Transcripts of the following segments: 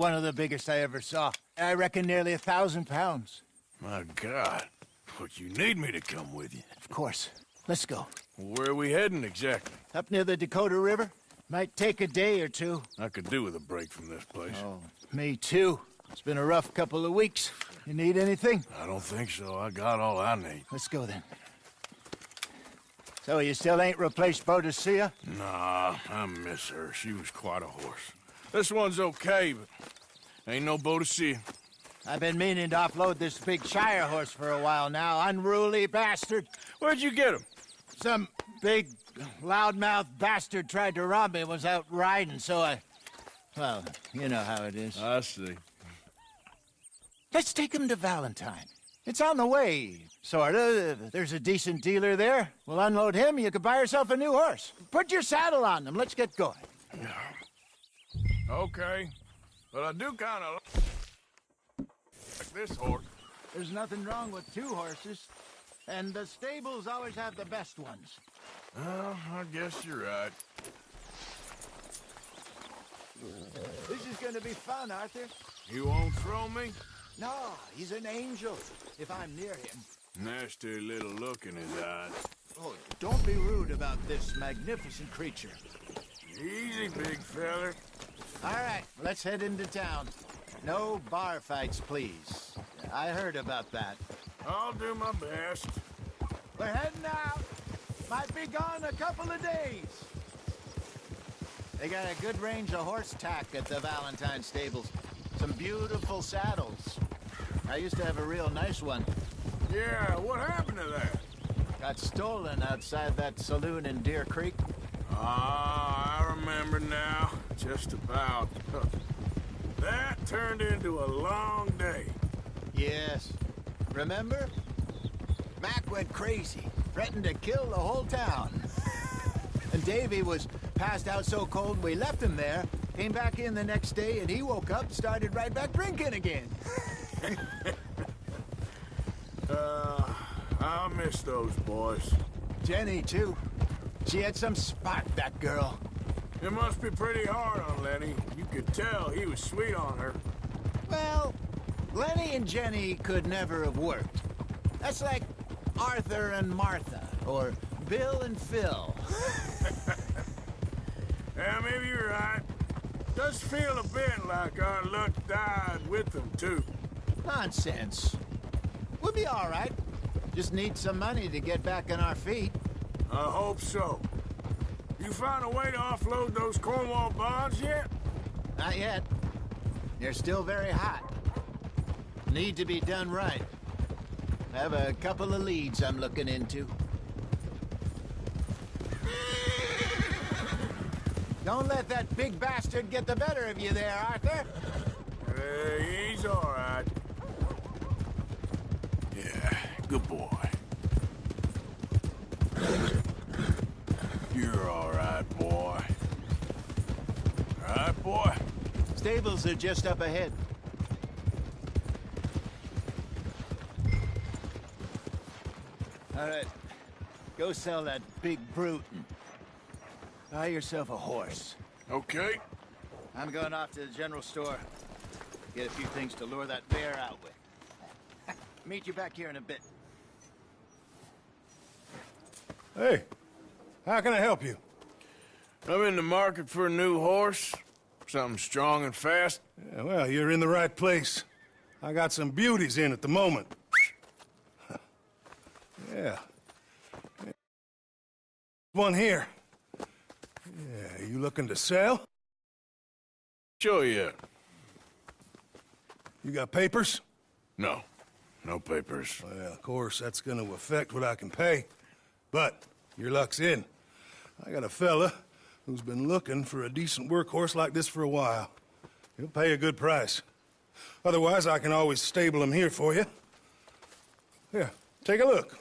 one of the biggest I ever saw. I reckon nearly 1,000 pounds. My God. But you need me to come with you. Of course. Let's go. Where are we heading exactly? Up near the Dakota River. Might take a day or two. I could do with a break from this place. Oh, me too. It's been a rough couple of weeks. You need anything? I don't think so. I got all I need. Let's go then. So you still ain't replaced Boadicea? Nah, I miss her. She was quite a horse. This one's okay, but ain't no Boadicea. I've been meaning to offload this big Shire horse for a while now. Unruly bastard. Where'd you get him? Some big, loudmouth bastard tried to rob me and was out riding, so I... Well, you know how it is. I see. Let's take him to Valentine. It's on the way, sorta. There's a decent dealer there. We'll unload him, you could buy yourself a new horse. Put your saddle on them, let's get going. Okay, but I do kind of like this horse. There's nothing wrong with two horses, and the stables always have the best ones. Well, I guess you're right. This is gonna be fun, Arthur. You won't throw me? No, he's an angel, if I'm near him. Nasty little look in his eyes. Oh, don't be rude about this magnificent creature. Easy, big feller. All right, let's head into town. No bar fights, please. I heard about that. I'll do my best. We're heading out. Might be gone a couple of days. They got a good range of horse tack at the Valentine stables. Some beautiful saddles. I used to have a real nice one. Yeah, what happened to that? Got stolen outside that saloon in Deer Creek. Ah, I remember now. Just about. That turned into a long day. Yes. Remember? Mac went crazy, threatened to kill the whole town. And Davy was passed out so cold we left him there, came back in the next day, and he woke up, started right back drinking again. I miss those boys. Jenny, too. She had some spark, that girl. It must be pretty hard on Lenny. You could tell he was sweet on her. Well, Lenny and Jenny could never have worked. That's like Arthur and Martha, or Bill and Phil. Yeah, maybe you're right. Does feel a bit like our luck died with them, too. Nonsense. We'll be all right. Just need some money to get back on our feet. I hope so. You found a way to offload those Cornwall bonds yet? Not yet. They're still very hot. Need to be done right. I have a couple of leads I'm looking into. Don't let that big bastard get the better of you there, Arthur. He's all right. Yeah, good boy. You're all right, boy. All right, boy? Stables are just up ahead. All right. Go sell that big brute and buy yourself a horse. Okay. I'm going off to the general store. Get a few things to lure that bear out with. Meet you back here in a bit. Hey, how can I help you? I'm in the market for a new horse. Something strong and fast. Yeah, well, you're in the right place. I got some beauties in at the moment. Yeah. One here. Yeah, you looking to sell? Sure, yeah. You got papers? No. No papers. Well, of course, that's gonna affect what I can pay. But your luck's in. I got a fella who's been looking for a decent workhorse like this for a while. He'll pay a good price. Otherwise, I can always stable him here for you. Here, take a look.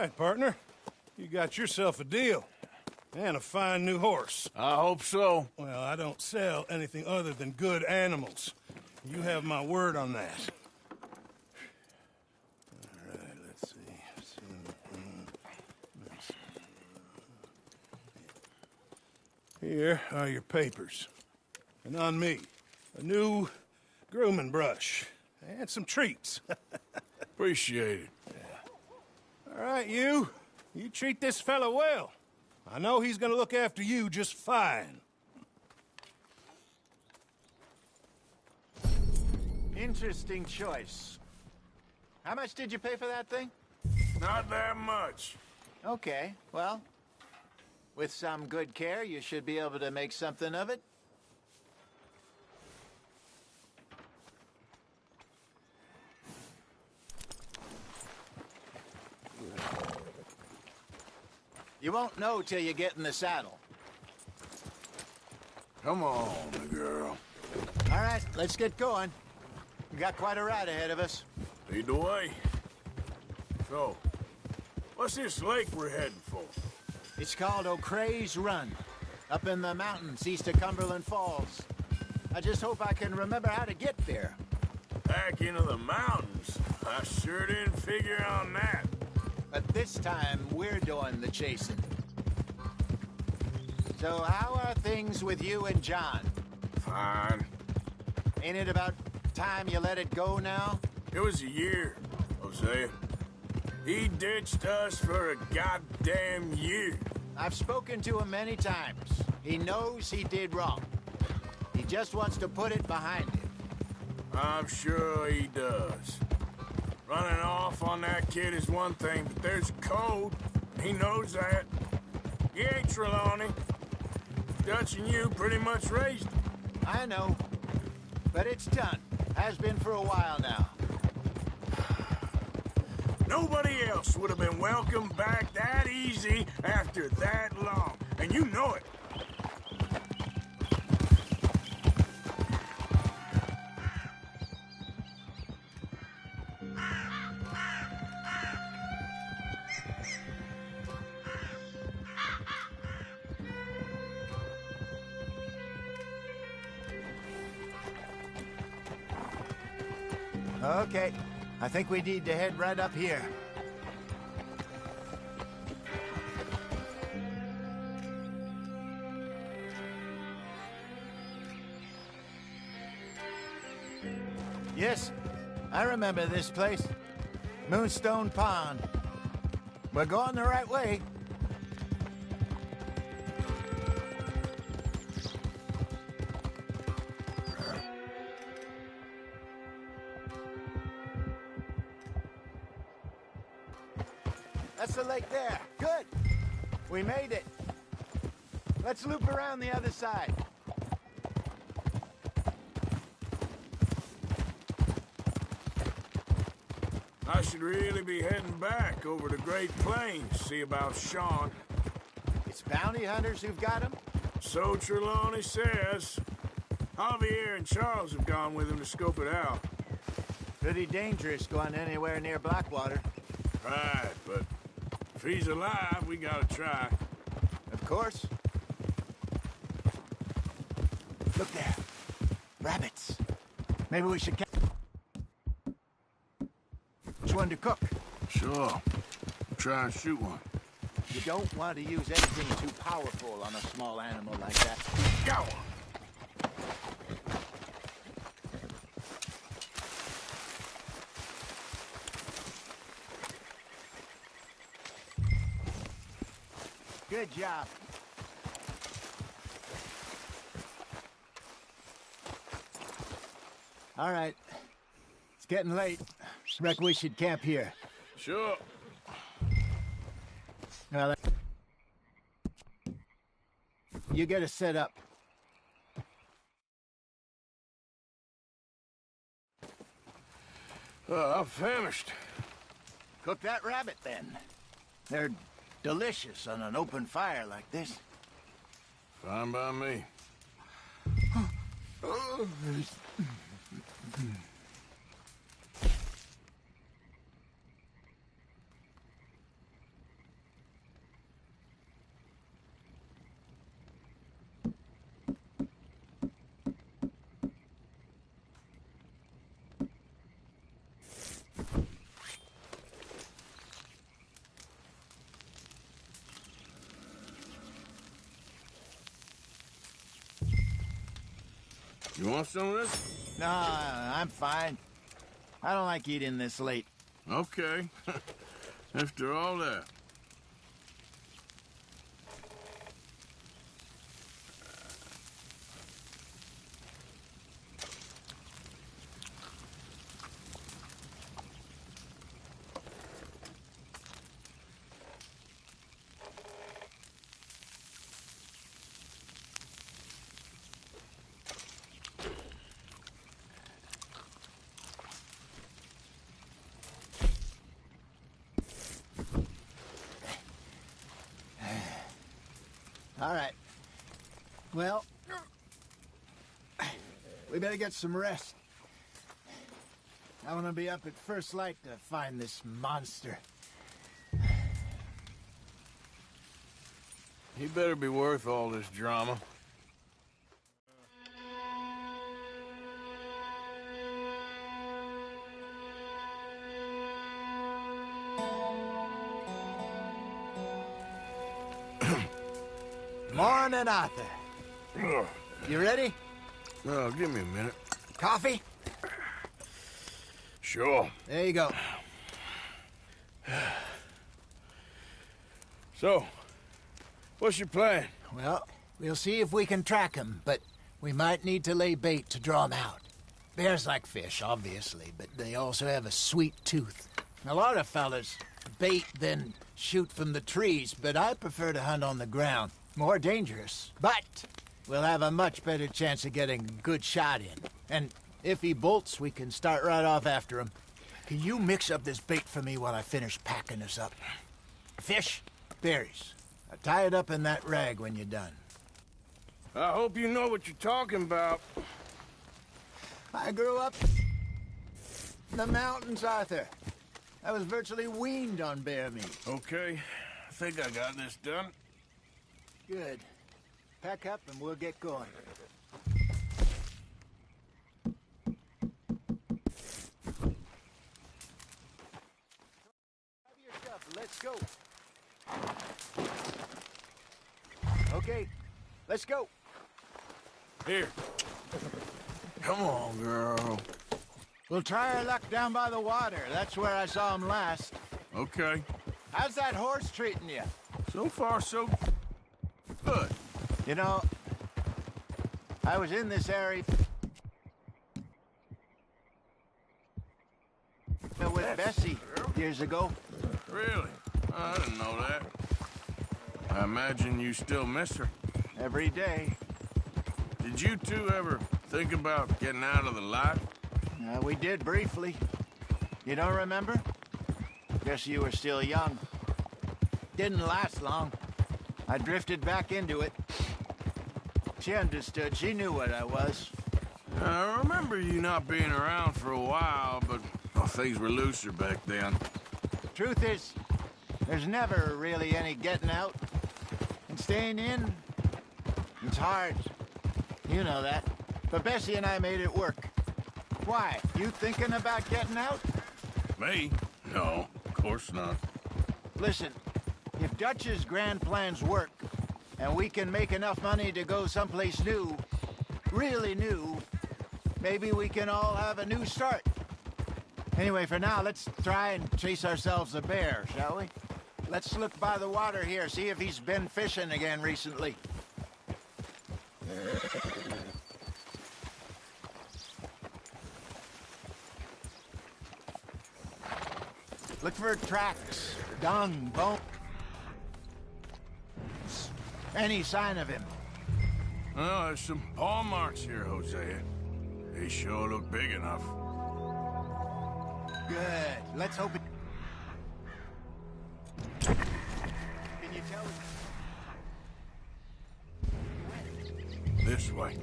right, partner. You got yourself a deal. And a fine new horse. I hope so. Well, I don't sell anything other than good animals. You have my word on that. All right, let's see. Here are your papers. And on me, a new grooming brush and some treats. Appreciate it. All right, you treat this fella well. I know he's gonna look after you just fine. Interesting choice. How much did you pay for that thing? Not that much. Okay, well, with some good care, you should be able to make something of it. You won't know till you get in the saddle. Come on, girl. All right, let's get going. We got quite a ride ahead of us. Lead the way. So, what's this lake we're heading for? It's called O'Creagh's Run, up in the mountains east of Cumberland Falls. I just hope I can remember how to get there. Back into the mountains? I sure didn't figure on that. But this time, we're doing the chasing. So how are things with you and John? Fine. Ain't it about time you let it go now? It was a year, Hosea. He ditched us for a goddamn year. I've spoken to him many times. He knows he did wrong. He just wants to put it behind him. I'm sure he does. Running off on that kid is one thing, but there's code. He knows that. He ain't Trelawney. Dutch and you pretty much raised him. I know. But it's done. Has been for a while now. Nobody else would have been welcomed back that easy after that long. And you know it. Okay. I think we need to head right up here. Yes, I remember this place. Moonstone Pond. We're going the right way. That's the lake there. Good. We made it. Let's loop around the other side. I should really be heading back over to Great Plains, see about Sean. It's bounty hunters who've got him? So Trelawney says. Javier and Charles have gone with him to scope it out. Pretty dangerous going anywhere near Blackwater. Right, but if he's alive, we gotta try. Of course. Look there. Rabbits. Maybe we should catch one to cook. Sure. Try and shoot one. You don't want to use anything too powerful on a small animal like that. Got one. Good job. All right. It's getting late. Reckon we should camp here. Sure. Well, you get us set up. I'm famished. Cook that rabbit, then. They're delicious on an open fire like this. Fine by me. You want some of this? No, I'm fine. I don't like eating this late. Okay. After all that. All right. Well, we better get some rest. I want to be up at first light to find this monster. He better be worth all this drama. Morning, Arthur. You ready? Well, give me a minute. Coffee? Sure. There you go. So, what's your plan? Well, we'll see if we can track him, but we might need to lay bait to draw him out. Bears like fish, obviously, but they also have a sweet tooth. A lot of fellas bait, then shoot from the trees, but I prefer to hunt on the ground. More dangerous, but we'll have a much better chance of getting a good shot in. And if he bolts, we can start right off after him. Can you mix up this bait for me while I finish packing this up? Fish, berries. Tie it up in that rag when you're done. I hope you know what you're talking about. I grew up in the mountains, Arthur. I was virtually weaned on bear meat. Okay, I think I got this done. Good. Pack up and we'll get going. Grab your stuff. Let's go. Okay, let's go. Here. Come on, girl. We'll try our luck down by the water. That's where I saw him last. Okay. How's that horse treating you? So far, so good. You know, I was in this area with Bessie years ago. Really? I didn't know that. I imagine you still miss her. Every day. Did you two ever think about getting out of the life? We did briefly. You don't remember? Guess you were still young. Didn't last long. I drifted back into it. She understood. She knew what I was. I remember you not being around for a while, but things were looser back then. Truth is, there's never really any getting out. And staying in, it's hard. You know that. But Bessie and I made it work. Why? You thinking about getting out? Me? No, of course not. Listen, if Dutch's grand plans work, and we can make enough money to go someplace new, really new, maybe we can all have a new start. Anyway, for now, let's try and chase ourselves a bear, shall we? Let's look by the water here, see if he's been fishing again recently. Look for tracks, dung, bones, any sign of him. Well, there's some paw marks here, Hosea. They sure look big enough. Good. Let's hope it... Can you tell? This way.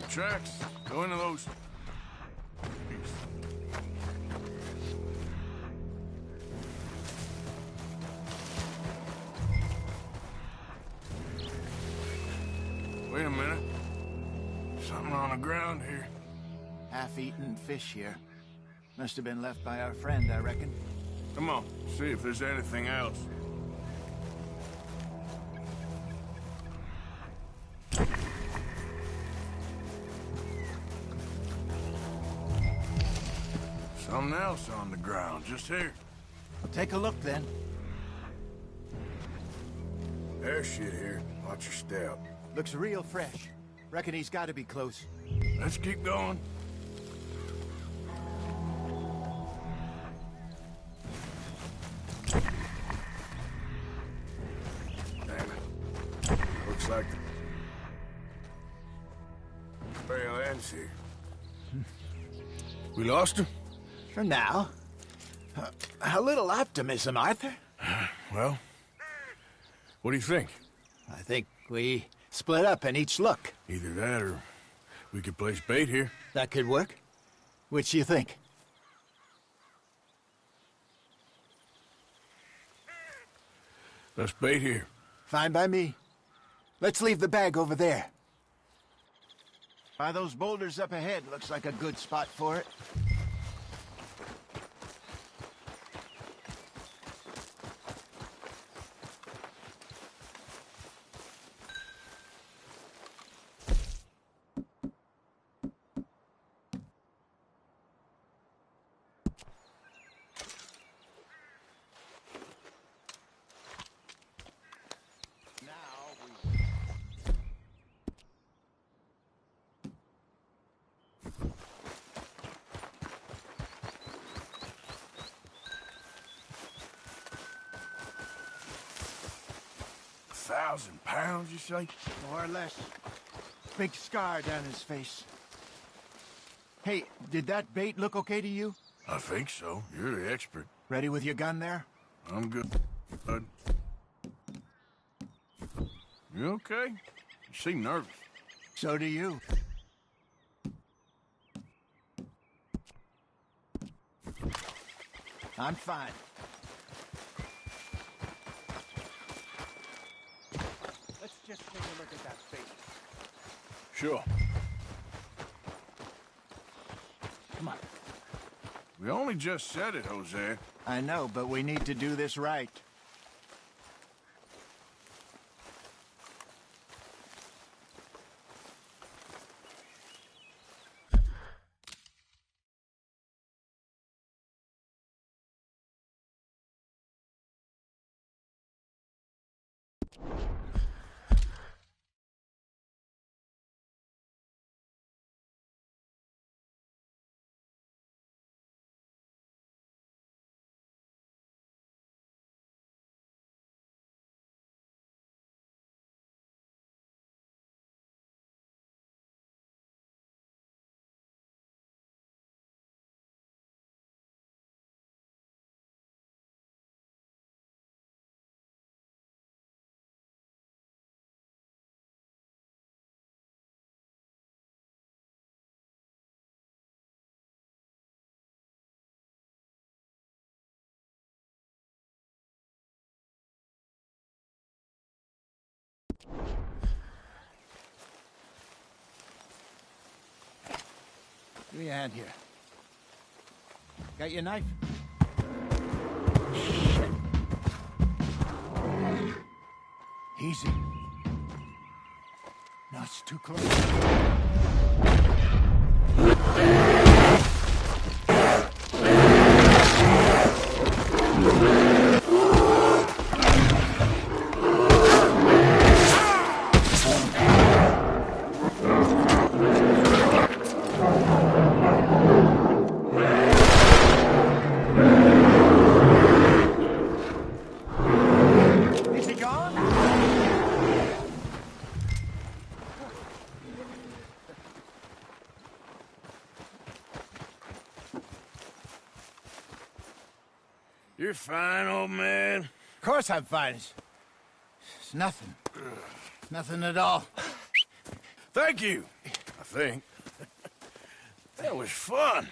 Tracks. Go into those. Wait a minute. Something on the ground here. Half-eaten fish here. Must have been left by our friend, I reckon. Come on, see if there's anything else. Something else on the ground, just here. Well, take a look, then. There's shit here. Watch your step. Looks real fresh. Reckon he's got to be close. Let's keep going. Damn it. Looks like the trail ends here. We lost him? For now. A little optimism, Arthur. Well, what do you think? I think we split up and each look. Either that or we could place bait here. That could work. Which do you think? Let's bait here. Fine by me. Let's leave the bag over there. By those boulders up ahead, looks like a good spot for it. £1,000, you say? More or less. Big scar down his face. Hey, did that bait look okay to you? I think so. You're the expert. Ready with your gun there? I'm good, bud. You okay? You seem nervous. So do you. I'm fine. Let's just take a look at that bait. Sure. Come on. We only just said it, Jose. I know, but we need to do this right. Give me a hand here. Got your knife? Shit. Easy. No, it's too close. You're fine, old man. Of course I'm fine. It's nothing. Nothing at all. Thank you, I think. That was fun.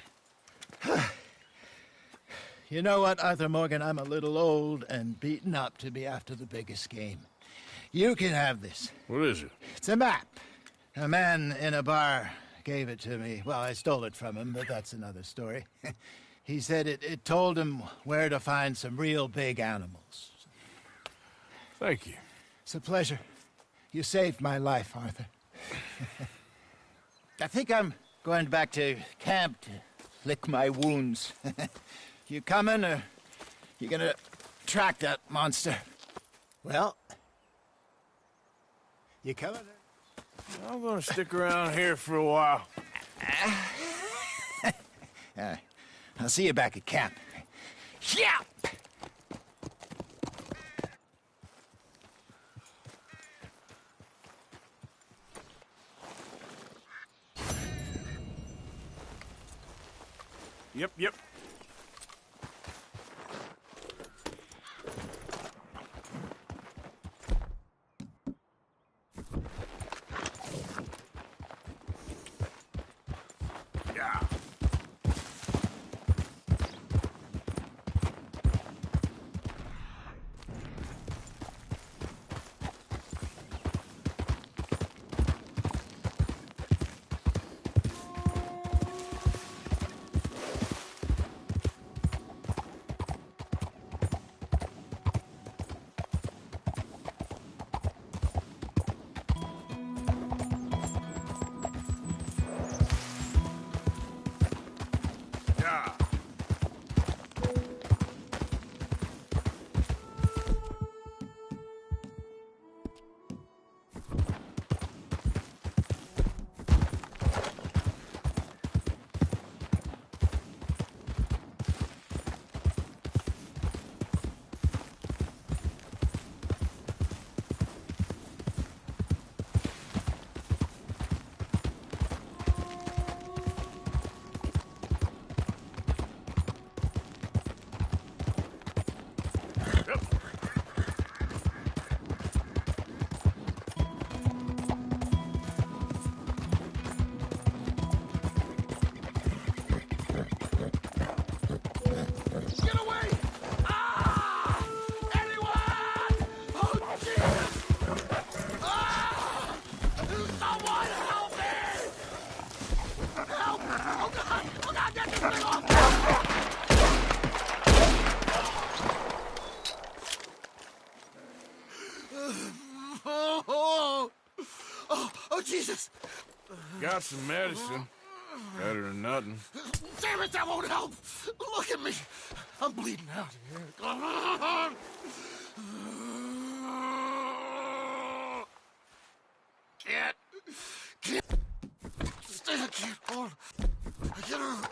You know what, Arthur Morgan? I'm a little old and beaten up to be after the biggest game. You can have this. What is it? It's a map. A man in a bar gave it to me. Well, I stole it from him, but that's another story. He said it told him where to find some real big animals. Thank you. It's a pleasure. You saved my life, Arthur. I think I'm going back to camp to lick my wounds. You coming, or you gonna track that monster? Well, you coming? I'm gonna stick around here for a while. I'll see you back at camp. Yeah! Yep. Yeah. Yeah. Get away! Ah! Anyone! Oh, Jesus! Ah! Someone help me! Help! Oh, God! Oh, God, get this thing off! Oh, Jesus! Got some medicine. Better than nothing. Damn it, that won't help! Look at me! I'm bleeding out here. Can't. I can't hold. I can't.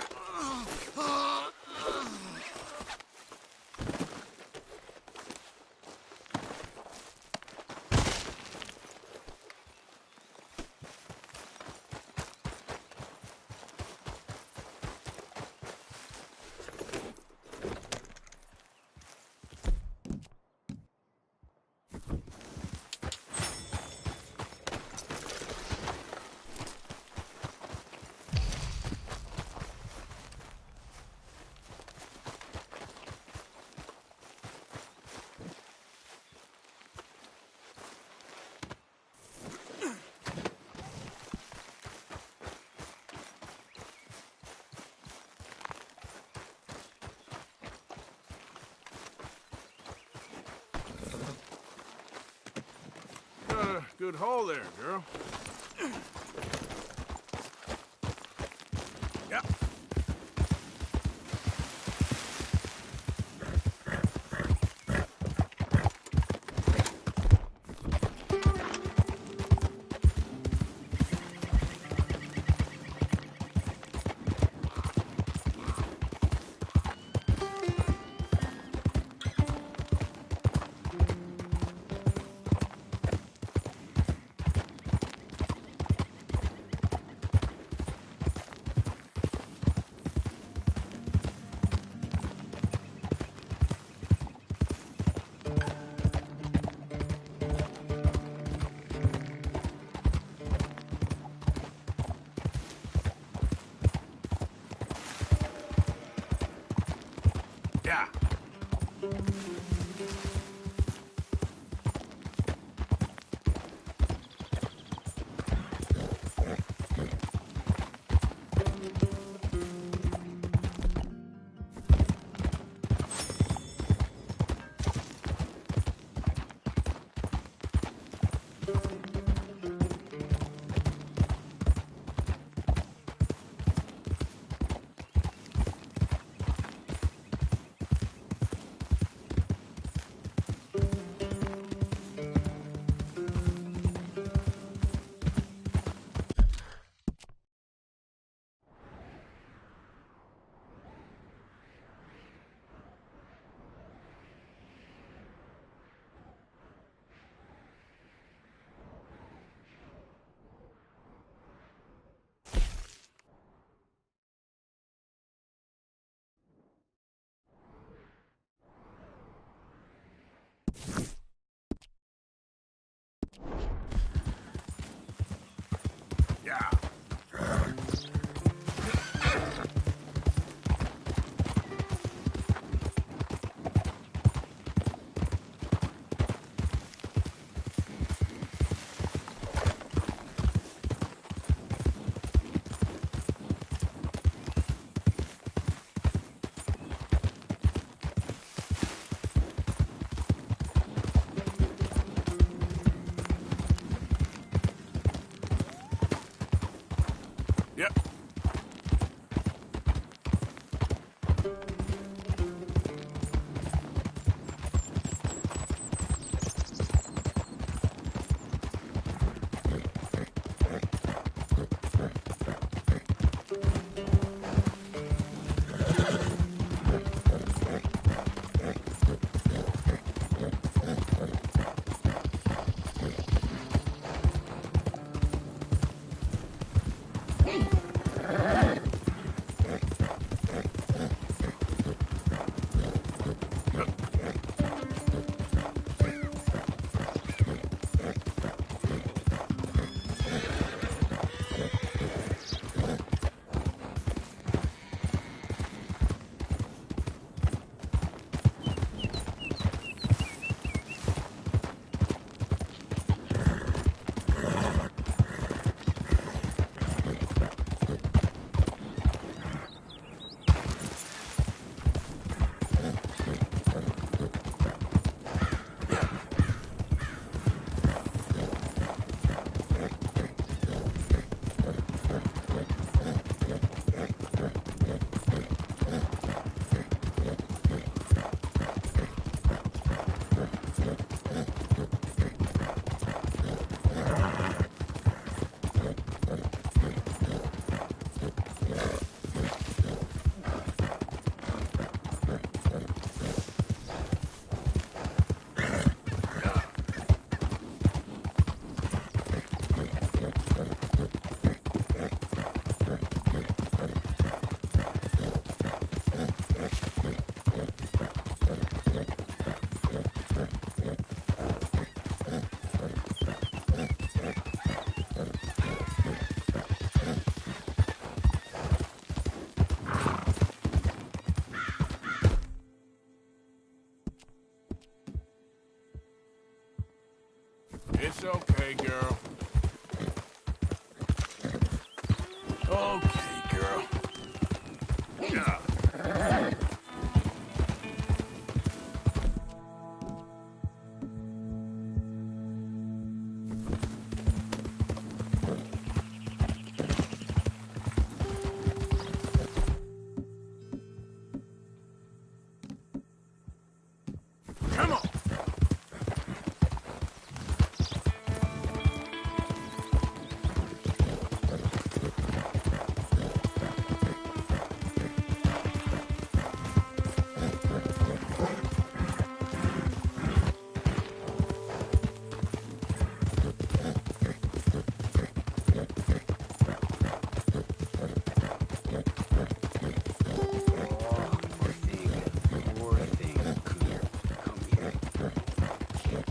Good haul there, girl. Yep. Yeah. Yeah. Yep. It's okay, girl. Okay, girl. Yeah. Come on.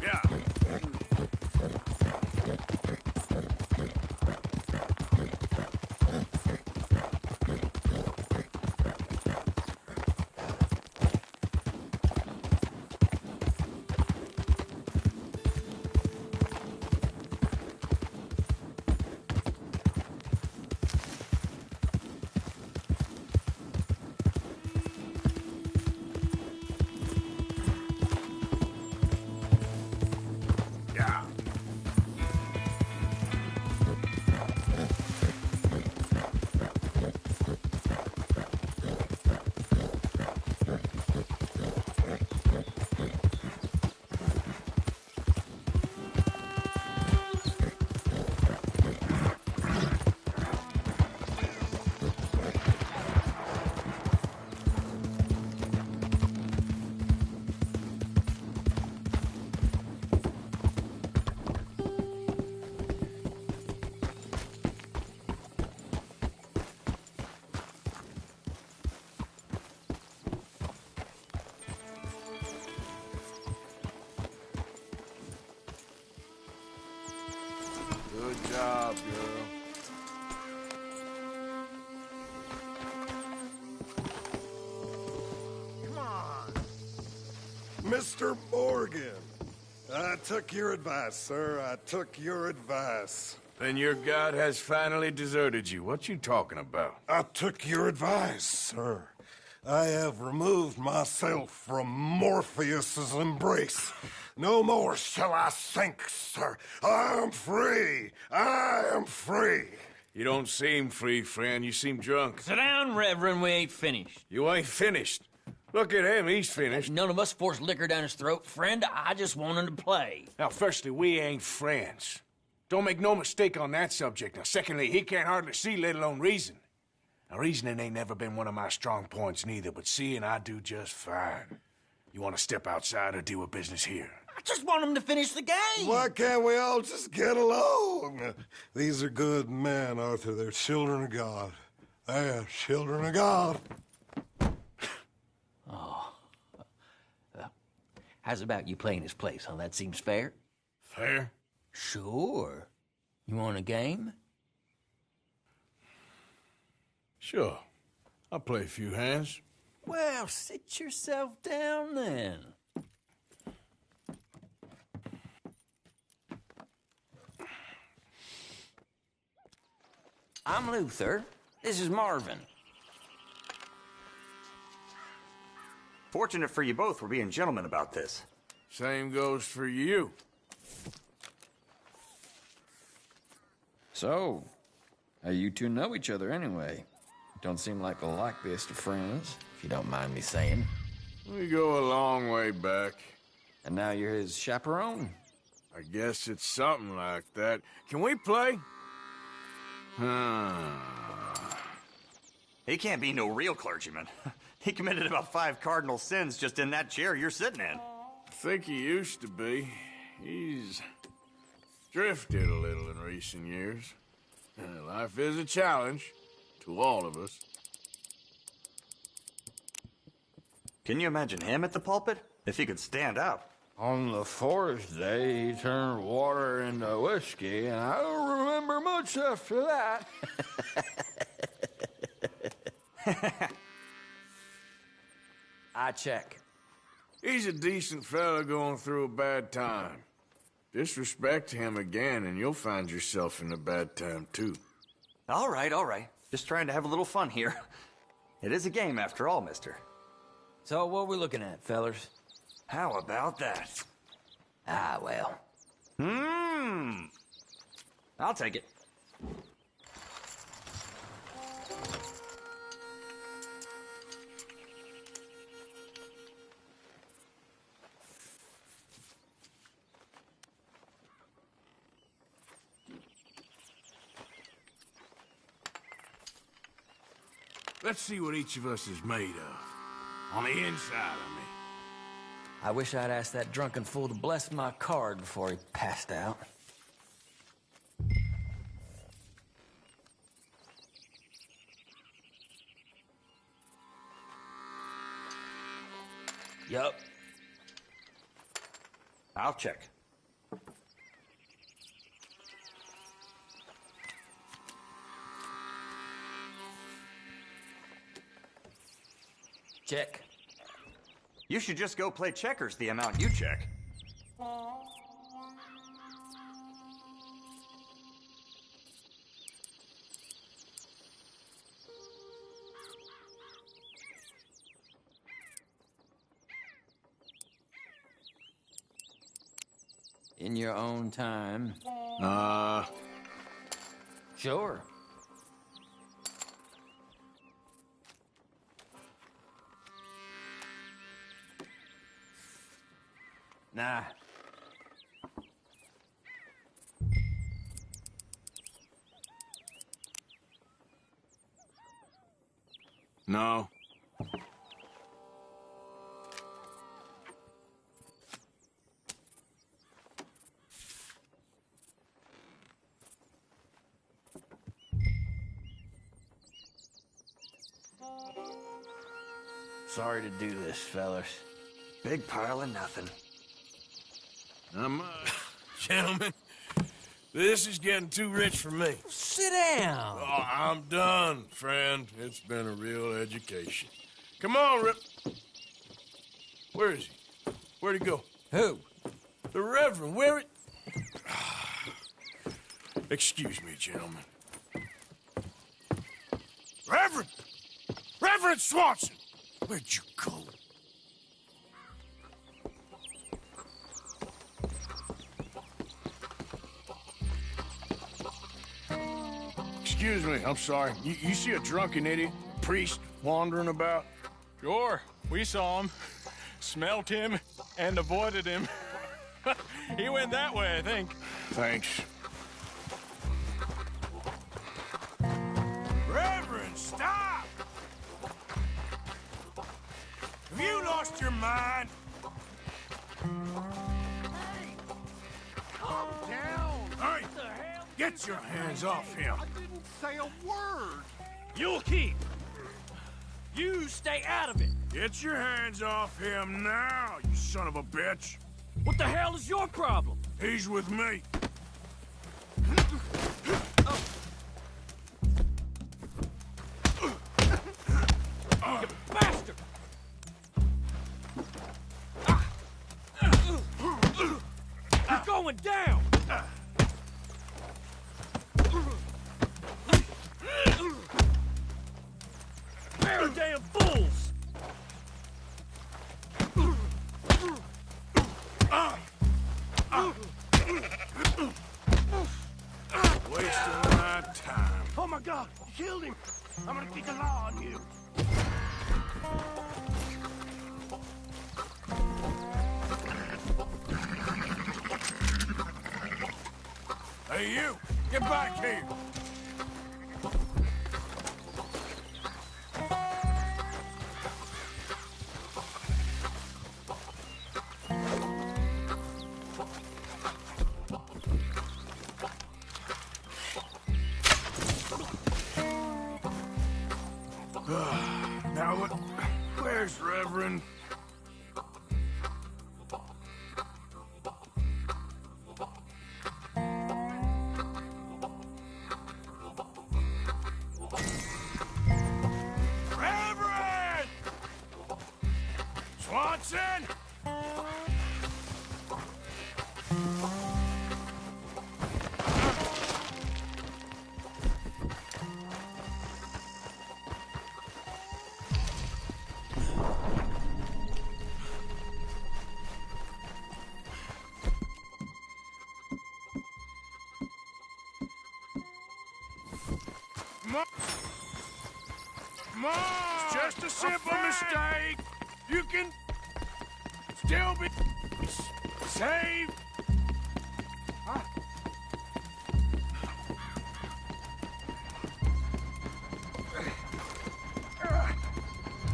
Yeah. Yeah. Good job, girl. Mr. Morgan. I took your advice, sir. I took your advice. Then your god has finally deserted you. What you talking about? I took your advice, sir. I have removed myself from Morpheus's embrace. No more shall I sink, sir. I am free. I am free. You don't seem free, friend. You seem drunk. Sit down, Reverend. We ain't finished. You ain't finished. Look at him. He's finished. None of us forced liquor down his throat. Friend, I just want him to play. Now, firstly, we ain't friends. Don't make no mistake on that subject. Now, secondly, he can't hardly see, let alone reason. Now, reasoning ain't never been one of my strong points neither, but seeing I do just fine. You want to step outside or deal with business here? I just want him to finish the game. Why can't we all just get along? These are good men, Arthur. They're children of God. They're children of God. How's about you playing his place, huh? That seems fair? Fair? Sure. You want a game? Sure. I'll play a few hands. Well, sit yourself down then. I'm Luther. This is Marvin. Fortunate for you both, we're being gentlemen about this. Same goes for you. So, how you two know each other anyway? Don't seem like the likeliest of friends, if you don't mind me saying. We go a long way back. And now you're his chaperone? I guess it's something like that. Can we play? He can't be no real clergyman. He committed about 5 cardinal sins just in that chair you're sitting in. I think he used to be. He's drifted a little in recent years. Life is a challenge to all of us. Can you imagine him at the pulpit? If he could stand up. On the fourth day, he turned water into whiskey, and I don't remember much after that. I check. He's a decent fella going through a bad time. Disrespect him again, and you'll find yourself in a bad time, too. All right, all right. Just trying to have a little fun here. It is a game after all, mister. So what are we looking at, fellers? How about that? Ah, well. I'll take it. Let's see what each of us is made of. On the inside, I mean. I wish I'd asked that drunken fool to bless my card before he passed out. Yup. I'll check. Check. You should just go play checkers the amount you check. In your own time. Sure. Nah. No. Sorry to do this, fellas. Big pile of nothing. Gentlemen, this is getting too rich for me. Sit down. Oh, I'm done, friend. It's been a real education. Come on, Rip. Where is he? Where'd he go? Who? The Reverend, where it... Excuse me, gentlemen. Reverend! Reverend Swanson! Where'd you go? Excuse me, I'm sorry. You see a drunken idiot, priest, wandering about? Sure, we saw him, smelt him, and avoided him. He went that way, I think. Thanks. Reverend, stop! Have you lost your mind? Hey! Calm down! Hey! What the hell? Get your hands off him! I didn't say a word. You'll keep. You stay out of it. Get your hands off him now, you son of a bitch! What the hell is your problem? He's with me. You bastard! You're going down! They're damn fools! Wasting my time. Oh my God! You killed him! I'm gonna keep the law on you! Hey, you! Get back here! Now, where's Reverend? Reverend! Swanson! Mom! It's just a simple mistake. You can still be saved.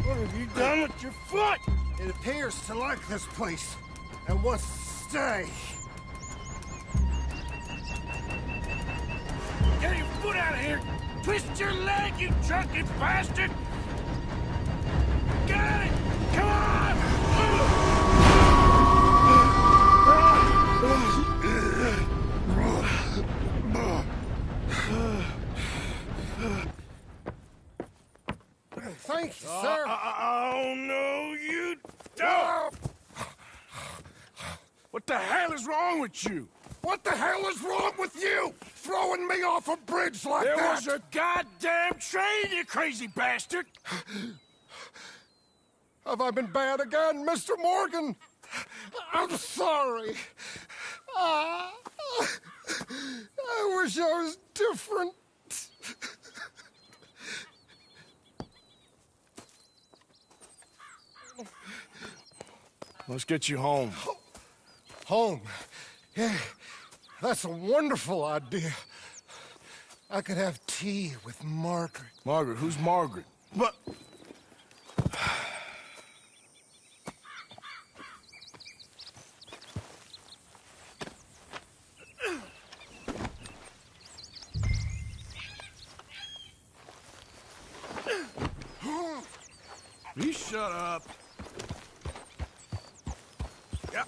What have you done with your foot? It appears to like this place and wants to stay. Get your foot out of here! Twist your leg, you drunken bastard! Get it! Come on! Thank you, sir. Oh, no, you don't! What the hell is wrong with you? What the hell is wrong with you? Throwing me off a bridge like There that? was a goddamn train, you crazy bastard! Have I been bad again, Mr. Morgan? I'm sorry. I wish I was different. Let's get you home. Home. Yeah, that's a wonderful idea. I could have tea with Margaret. Margaret? Who's Margaret? But... You shut up. Yep.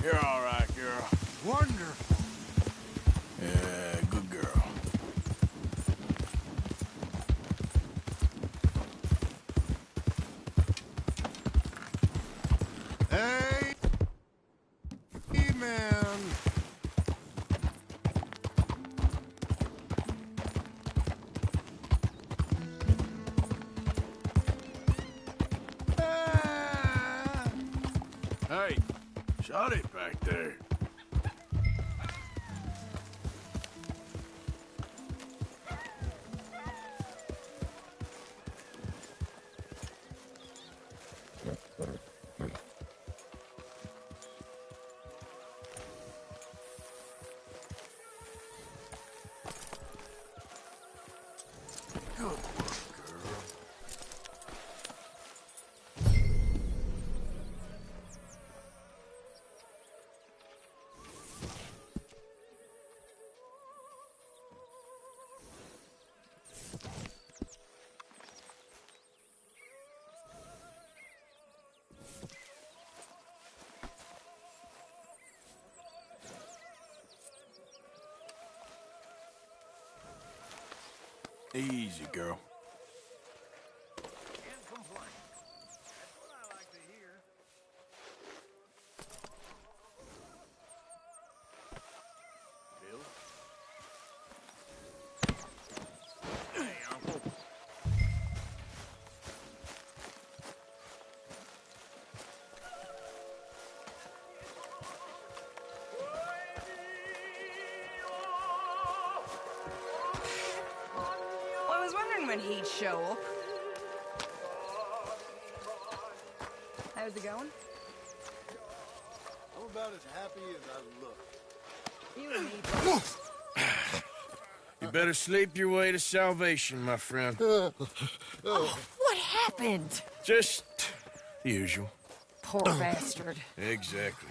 You're all right, girl. Wonderful. Yeah, good girl. Amen. Hey, shut it back there. Easy, girl. I was wondering when he'd show up. How's it going? I'm about as happy as I look. You and me both. You better sleep your way to salvation, my friend. What happened? Just the usual. Poor bastard. Exactly.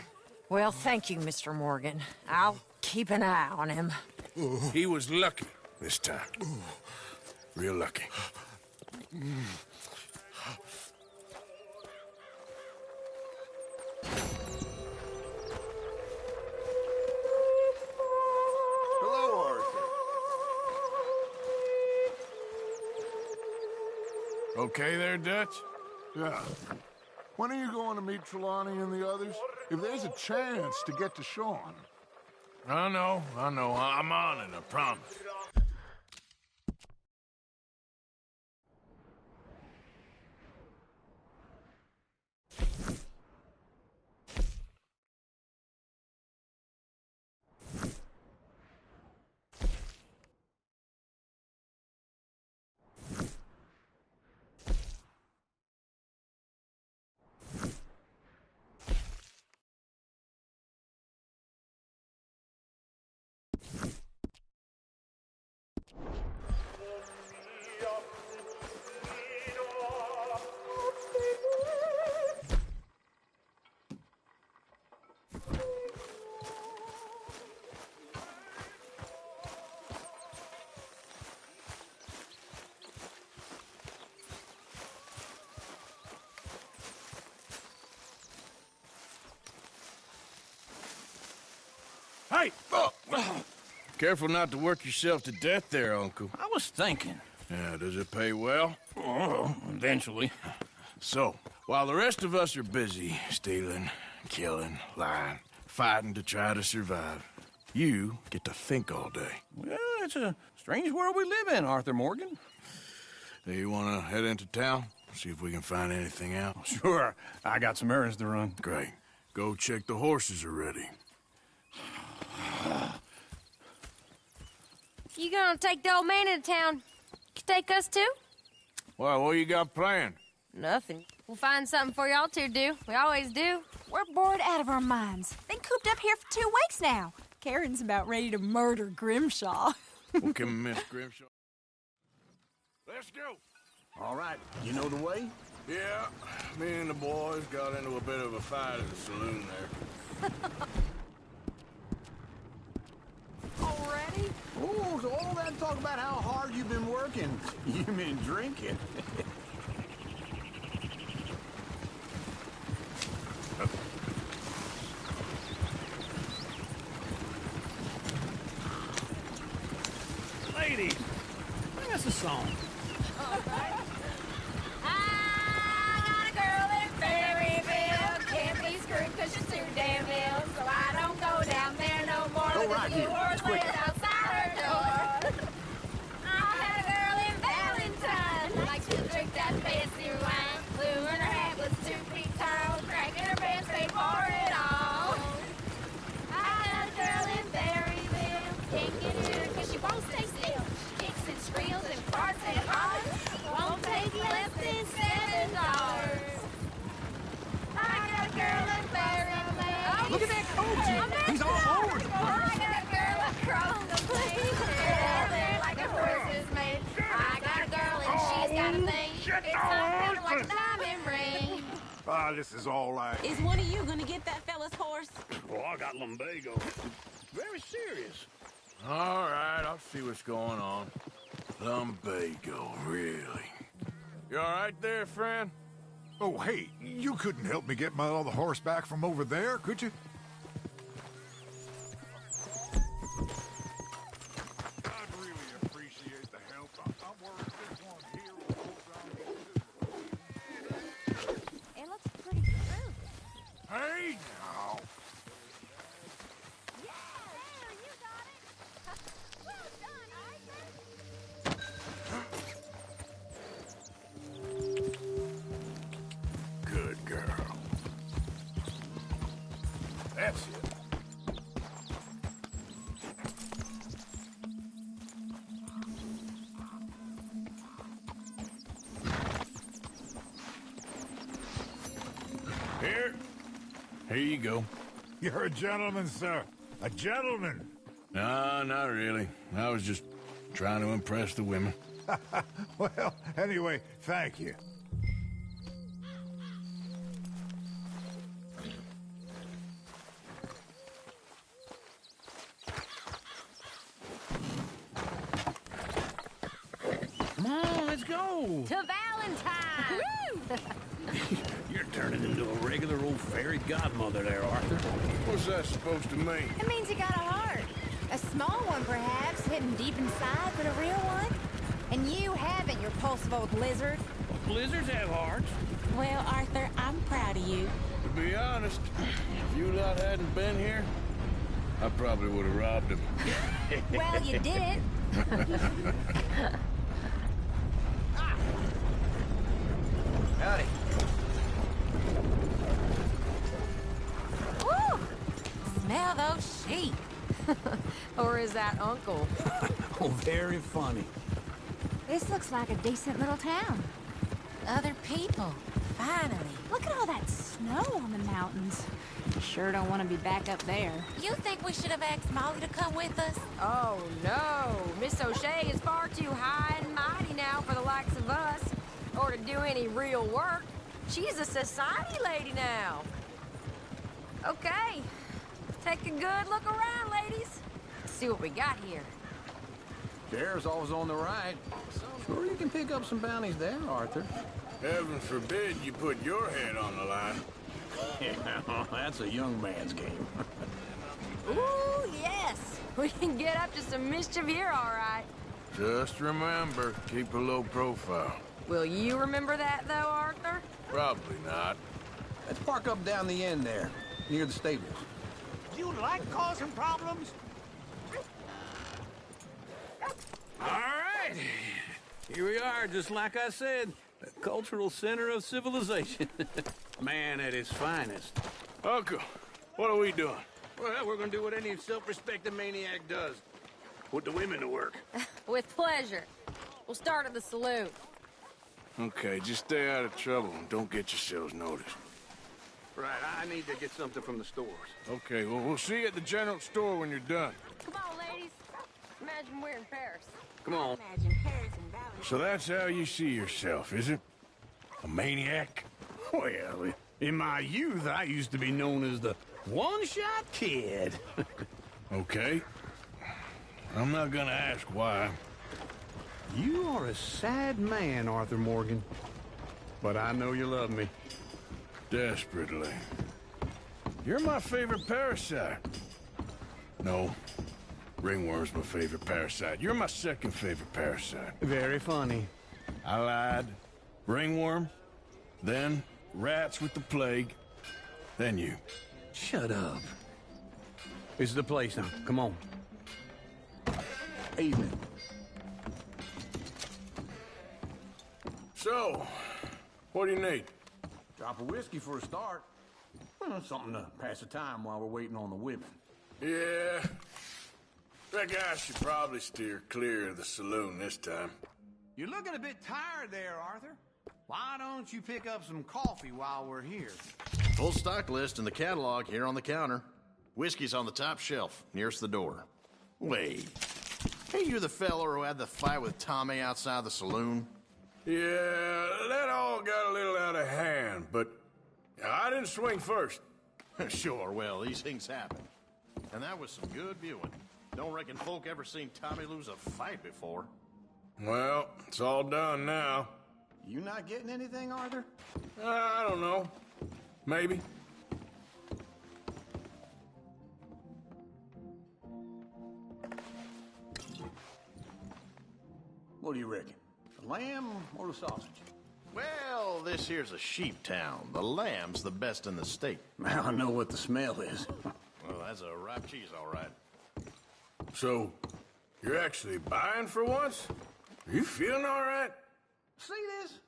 Well, thank you, Mr. Morgan. I'll keep an eye on him. He was lucky this time. Real lucky. Hello, Arthur. Okay there, Dutch? Yeah. When are you going to meet Trelawney and the others? If there's a chance to get to Sean. I know. I'm on it, I promise. Hey! Careful not to work yourself to death there, Uncle. I was thinking. Yeah, does it pay well? Oh, eventually. So, while the rest of us are busy stealing, killing, lying, fighting to try to survive, you get to think all day. Well, it's a strange world we live in, Arthur Morgan. Hey, you want to head into town? See if we can find anything out? Sure. I got some errands to run. Great. Go check the horses are ready. You gonna take the old man into town? Take us too? Well, what you got planned? Nothing. We'll find something for y'all to do. We always do. We're bored out of our minds. Been cooped up here for 2 weeks now. Karen's about ready to murder Grimshaw. Okay, Miss Grimshaw. Let's go. All right. You know the way? Yeah, me and the boys got into a bit of a fight at the saloon there. Already? Oh, so all that talk about how hard you've been working. You mean drinking? song. I got a girl in Berryville. Can't be screwed 'cause she's too damn ill. So I don't go down there no more. Go Look right at the here. little horse Quick. laying outside her door. I had a girl in Valentine. Likes to drink that fancy wine. Blue in her hat was 2 feet tall. Cracking her pants, they pour it all. I had a girl in Berryville. Can't get to her 'cause she won't stay still. She kicks and squeals and farts and hollers. Won't take less than $7. I got a girl in Berryville. Look at that coach. He's all over the place. I got a girl across the place. Out there like a horse is made. I got a girl and she's got a thing. It's something like a diamond ring. Ah, this is all right. Is one of you gonna get that fella's horse? Well, I got lumbago. Very serious. All right, I'll see what's going on. Lumbago, really? You all right there, friend? Oh, hey, you couldn't help me get my other horse back from over there, could you? I'd really appreciate the help. I'm worried this one here will pull down. It looks pretty smooth. Hey, now. Good girl. That's it. Here you go. You're a gentleman, sir. A gentleman. No, not really. I was just trying to impress the women. Well, anyway, thank you. Come on, let's go. To Valentine. You're turning into a regular old fairy godmother there, Arthur. What's that supposed to mean? It means you got a heart. A small one, perhaps, hidden deep inside, but a real one. And you haven't, you repulsive old lizard. Blizzards have hearts. Well, Arthur, I'm proud of you. To be honest, if you lot hadn't been here, I probably would have robbed him. Well, you did. Howdy. Woo! Smell those sheep. Or is that Uncle? Oh, very funny. This looks like a decent little town. Other people. Finally. Look at all that snow on the mountains. Sure don't want to be back up there. You think we should have asked Molly to come with us? Oh, no. Miss O'Shea is far too high and mighty now for the likes of us. Or to do any real work. She's a society lady now. Okay. Take a good look around, ladies. See what we got here. Chair's always on the right. Sure you can pick up some bounties there, Arthur. Heaven forbid you put your head on the line. Yeah, that's a young man's game. Ooh, yes. We can get up to some mischief here, all right. Just remember, keep a low profile. Will you remember that, though, Arthur? Probably not. Let's park up down the end there, near the stables. You like causing problems? All right. Here we are, just like I said. The cultural center of civilization. Man at his finest. Uncle, what are we doing? Well, we're gonna do what any self-respecting maniac does. Put the women to work. With pleasure. We'll start at the saloon. Okay, just stay out of trouble and don't get yourselves noticed. Right, I need to get something from the stores. Okay, well, we'll see you at the general store when you're done. Come on, ladies. Imagine we're in Paris. Come on. Imagine Paris and Valley. So that's how you see yourself, is it? A maniac? Well, in my youth, I used to be known as the one-shot kid. Okay. I'm not gonna ask why. You are a sad man, Arthur Morgan. But I know you love me. Desperately. You're my favorite parasite. No. Ringworm's my favorite parasite. You're my second favorite parasite. Very funny. I lied. Ringworm, then rats with the plague, then you. Shut up. This is the place now. Come on. Evening. So, what do you need? Drop of whiskey for a start. Well, something to pass the time while we're waiting on the whipping. Yeah. Reckon I should probably steer clear of the saloon this time. You're looking a bit tired there, Arthur. Why don't you pick up some coffee while we're here? Full stock list in the catalog here on the counter. Whiskey's on the top shelf, nearest the door. Wait. Hey, you the fella who had the fight with Tommy outside the saloon? Yeah, that all got a little out of hand, but I didn't swing first. Sure, well, these things happen. And that was some good viewing. Don't reckon folk ever seen Tommy lose a fight before. Well, it's all done now. You not getting anything, Arthur? I don't know. Maybe. What do you reckon? The lamb or the sausage? Well, this here's a sheep town. The lamb's the best in the state. I know what the smell is. Well, that's a ripe cheese, all right. So, you're actually buying for once? Are you feeling all right? See this?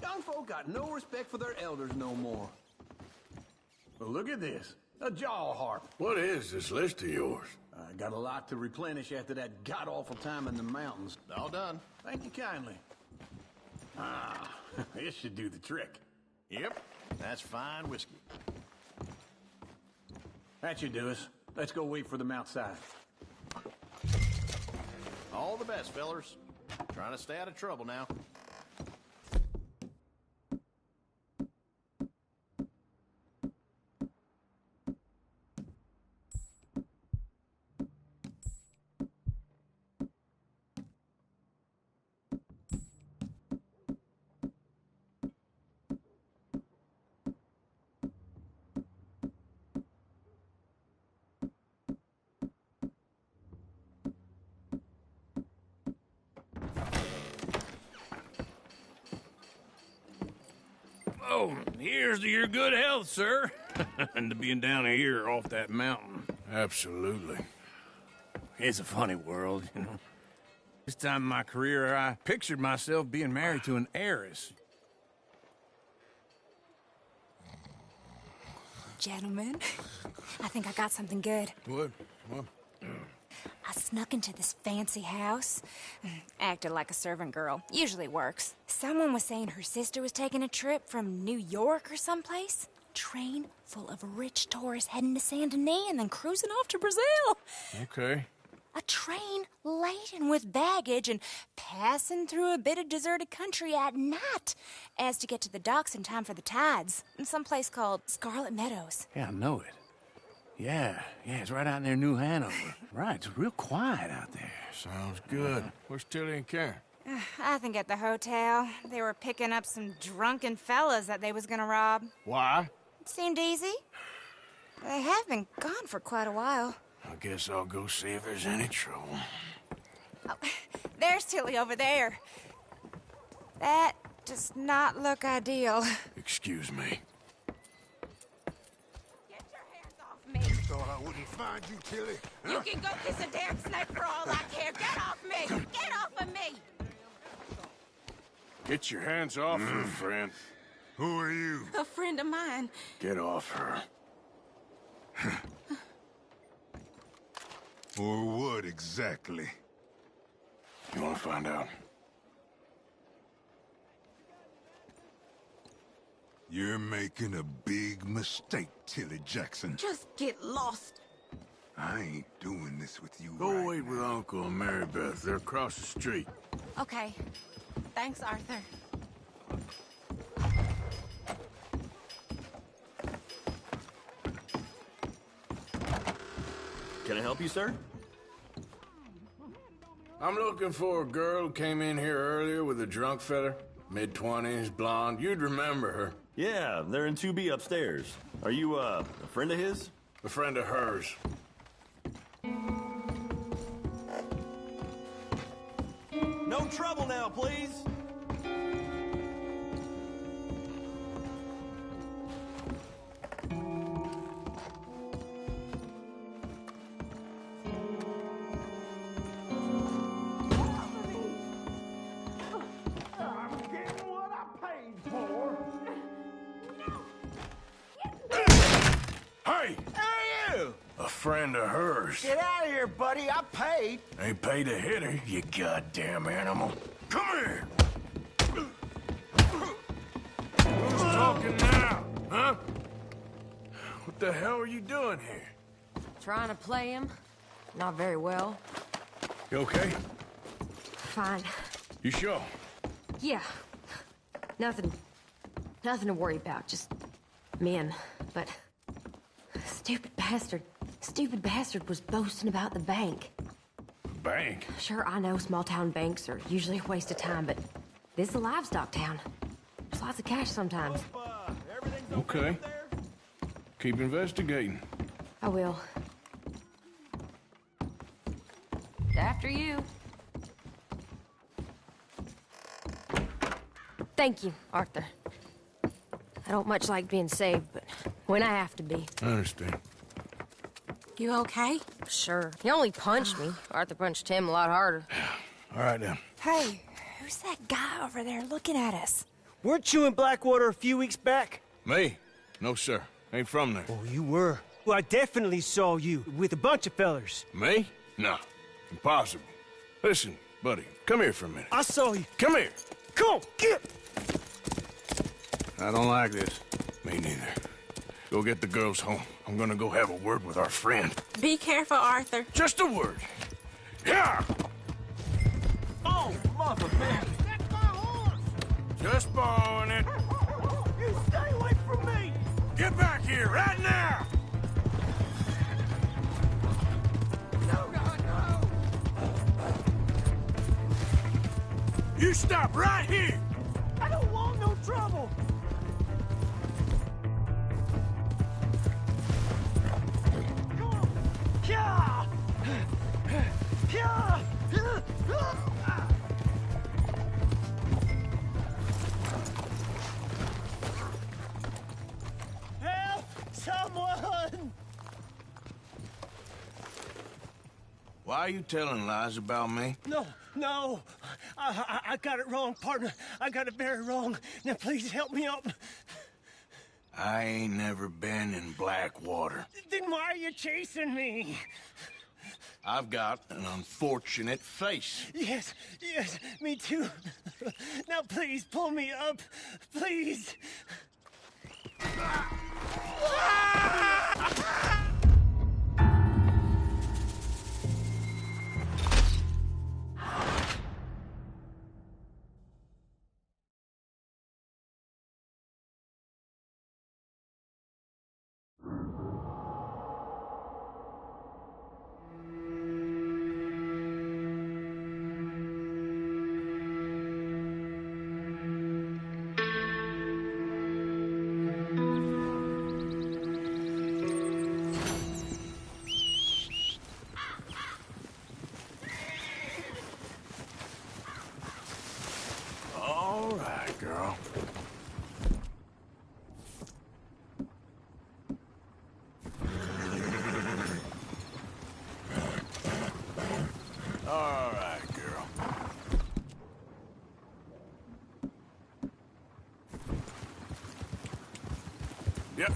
Young folk got no respect for their elders no more. Well, look at this. A jaw harp. What is this list of yours? I got a lot to replenish after that god-awful time in the mountains. All done. Thank you kindly. Ah, this should do the trick. Yep, that's fine whiskey. That should do us. Let's go wait for them outside. All the best, fellers. Trying to stay out of trouble now. Oh, here's to your good health, sir. And to being down here off that mountain. Absolutely. It's a funny world, you know. This time in my career, I pictured myself being married to an heiress. Gentlemen, I think I got something good. What? I snuck into this fancy house. Acted like a servant girl. Usually works. Someone was saying her sister was taking a trip from New York or someplace. Train full of rich tourists heading to Saint Denis and then cruising off to Brazil. Okay. A train laden with baggage and passing through a bit of deserted country at night as to get to the docks in time for the tides in some place called Scarlet Meadows. Yeah, I know it. Yeah, it's right out near New Hanover. Right, it's real quiet out there. Sounds good. Where's Tilly and Karen? I think at the hotel. They were picking up some drunken fellas that they was gonna rob. Why? It seemed easy. They have been gone for quite a while. I guess I'll go see if there's any trouble. Oh, there's Tilly over there. That does not look ideal. Excuse me. Thought I wouldn't find you, Tilly. You can go kiss a damn snake for all I care. Get off me! Get off of me! Get your hands off her, friend. Who are you? A friend of mine. Get off her. Or what exactly? You want to find out? You're making a big mistake, Tilly Jackson. Just get lost. I ain't doing this with you. Go wait with Uncle and Mary Beth. They're across the street. Okay. Thanks, Arthur. Can I help you, sir? I'm looking for a girl who came in here earlier with a drunk fella. Mid-20s, blonde. You'd remember her. Yeah, they're in 2B upstairs. Are you, a friend of his? A friend of hers. No trouble now, please. I'm getting what I paid for. Hey! Who are you? A friend of hers. Get out of here, buddy. I paid. They paid to hit her, you goddamn animal. Come here! Who's talking now, huh? What the hell are you doing here? Trying to play him. Not very well. You okay? Fine. You sure? Yeah. Nothing to worry about. Just men. But stupid bastard was boasting about the bank. Bank? Sure, I know small town banks are usually a waste of time, but this is a livestock town. There's lots of cash sometimes. Okay. Keep investigating. I will. After you. Thank you, Arthur. I don't much like being saved, but when I have to be. I understand. You okay? Sure. He only punched me. Arthur punched him a lot harder. All right, then. Hey, who's that guy over there looking at us? Weren't you in Blackwater a few weeks back? Me? No, sir. Ain't from there. Oh, you were. Well, I definitely saw you with a bunch of fellers. Me? No. Impossible. Listen, buddy, come here for a minute. I saw you. Come here. Come on, get! I don't like this. Me neither. Go get the girls home. I'm gonna go have a word with our friend. Be careful, Arthur. Just a word. Yeah! Oh, mother, man! That's my horse! Just borrowing it. You stay away from me! Get back here, right now! No, God, no! You stop right here! I don't want no trouble! Help! Someone! Why are you telling lies about me? No. I got it wrong, partner. I got it very wrong. Now, please help me up. I ain't never been in Blackwater. Then why are you chasing me? I've got an unfortunate face. Yes, me too. Now, please, pull me up. Please. All right, girl. All right, girl. Yep.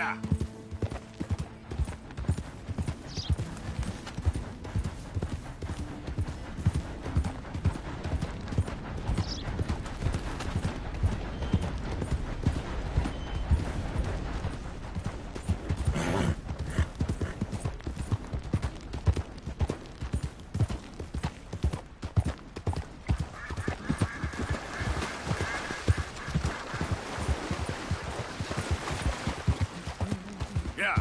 Yeah. Yeah.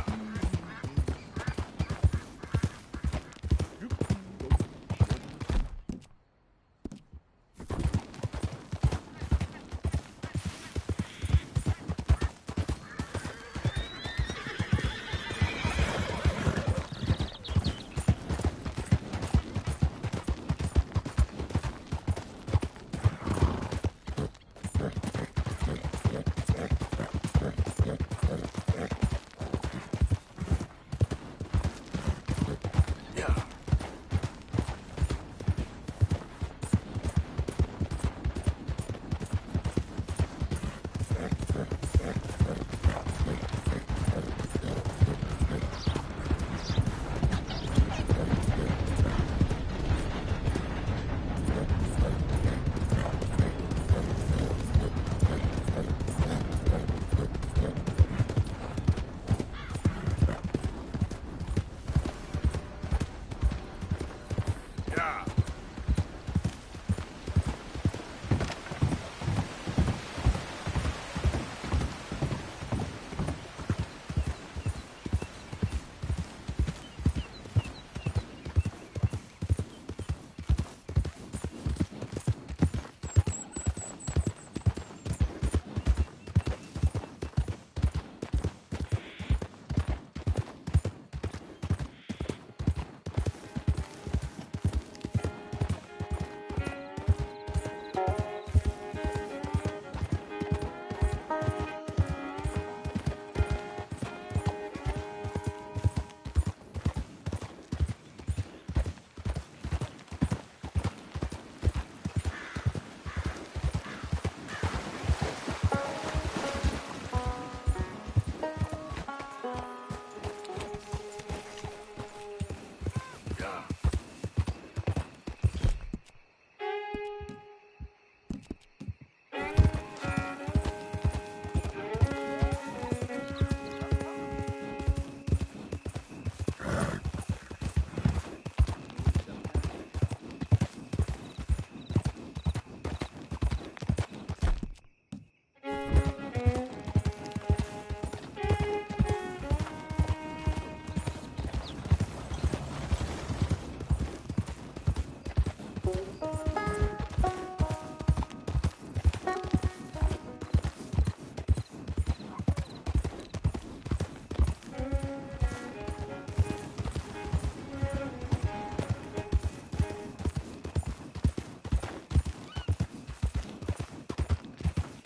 Yeah.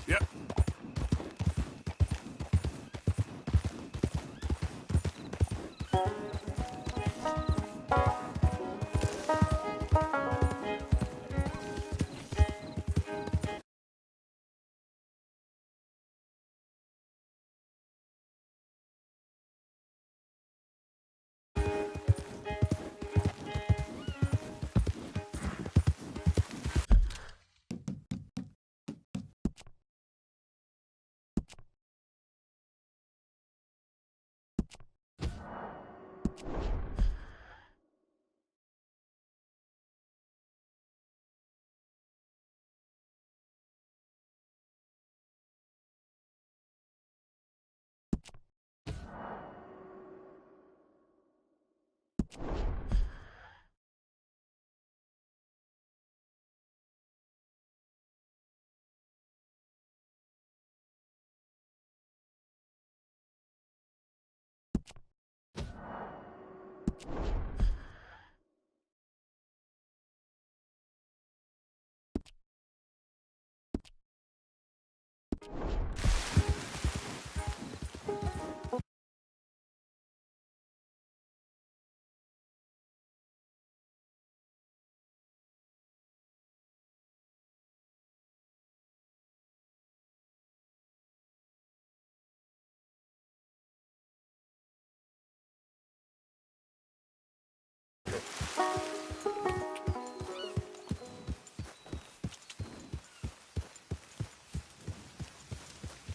Yeah.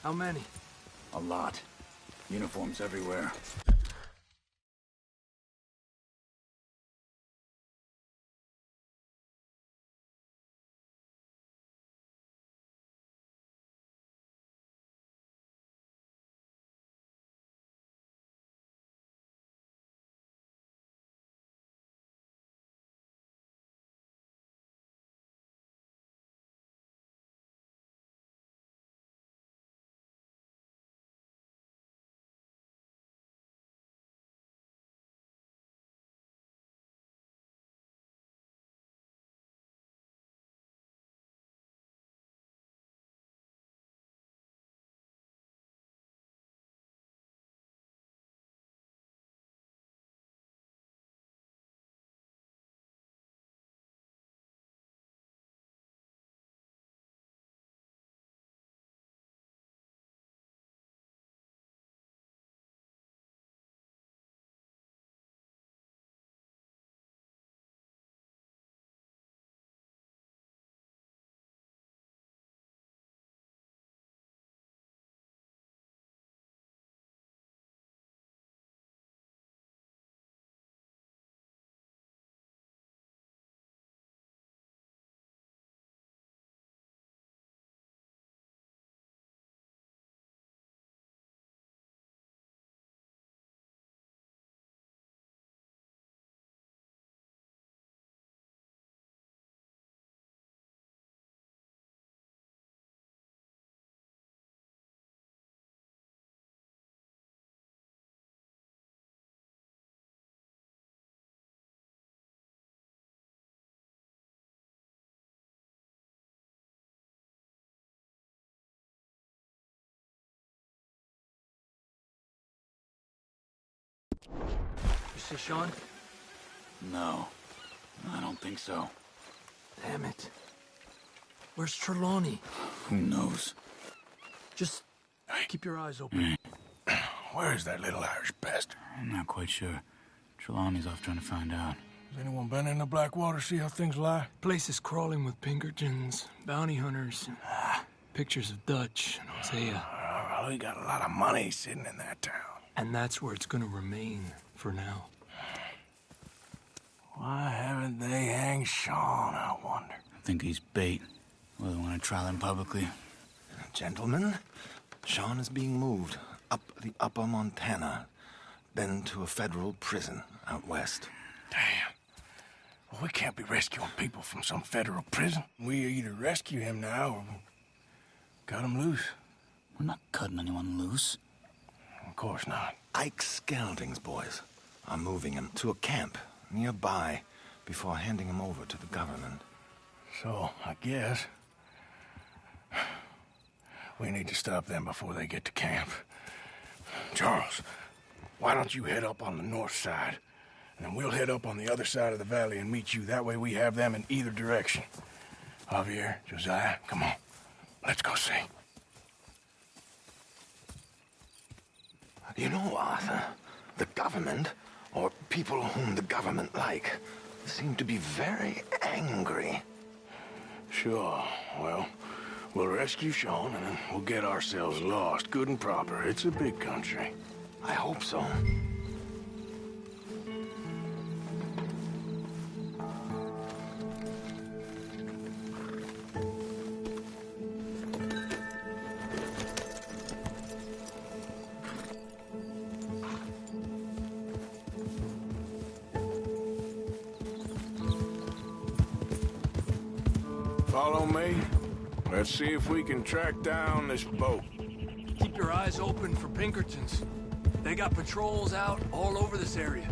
How many? A lot. Uniforms everywhere. You see Sean? No, I don't think so. Damn it. Where's Trelawney? Who knows? Just keep your eyes open. Where is that little Irish bastard? I'm not quite sure. Trelawney's off trying to find out. Has anyone been in the Blackwater, see how things lie? Place is crawling with Pinkertons, bounty hunters, pictures of Dutch and Hosea. Well, he got a lot of money sitting in that town. And that's where it's gonna remain for now. Why haven't they hanged Sean, I wonder? I think he's bait. Well, they want to trial him publicly. Gentlemen, Sean is being moved up the upper Montana, then to a federal prison out west. Damn. Well, we can't be rescuing people from some federal prison. We either rescue him now or cut him loose. We're not cutting anyone loose. Of course not. Ike Skelding's boys are moving him to a camp nearby before handing him over to the government. So, I guess we need to stop them before they get to camp. Charles, why don't you head up on the north side, and then we'll head up on the other side of the valley and meet you. That way we have them in either direction. Javier, Josiah, come on. Let's go see. You know, Arthur, the government, or people whom the government like, seem to be very angry. Sure. Well, we'll rescue Sean, and then we'll get ourselves lost, good and proper. It's a big country. I hope so. Follow me. Let's see if we can track down this boat. Keep your eyes open for Pinkertons. They got patrols out all over this area.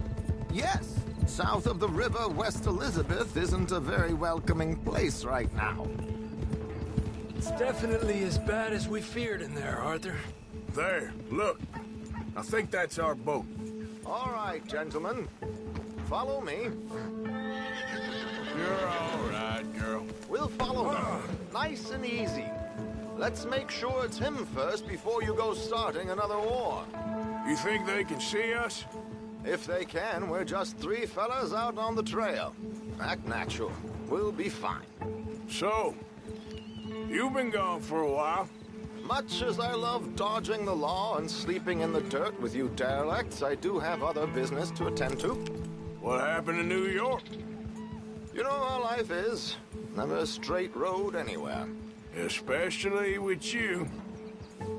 Yes. South of the river, West Elizabeth isn't a very welcoming place right now. It's definitely as bad as we feared in there, Arthur. There, look. I think that's our boat. All right, gentlemen. Follow me. You're all right, girl. We'll follow him. Nice and easy. Let's make sure it's him first before you go starting another war. You think they can see us? If they can, we're just three fellas out on the trail. Act natural. We'll be fine. So, you've been gone for a while. Much as I love dodging the law and sleeping in the dirt with you derelicts, I do have other business to attend to. What happened in New York? You know how life is. Never a straight road anywhere. Especially with you.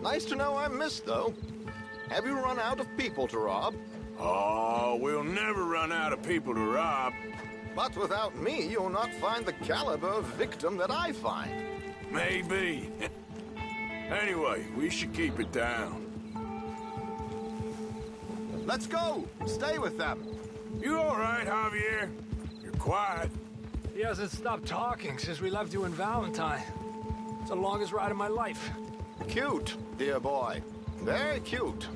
Nice to know I'm missed, though. Have you run out of people to rob? Oh, we'll never run out of people to rob. But without me, you'll not find the caliber of victim that I find. Maybe. Anyway, we should keep it down. Let's go! Stay with them! You all right, Javier? You're quiet. He hasn't stopped talking since we left you in Valentine. It's the longest ride of my life. Cute, dear boy. Very cute.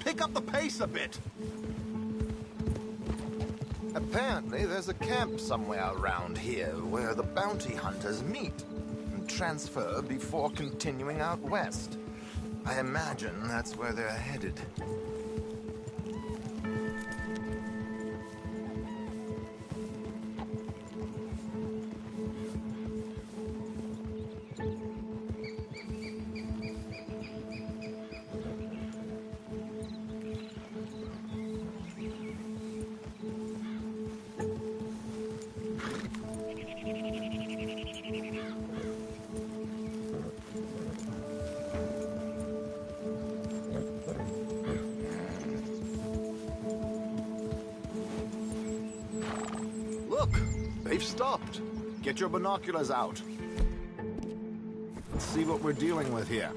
Pick up the pace a bit. Apparently, there's a camp somewhere around here where the bounty hunters meet and transfer before continuing out west. I imagine that's where they're headed. Look, they've stopped. Get your binoculars out. Let's see what we're dealing with here.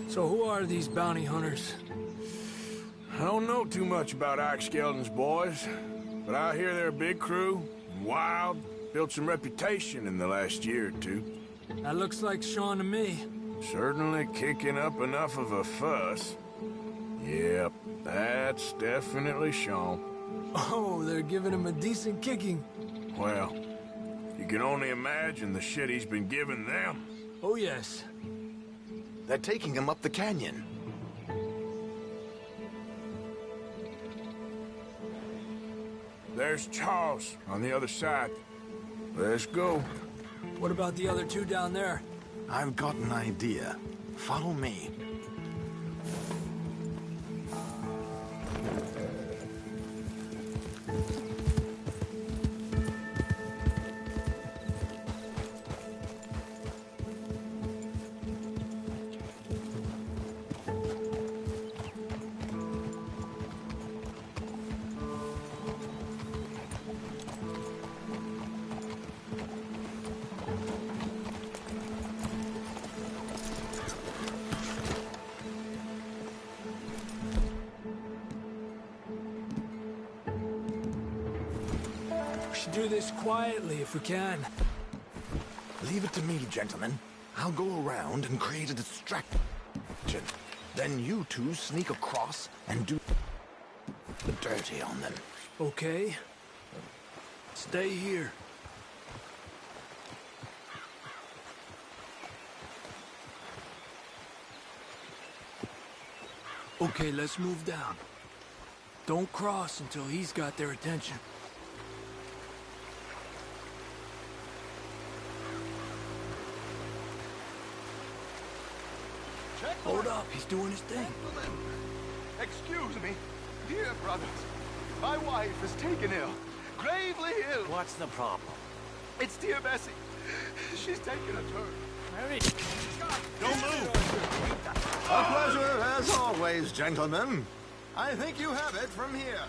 So who are these bounty hunters? I don't know too much about Ike Skeldon's boys, but I hear they're a big crew, wild, built some reputation in the last year or two. That looks like Sean to me. Certainly kicking up enough of a fuss. Yep, that's definitely Sean. Oh, they're giving him a decent kicking. Well, you can only imagine the shit he's been giving them. Oh, yes. They're taking him up the canyon. There's Charles on the other side. Let's go. What about the other two down there? I've got an idea. Follow me. We should do this quietly if we can. Leave it to me, gentlemen. I'll go around and create a distraction. Then you two sneak across and do the dirty on them. Okay. Stay here. Okay, let's move down. Don't cross until he's got their attention. Hold up, he's doing his thing. Excuse me, dear brothers. My wife is taken ill, gravely ill. What's the problem? It's dear Bessie. She's taken a turn. Mary, don't move. A pleasure, as always, gentlemen. I think you have it from here.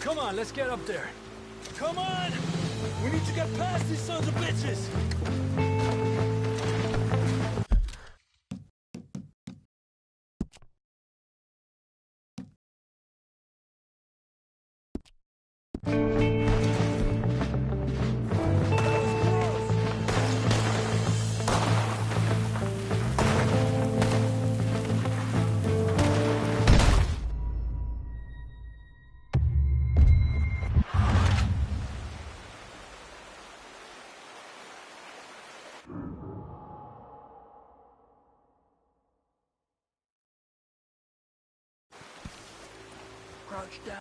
Come on, let's get up there. Come on! We need to get past these sons of bitches! crouch down.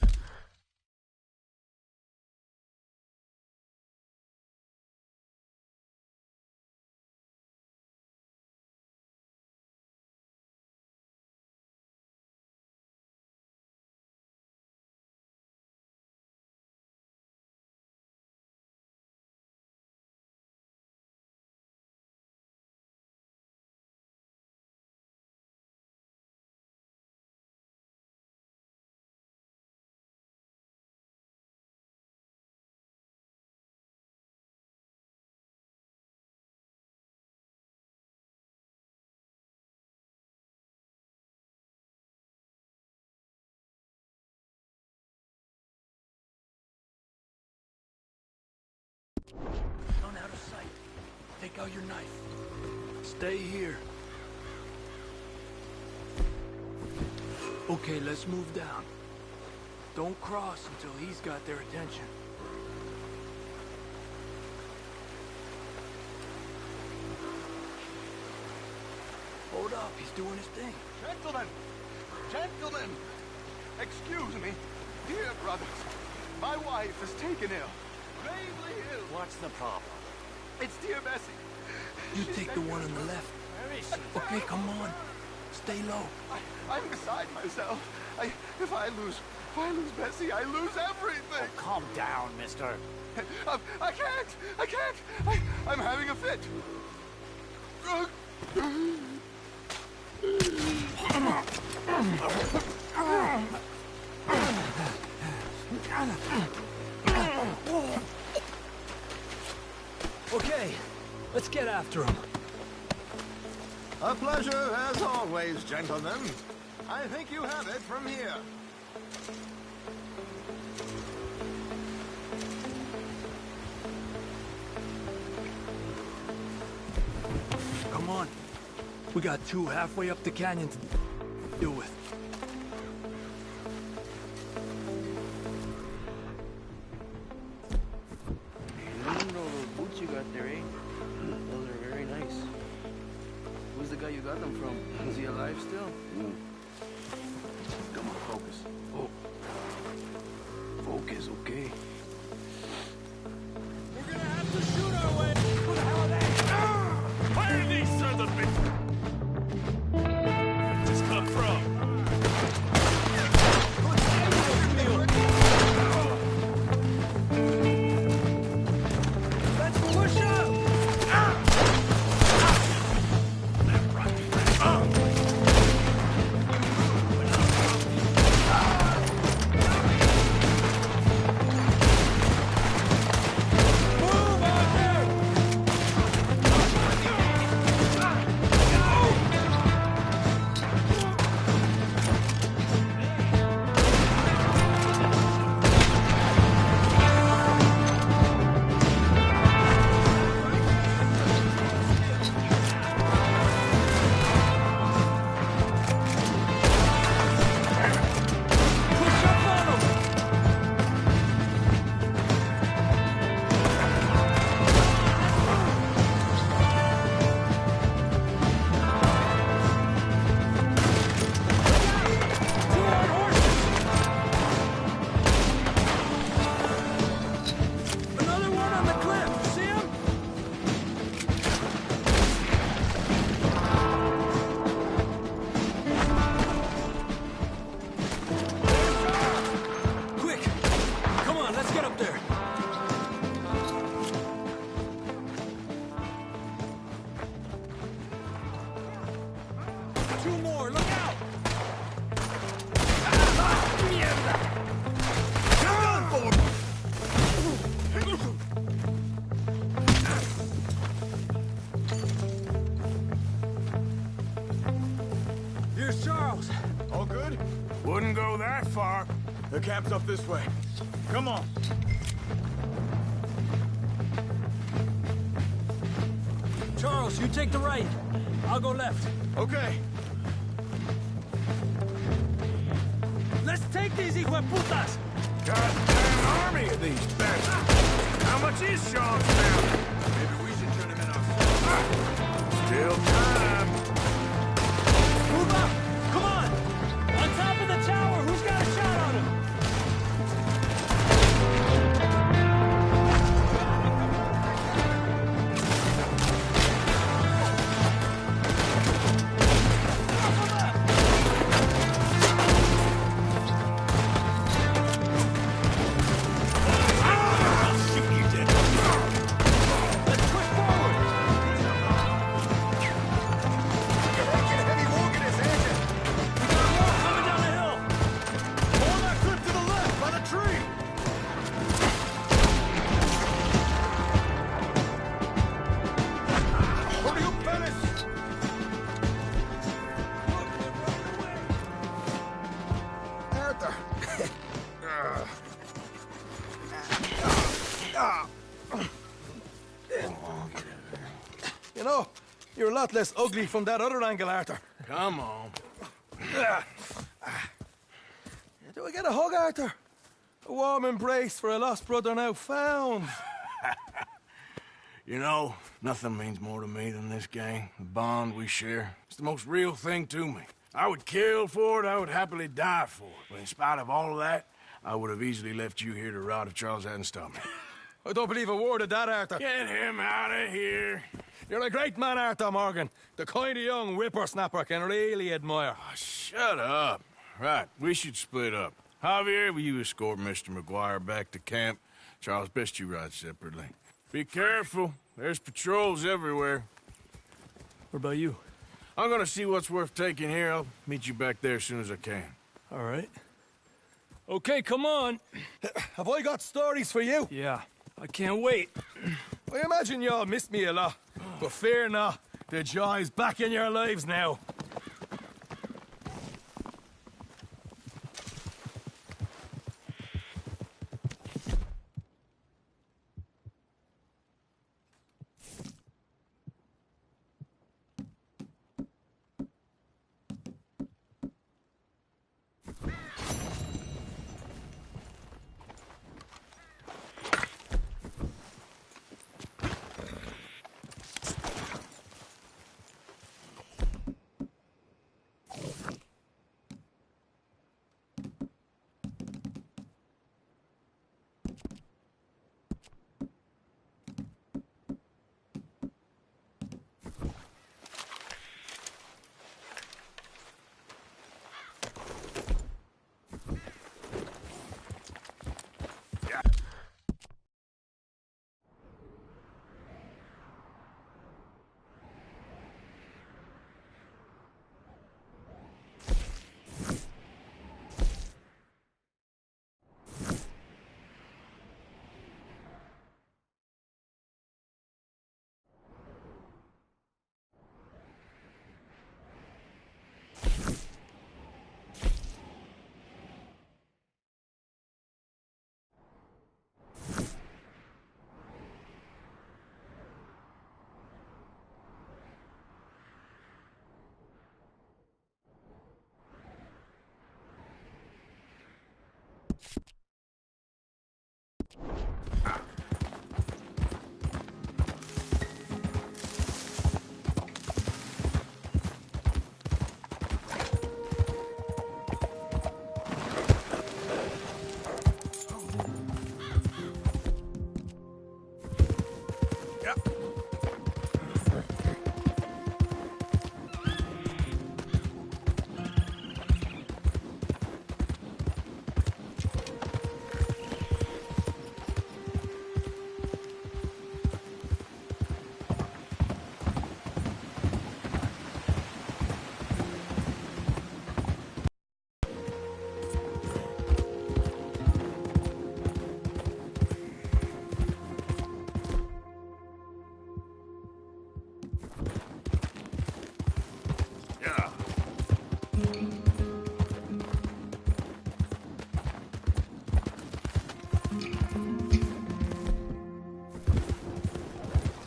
Down out of sight. Take out your knife. Stay here. Okay, let's move down. Don't cross until he's got their attention. Hold up, he's doing his thing. Gentlemen! Gentlemen! Excuse me. Dear brothers, my wife is taken ill. Gravely ill. What's the problem? It's dear Bessie. You take the one on the left. Where is she? Okay, come on. Stay low. I'm beside myself. If I lose Bessie, I lose everything. Oh, calm down, mister. I can't. I'm having a fit. Okay, let's get after him. A pleasure, as always, gentlemen. I think you have it from here. Come on. We got two halfway up the canyon to deal with. Those boots you got there, eh? Those are very nice. Who's the guy you got them from? Is he alive still? Come on, focus. Oh. Focus, okay. We're gonna have to shoot our way. Who the hell are they? Where are these sons of bitches just come from? Let's push up! The camp's up this way. Come on. Charles, you take the right. I'll go left. Okay. Let's take these hijueputas! Goddamn army of these bastards. How much is Sean's now? Maybe we should turn him in ourselves. Still time. Move up! Come on! On top of the tower, who's got a shot on him? a lot less ugly from that other angle, Arthur. Come on. Do I get a hug, Arthur? A warm embrace for a lost brother now found. You know, nothing means more to me than this gang, the bond we share. It's the most real thing to me. I would kill for it, I would happily die for it. But in spite of all of that, I would have easily left you here to rot if Charles hadn't stopped me. I don't believe a word of that, Arthur. Get him out of here. You're a great man, Arthur Morgan. The kind of young whippersnapper I can really admire. Oh, shut up. Right, we should split up. Javier, will you escort Mr. McGuire back to camp? Charles, best you ride separately. Be careful. There's patrols everywhere. What about you? I'm gonna see what's worth taking here. I'll meet you back there as soon as I can. All right. Okay, come on. Have I got stories for you? Yeah, I can't wait. I imagine y'all missed me a lot, but fear not. The joy's back in your lives now.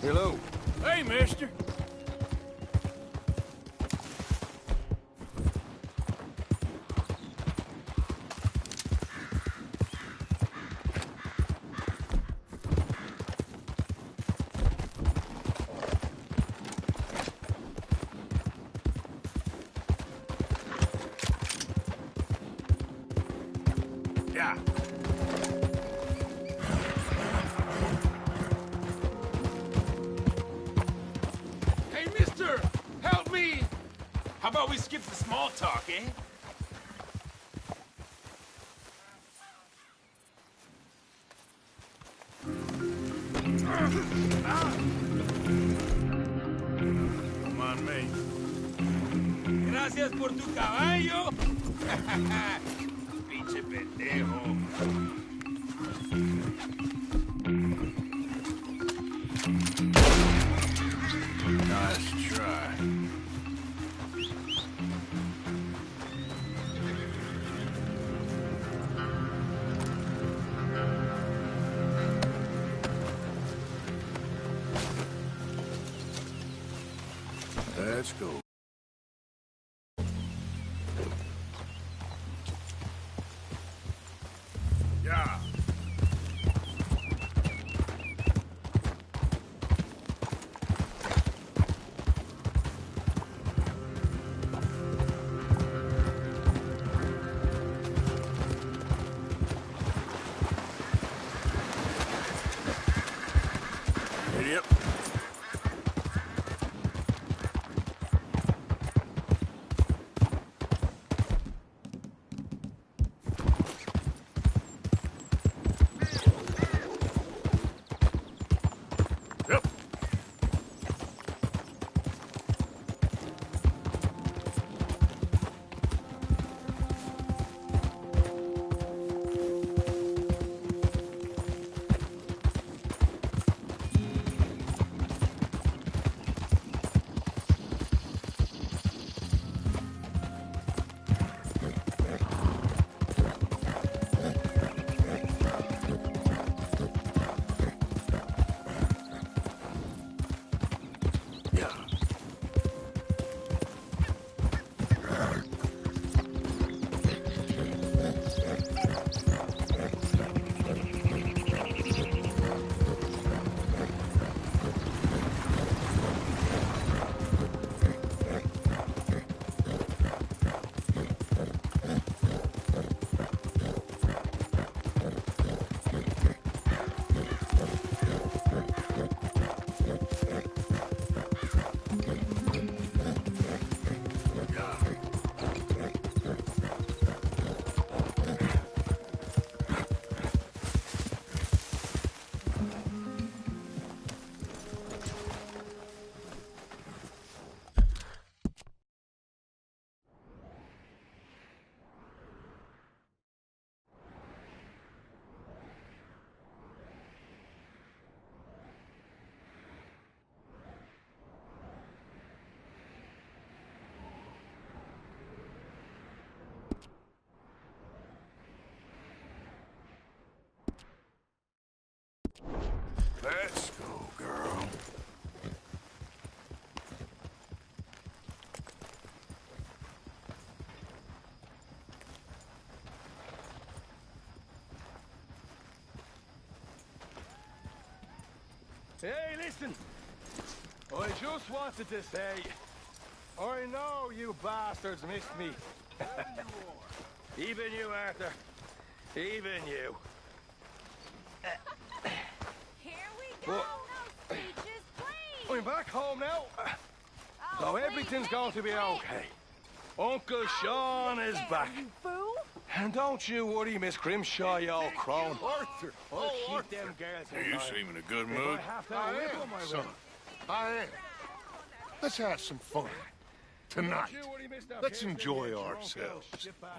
Hello. Hey, mister. Yeah. Hey, mister! Help me! How about we skip the small talk, eh? Come on, me. Gracias por tu caballo. Pinche pendejo. Nice try. Let's go. Yeah. Idiot. Yep. Let's go, girl. Hey, listen. I just wanted to say, I know you bastards missed me. Even you, Arthur. Even you. Here we go. What? No speeches, please. I'm back home now. So everything's going to be okay. Uncle Sean is back. You fool. And don't you worry, Miss Grimshaw, you old crone. Arthur! I'll keep Arthur. them girls in Hey, you mind. seem in a good If mood. I have to I whip am, 'em, I will. son. I am. Let's have some fun. Tonight. Let's enjoy ourselves.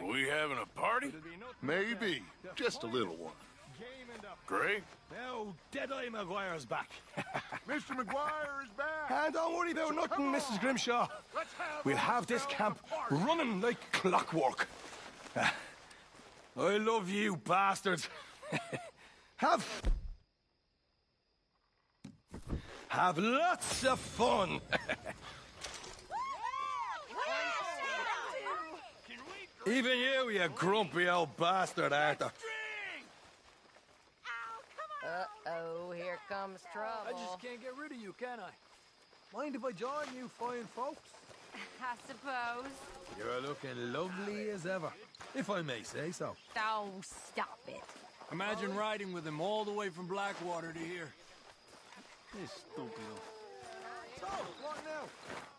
We having a party? Maybe. Just a little one. Great. Now, Deadeye McGuire's back. Mr. McGuire is back. And don't worry about nothing, Mrs. Grimshaw. We'll have this camp running like clockwork. I love you, bastards. Have lots of fun. Even you grumpy old bastard, Arthur. Uh-oh, here comes trouble. I just can't get rid of you, can I? Mind if I join you fine folks? I suppose. You're looking lovely as ever, if I may say so. Oh, stop it. Imagine riding with him all the way from Blackwater to here. This stupid. So, what now?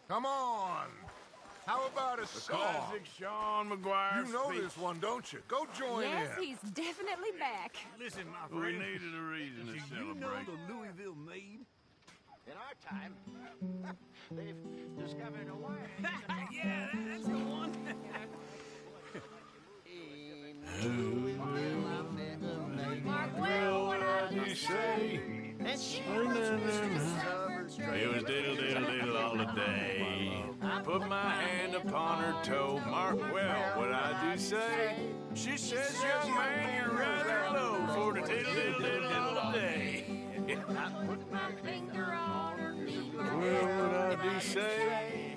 Come on. How about a song? Classic Sean McGuire. You know speech. this one, don't you? Go join Yes, in. he's definitely back. Listen, my We friend. needed a reason to Do you know celebrate. the Louisville Maid? In our time, they've discovered a wire. Yeah, that's the one. Well, what did you say? It was diddle diddle diddle all the day. Put my hand upon her toe. Mark well what I do say. She says, young man, you're rather low for the diddle diddle diddle all the day. I put my finger on her knee. Well, what I do say?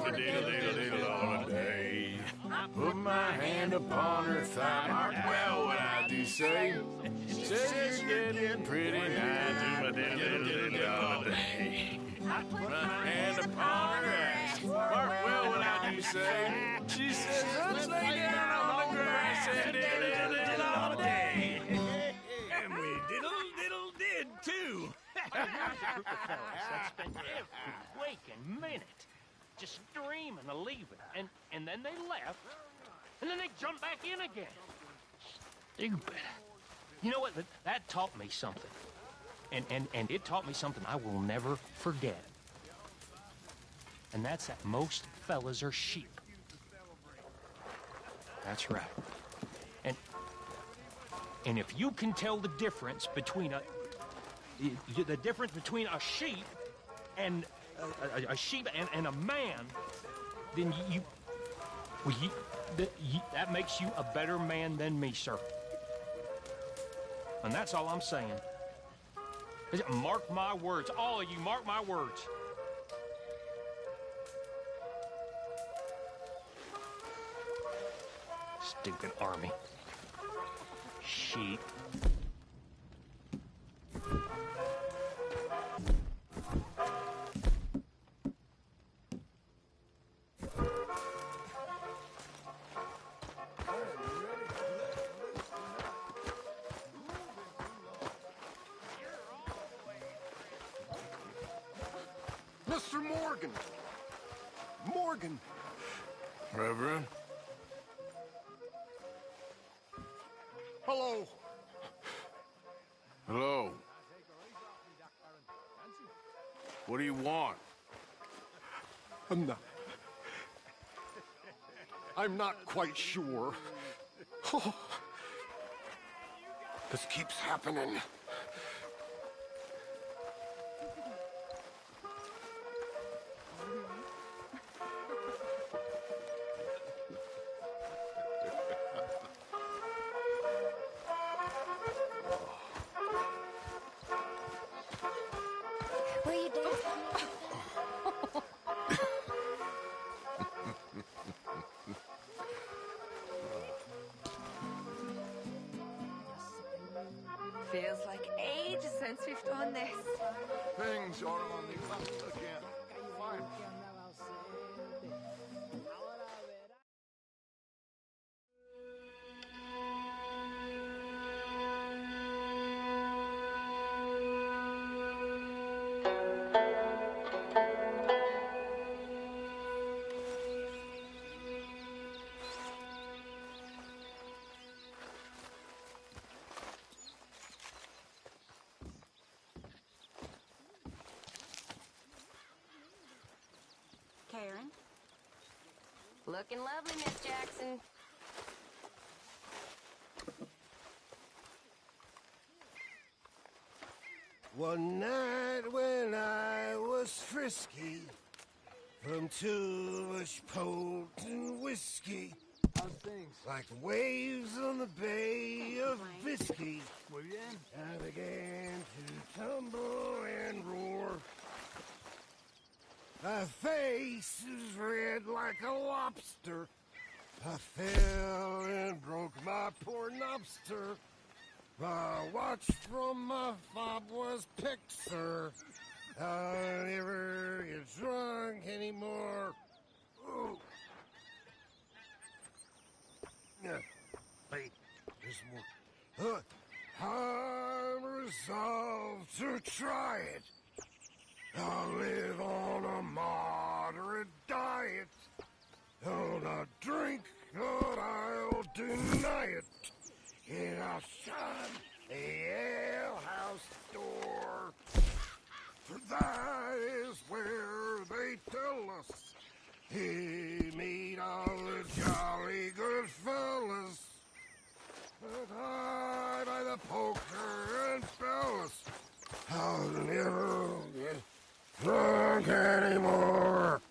holiday. Put my hand upon her thigh. Mark well what I do say. Says you're getting pretty nice. Holiday. Put my hand upon her ass. Mark well what I do say. She says, let's lay down on the grass and diddle all day. And we diddle did too. That spent every waking minute just dreaming of leaving, and then they left, and then they jumped back in again. Stupid. You know what? That taught me something, and it taught me something I will never forget. And that's that most fellas are sheep. That's right. And if you can tell the difference between a sheep and a sheep and a man, then that makes you a better man than me, sir. And that's all I'm saying. Mark my words, all of you, mark my words. Stupid army. Sheep. Mr. Morgan! Morgan! Reverend? Hello. Hello. What do you want? I'm not quite sure. Oh, this keeps happening. Will you dance? Feels like ages since we've done this. Things are on the up again. Fine. Karen? Looking lovely, Miss Jackson. One night when I was frisky, from too much potent whiskey, how's things? like waves on the Bay of Biscay, Muy bien. I began to tumble and roar. My face was red like a lobster. I fell and broke my poor knobster. My watch from my fob was picked, sir. I'll never get drunk anymore. Ooh. Yeah. Wait, there's more. I'm resolved to try it. I'll live on a moderate diet. I'll not drink, but I'll deny it. And I'll shun the alehouse door. For that is where they tell us he meet all the jolly good fellas. But I, by the poker and fellas, I'll never get drunk anymore.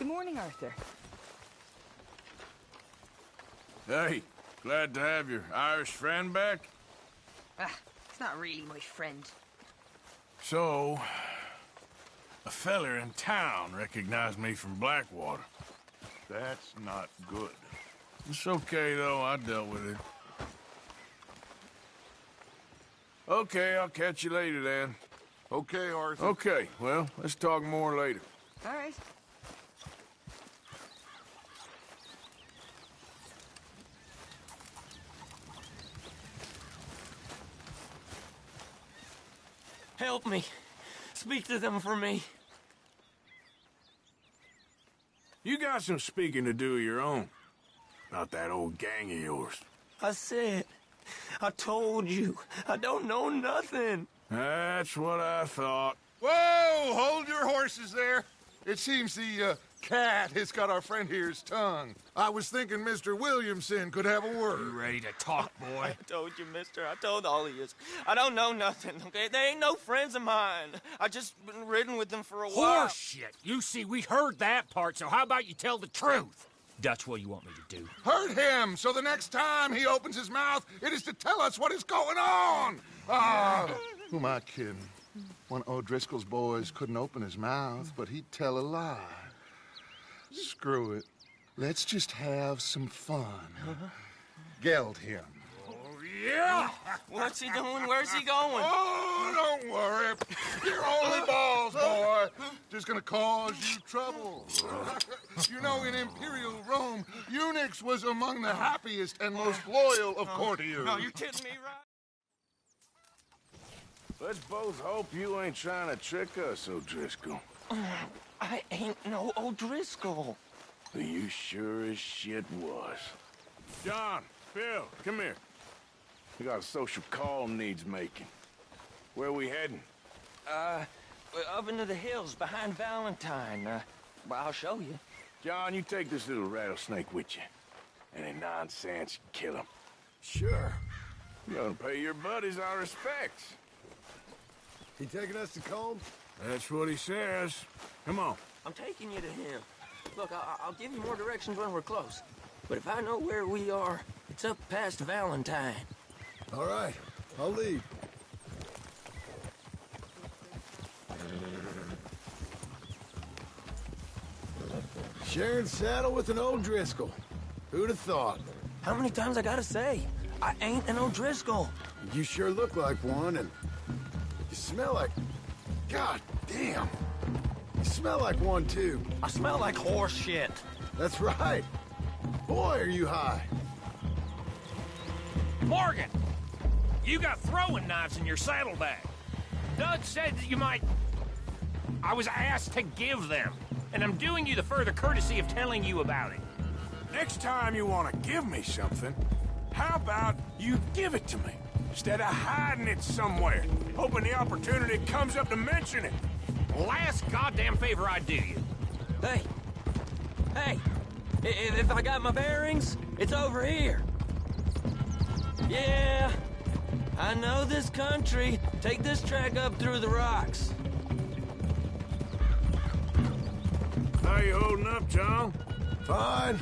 morning, Arthur. Hey, glad to have your Irish friend back. He's not really my friend. So, a feller in town recognized me from Blackwater. That's not good. It's okay, though. I dealt with it. Okay, I'll catch you later, then. Okay, Arthur. Okay, well, let's talk more later. All right. Help me. Speak to them for me. You got some speaking to do of your own. About that old gang of yours. I said, I told you, I don't know nothing. That's what I thought. Whoa! Hold your horses there. It seems the cat has got our friend here's tongue. I was thinking Mr. Williamson could have a word. You ready to talk, boy? I told you, mister. I told all of you. I don't know nothing, okay? They ain't no friends of mine. I just been ridden with them for a while. Horseshit! You see, we heard that part, so how about you tell the truth? Dutch, what do you want me to do? Hurt him, so the next time he opens his mouth, it is to tell us what is going on. Who am I kidding? One of O'Driscoll's boys couldn't open his mouth, but he'd tell a lie. Screw it. Let's just have some fun. Geld him. Yeah! What's he doing? Where's he going? Oh, don't worry. You're only balls, boy. Just gonna cause you trouble. You know, in Imperial Rome, eunuchs was among the happiest and most loyal of courtiers. No, you kidding me, right? Let's both hope you ain't trying to trick us, O'Driscoll. I ain't no O'Driscoll. You sure as shit was. John, Phil, come here. We got a social call needs making. Where we heading? Up into the hills behind Valentine. Well, I'll show you. John, you take this little rattlesnake with you. Any nonsense, kill him. Sure. You're gonna pay your buddies our respects. He taking us to Combs? That's what he says. Come on. I'm taking you to him. Look, I'll give you more directions when we're close. But if I know where we are, it's up past Valentine. All right, I'll lead. Sharing saddle with an O'Driscoll. Who'd have thought? How many times I gotta say? I ain't an O'Driscoll. You sure look like one, and you smell like... God damn. You smell like one, too. I smell like horse shit. That's right. Boy, are you high. Morgan! You got throwing knives in your saddlebag. Dud said that you might... I was asked to give them, and I'm doing you the further courtesy of telling you about it. Next time you want to give me something, how about you give it to me, instead of hiding it somewhere, hoping the opportunity comes up to mention it? Last goddamn favor I do you. Hey! Hey! If I got my bearings, it's over here. Yeah, I know this country. Take this track up through the rocks. How you holding up, John? Fine.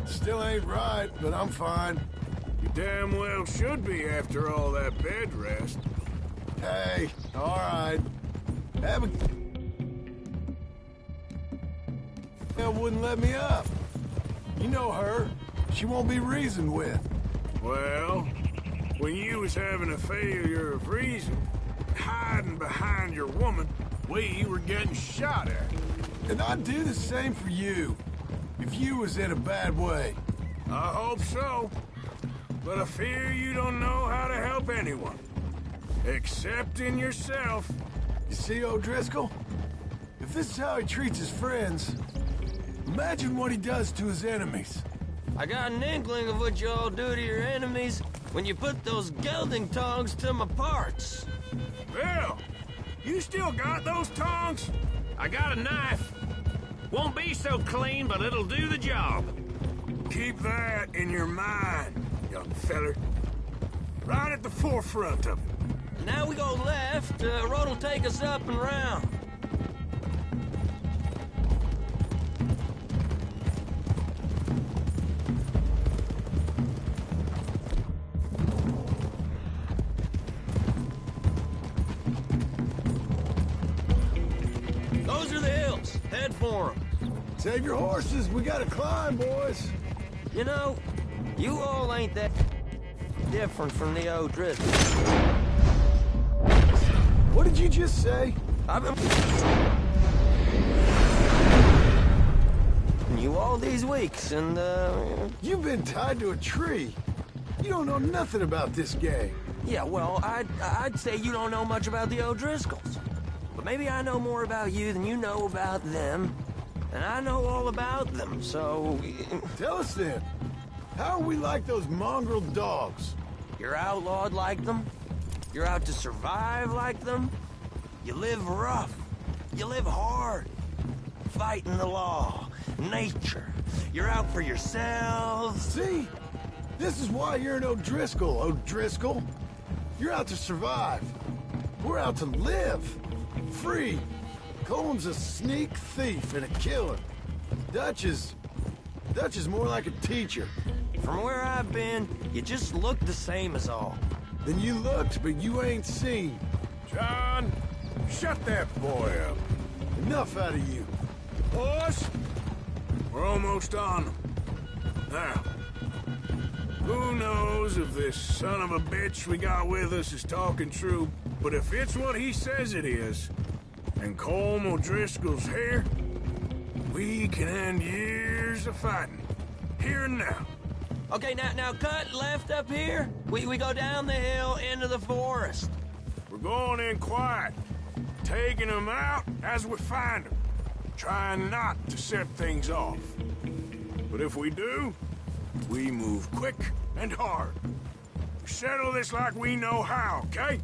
Still ain't right, but I'm fine. You damn well should be after all that bed rest. Hey, all right. Have a... Hell wouldn't let me up. You know her. She won't be reasoned with. Well, when you was having a failure of reason, hiding behind your woman, we were getting shot at. And I'd do the same for you. If you was in a bad way. I hope so. But I fear you don't know how to help anyone. Except in yourself. You see, O'Driscoll? If this is how he treats his friends, imagine what he does to his enemies. I got an inkling of what you all do to your enemies when you put those gelding tongs to my parts. Bill, you still got those tongs? I got a knife. Won't be so clean, but it'll do the job. Keep that in your mind, young feller. Right at the forefront of it. Now we go left. Road'll take us up and round. Those are the hills. Head for them. Save your horses. We gotta climb, boys. You know, you all ain't that different from the O'Driscoll. What did you just say? I've been you all these weeks, and You've been tied to a tree. You don't know nothing about this gang. Yeah, well, I'd say you don't know much about the O'Driscolls. But maybe I know more about you than you know about them. And I know all about them, so... Tell us then. How are we like those mongrel dogs? You're outlawed like them. You're out to survive like them. You live rough. You live hard. Fighting the law. Nature. You're out for yourselves. See? This is why you're an O'Driscoll, O'Driscoll. You're out to survive. We're out to live. Free. Coleman's a sneak thief and a killer. Dutch is more like a teacher. From where I've been, you just look the same as all. Then you looked, but you ain't seen. John, shut that boy up. Enough out of you. Boys, we're almost on them. Now, who knows if this son of a bitch we got with us is talking true, but if it's what he says it is, and Colm O'Driscoll's here, we can end years of fighting. Here and now. Okay, now cut left up here. We go down the hill into the forest. We're going in quiet, taking them out as we find them, trying not to set things off. But if we do, we move quick and hard. We settle this like we know how, okay?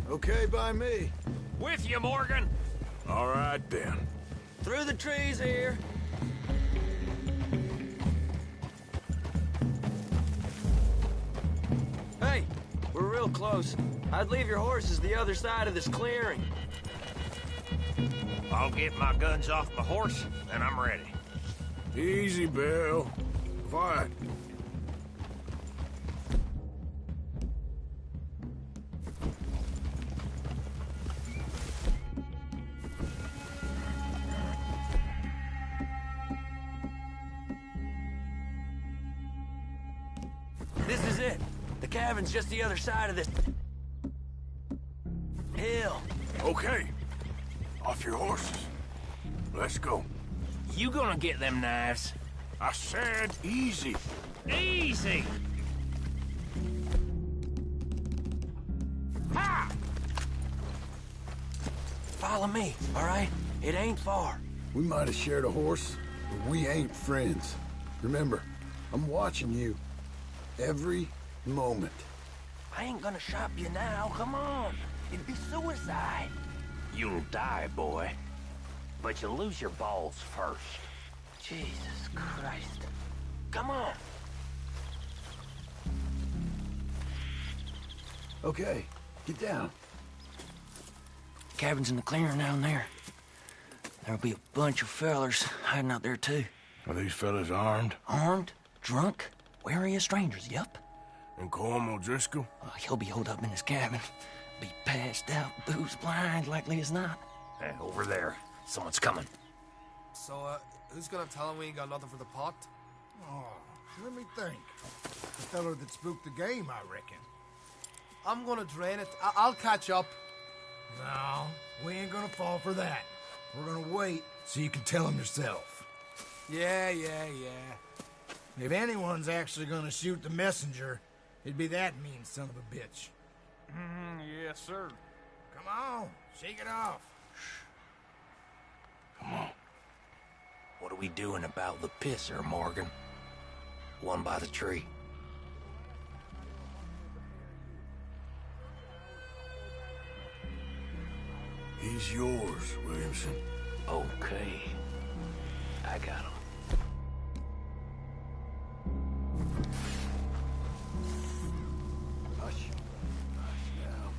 Okay by me. With you, Morgan. All right, then. Through the trees here. Hey, we're real close. I'd leave your horses the other side of this clearing. I'll get my guns off my horse, and I'm ready. Easy, Bill. Quiet. This is it. The cabin's just the other side of this hill. Okay. Off your horses. Let's go. You gonna get them knives? I said easy. Easy! Ha! Follow me, all right? It ain't far. We might have shared a horse, but we ain't friends. Remember, I'm watching you. Every moment. I ain't gonna shop you now, come on. It'd be suicide. You'll die, boy. But you'll lose your balls first. Jesus Christ. Come on. Okay, get down. Cabin's in the clearing down there. There'll be a bunch of fellers hiding out there, too. Are these fellas armed? Armed? Drunk? Wary of strangers, yup. And Colm O'Driscoll? He'll be holed up in his cabin. Be passed out, booze blind, likely as not. Hey, over there. Someone's coming. So, who's gonna tell him we ain't got nothing for the pot? Oh, let me think. The feller that spooked the game, I reckon. I'm gonna drain it. I'll catch up. No, we ain't gonna fall for that. We're gonna wait so you can tell him yourself. Yeah. If anyone's actually gonna shoot the messenger, it'd be that mean son of a bitch. Yes, sir. Come on, shake it off. Come on. What are we doing about the pisser, Morgan? One by the tree. He's yours, Williamson. Okay. I got him. Hush. Hush now.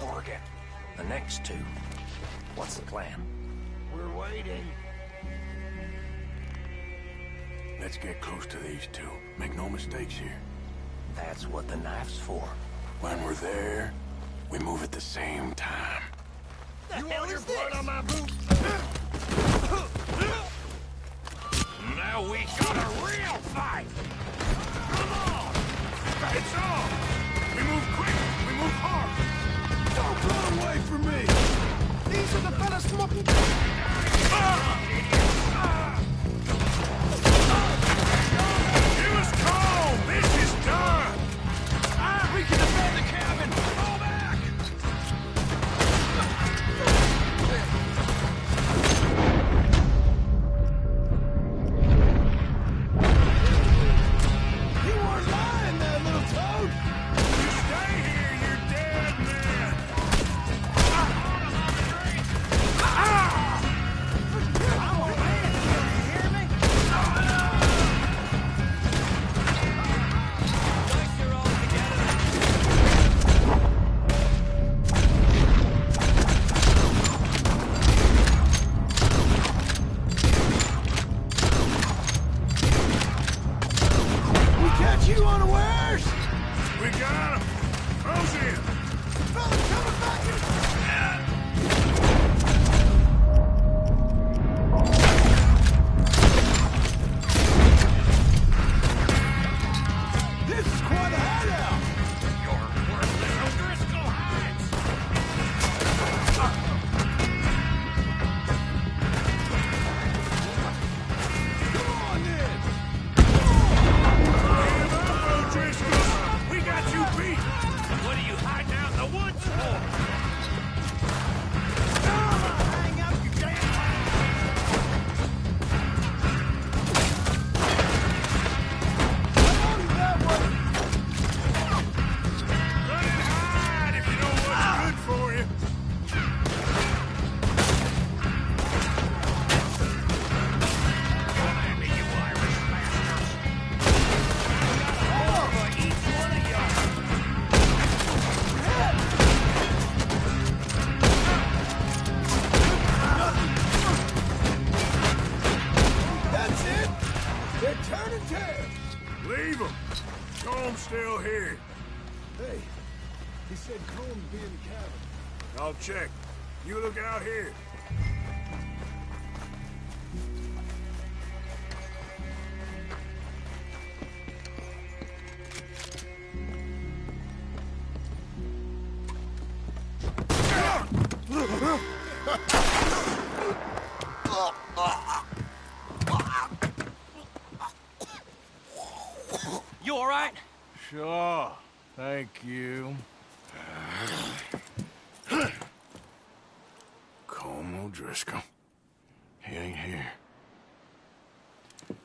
Morgan, the next two. What's the plan? We're waiting. Let's get close to these two. Make no mistakes here. That's what the knife's for. When we're there, we move at the same time. You want your blood on my boot? Now we got a real fight! Come on! It's on! We move quick! We move hard! Don't run away from me! These are the fellas smoking... Give us cold! This is done! We can defend the cabin! Fall back! You weren't lying there, little toad! You stay here, you're dead, man! We catch you unawares! We got him! Close in! Fellas coming back in! This is quite a hideout! You're worse than O'Driscoll hides! Come on, then! Give up, O'Driscoll! We got you beat! What are you hiding out in the woods for? Hang up, you Run and hide if you know what's good for you! Come at me, you Irish bastards! More for each one of you! That's it! They're turning tail! Leave him! Comb's still here. Hey, he said Combs be in the cabin. I'll check. You look out here. You all right? Sure. Thank you. Colm O'Driscoll. He ain't here.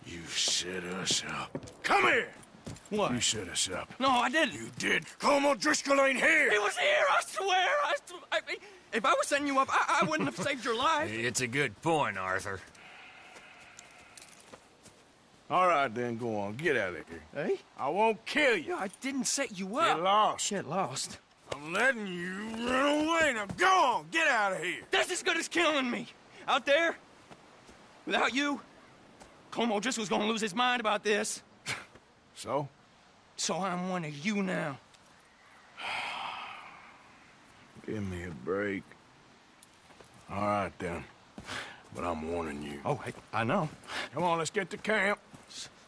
You set us up. Come here! What? You set us up. No, I didn't. You did. Colm O'Driscoll ain't here! He was here, I swear! If I was setting you up, I wouldn't have saved your life. It's a good point, Arthur. All right, then, go on. Get out of here. Hey? I won't kill you. I didn't set you up. Get lost. Get lost. I'm letting you run away. Now go on. Get out of here. That's as good as killing me. Out there, without you, Colm O'Driscoll's gonna lose his mind about this. So? So I'm one of you now. Give me a break. All right, then. But I'm warning you. Oh, I know. Come on, let's get to camp.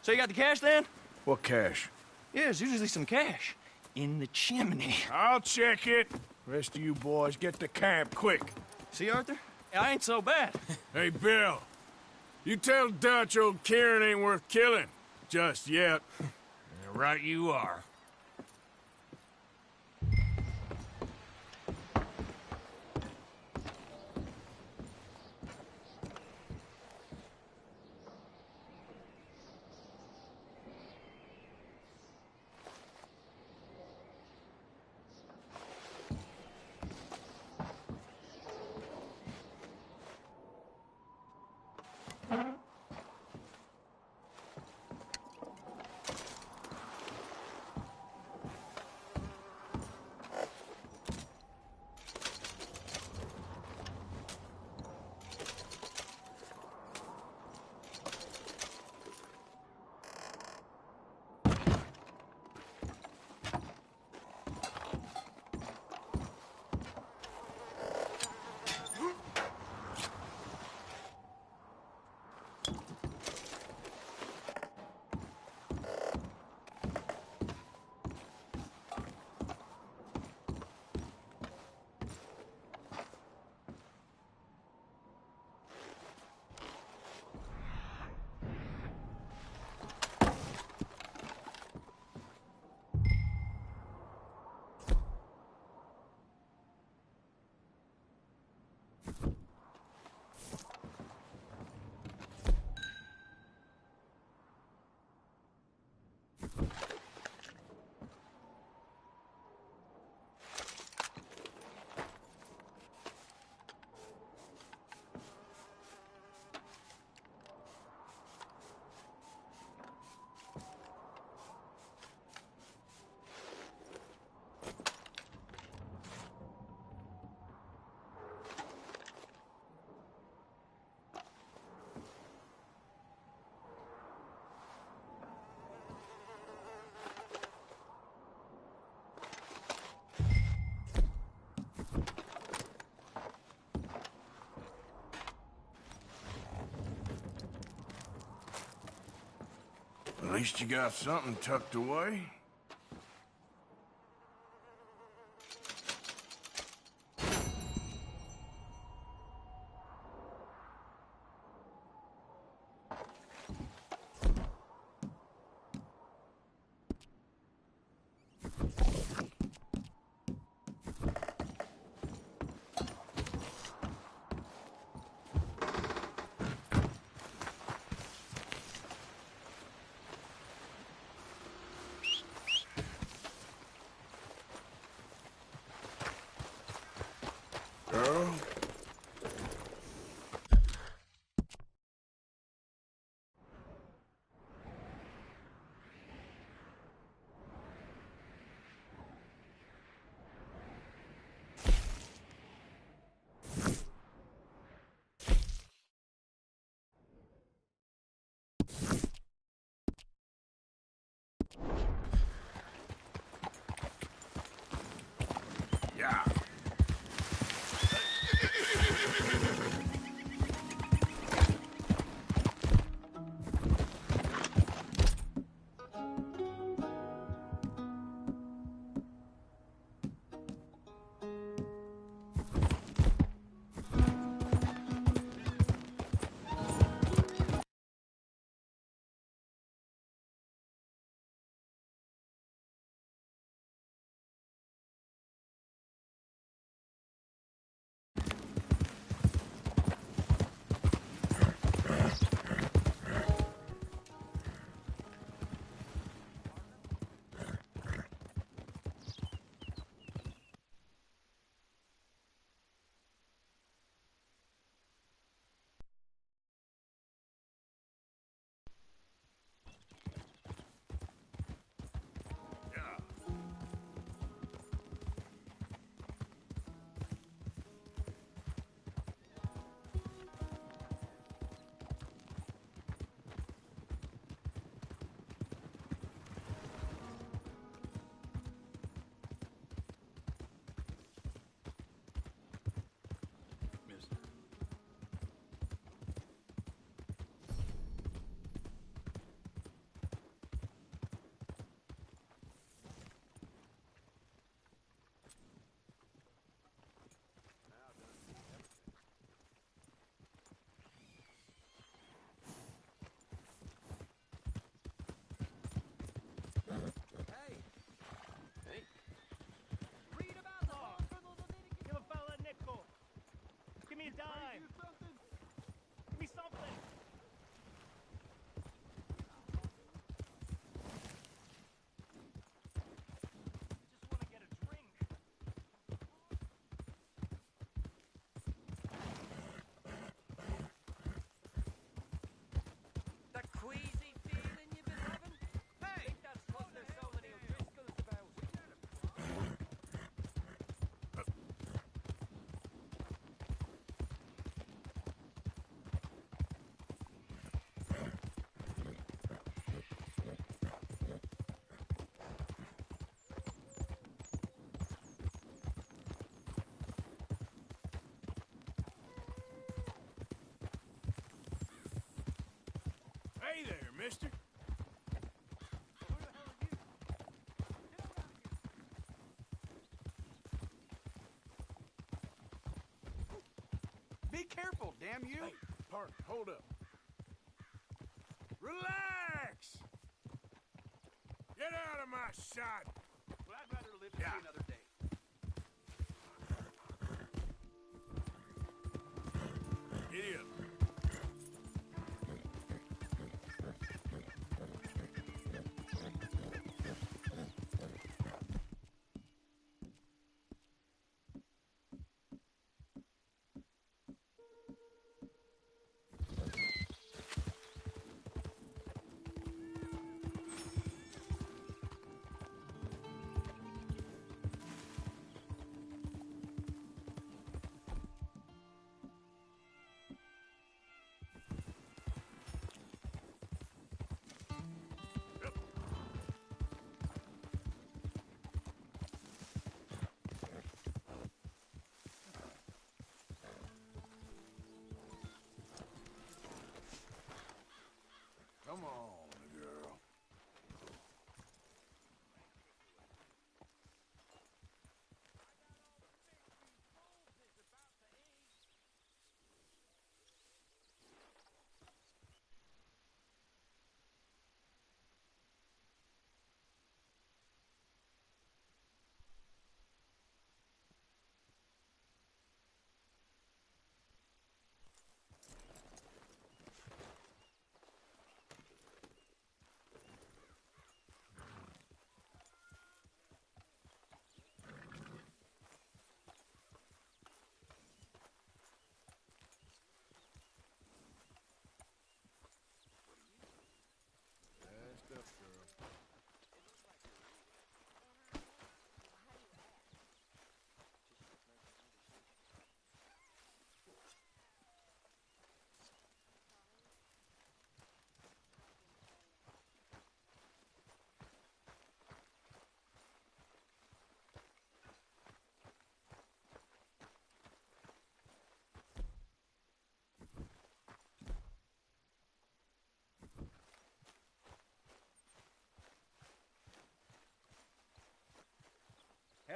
So you got the cash then? What cash? Yeah, there's usually some cash. In the chimney. I'll check it. Rest of you boys, get to camp, quick. See, Arthur? I ain't so bad. Hey, Bill. You tell Dutch old Kieran ain't worth killing. Just yet. Right you are. At least you got something tucked away. Girl? Yeah. Hey there, mister. Be careful, damn you! Hey, partner, hold up. Relax! Get out of my sight! Well, I'd rather live to see another day. Giddy up.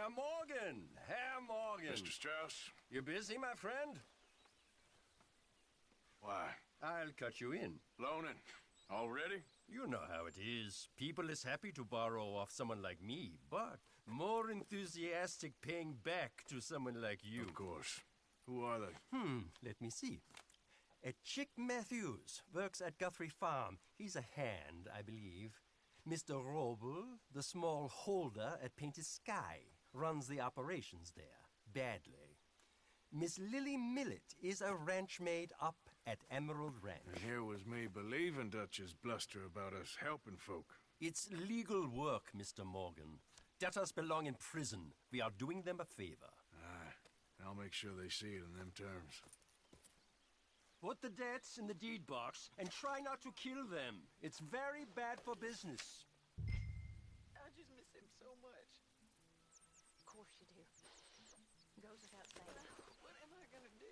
Herr Morgan! Herr Morgan! Mr. Strauss? You busy, my friend? Why? I'll cut you in. Loaning. Already? You know how it is. People is happy to borrow off someone like me, but more enthusiastic paying back to someone like you. Of course. Who are they? Let me see. Chick Matthews works at Guthrie Farm. He's a hand, I believe. Mr. Roble, the small holder at Painted Sky, runs the operations there, badly. Miss Lily Millet is a ranch maid up at Emerald Ranch. And here was me believing Dutch's bluster about us helping folk. It's legal work, Mr. Morgan. Debtors belong in prison. We are doing them a favor. Aye. I'll make sure they see it in them terms. Put the debts in the deed box and try not to kill them. It's very bad for business. I just miss him so much. Of course you do. Goes without saying. What am I gonna do?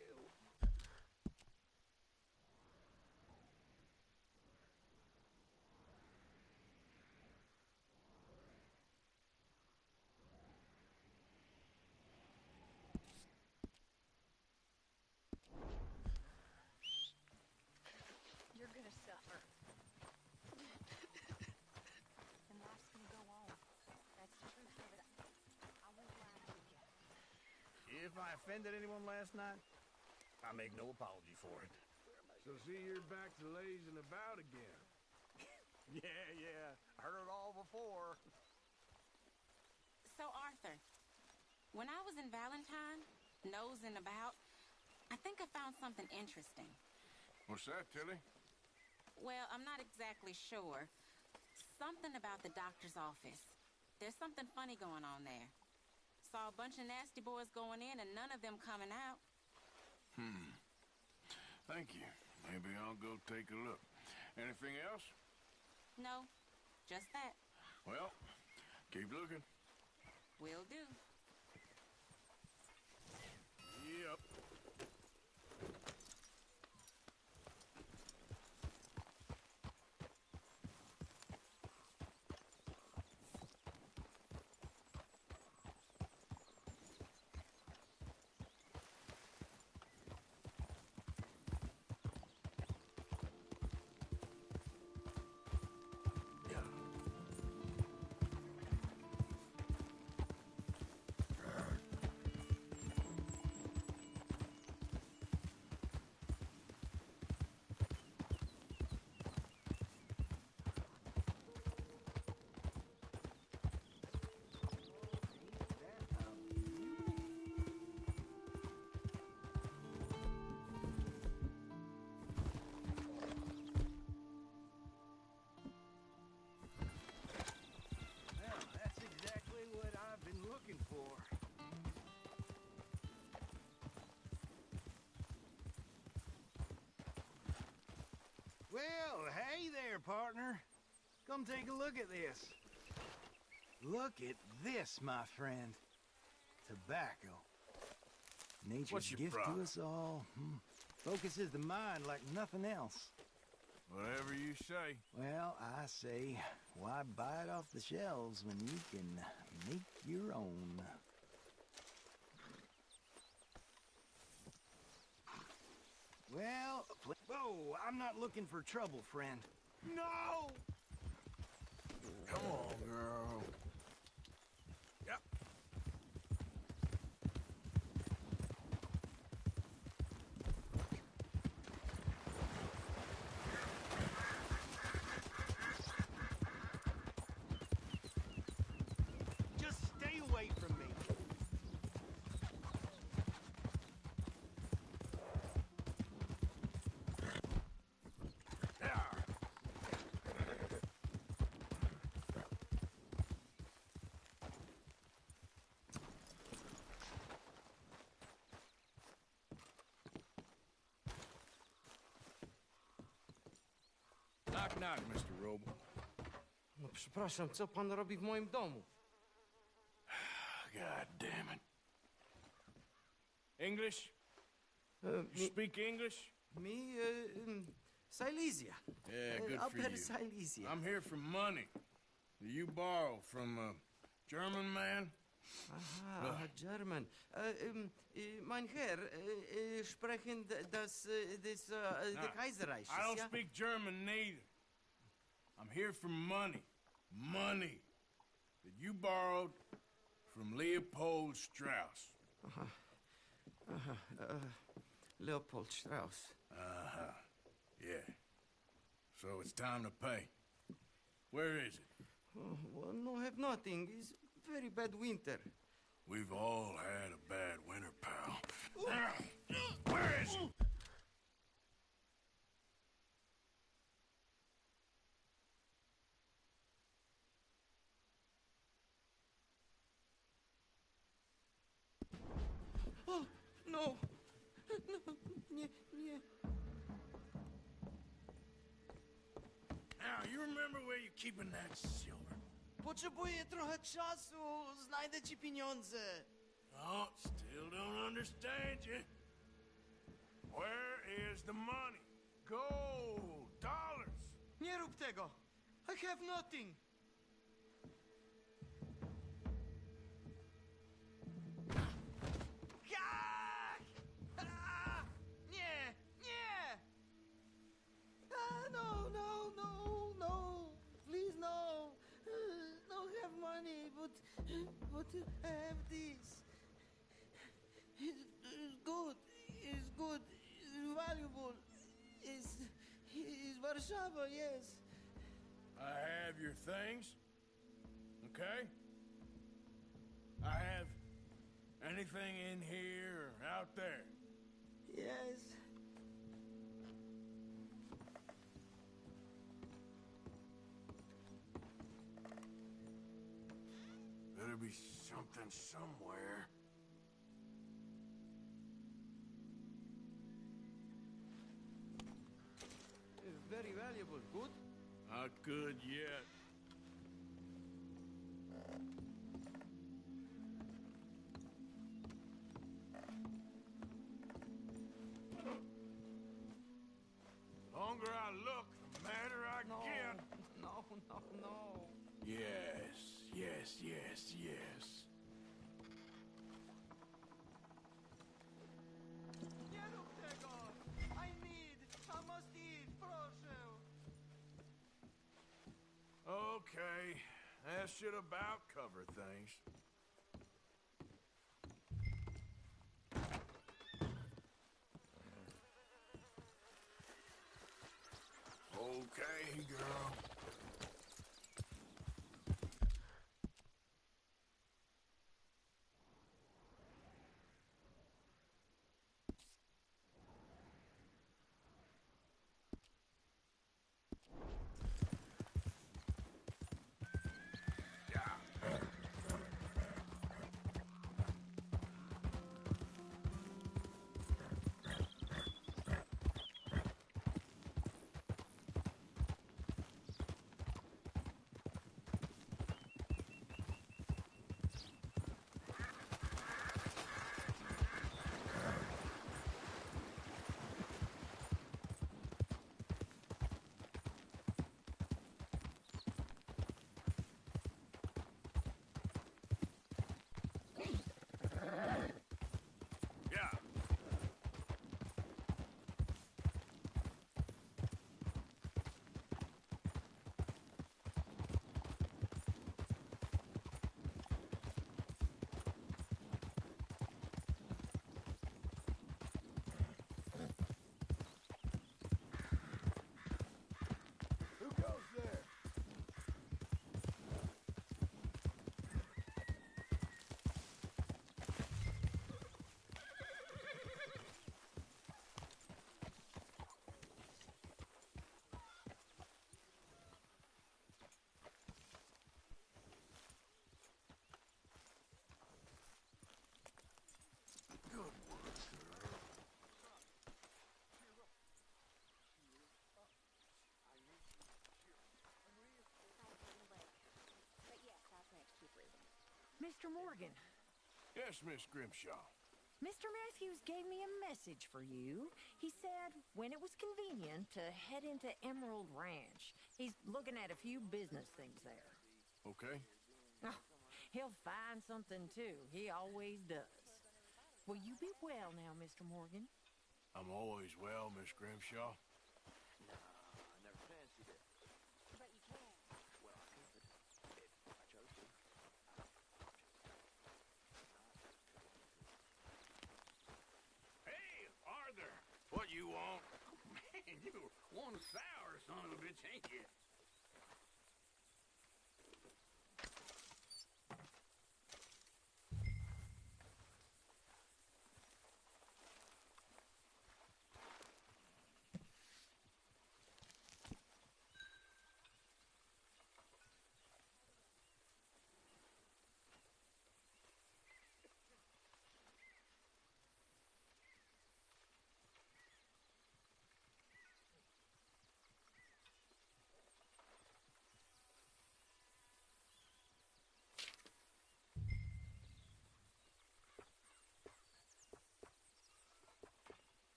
You're gonna suffer. And life's gonna go on. That's the truth of it. I won't lie to you. If I offended anyone last night, I make no apology for it. So see, you're back to lazing about again. Yeah. Heard it all before. So, Arthur, when I was in Valentine, nosing about, I think I found something interesting. What's that, Tilly? Well, I'm not exactly sure. Something about the doctor's office. There's something funny going on there. Saw a bunch of nasty boys going in and none of them coming out. Thank you. Maybe I'll go take a look. Anything else? No, just that. Well, keep looking. Will do. Yep. Well, hey there, partner. Come take a look at this. Look at this, my friend. Tobacco. Nature's What's your gift to problem? us all. Focuses the mind like nothing else. Whatever you say. Well, I say, why buy it off the shelves when you can make your own? Well, whoa, I'm not looking for trouble, friend. No! Come on, girl. Yep. Just stay away from me. Knock, knock, Mr. Roble. No przepraszam, co pan robi w moim domu? God damn it. English? You speak English? Me, Silesia. Yeah, good Up for at you. Silesia. I'm here for money. Do you borrow from a German man? Aha, German. Mein Herr, sprechen the Kaiserreich. I don't speak German neither. I'm here for money. Money that you borrowed from Leopold Strauss. Leopold Strauss. Yeah. So it's time to pay. Where is it? Oh, well, no, have nothing. It's very bad winter. We've all had a bad winter, pal. Where is it? Oh, no. No, nie. Now, you remember where you're keeping that silver? Potrzebuję trochę czasu. Znajdę ci pieniądze. Oh, still don't understand you. Where is the money? Gold, dollars. Nie rób tego. I have nothing. Nie! No. Please, no. Don't have money, but I have this. It's good. It's good. It's valuable. It's Warszawa, yes. I have your things. Okay? I have anything in here or out there. Yes. Better be something somewhere. Very valuable. Good? Not good yet. The longer I look, the madder I get. No. Yes. Nie rób tego! I must eat, proszę! Okay, that should about cover things. Okay, girl. Mr. Morgan. Yes, Miss Grimshaw. Mr. Matthews gave me a message for you. He said when it was convenient to head into Emerald Ranch. He's looking at a few business things there. Okay. Oh, He'll find something, too. He always does. Will you be well now, Mr. Morgan? I'm always well, Miss Grimshaw. Nah, I never fancied it. But you can. Well, I could, if I chose to. Hey, Arthur! What you want? Man, you one sour son of a bitch, ain't you?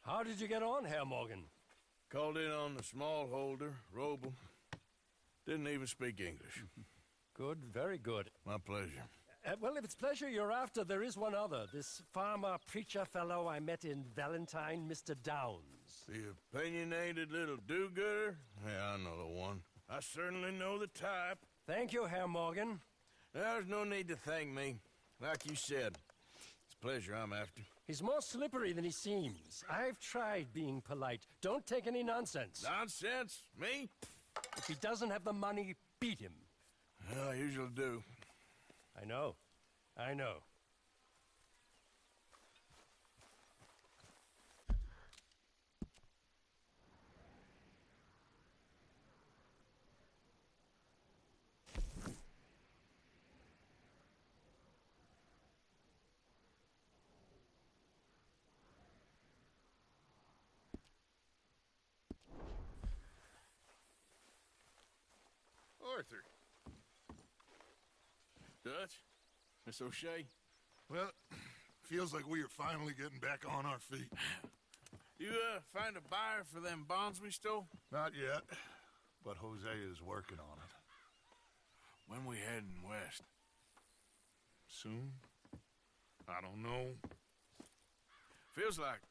How did you get on, Herr Morgan? Called in on the smallholder, Roble. Didn't even speak English. Good, very good. My pleasure. Well, if it's pleasure you're after, there is one other. This farmer preacher fellow I met in Valentine, Mr. Downs. The opinionated little do-gooder? Yeah, I know the one. I certainly know the type. Thank you, Herr Morgan. There's no need to thank me. Like you said, it's pleasure I'm after. He's more slippery than he seems. I've tried being polite. Don't take any nonsense. Nonsense? Me? If he doesn't have the money, beat him. Well, I usually do. I know. I know. Arthur. Dutch? Miss O'Shea? Well, feels like we are finally getting back on our feet. You, find a buyer for them bonds we stole? Not yet, but Jose is working on it. When we heading west? Soon? I don't know. Feels like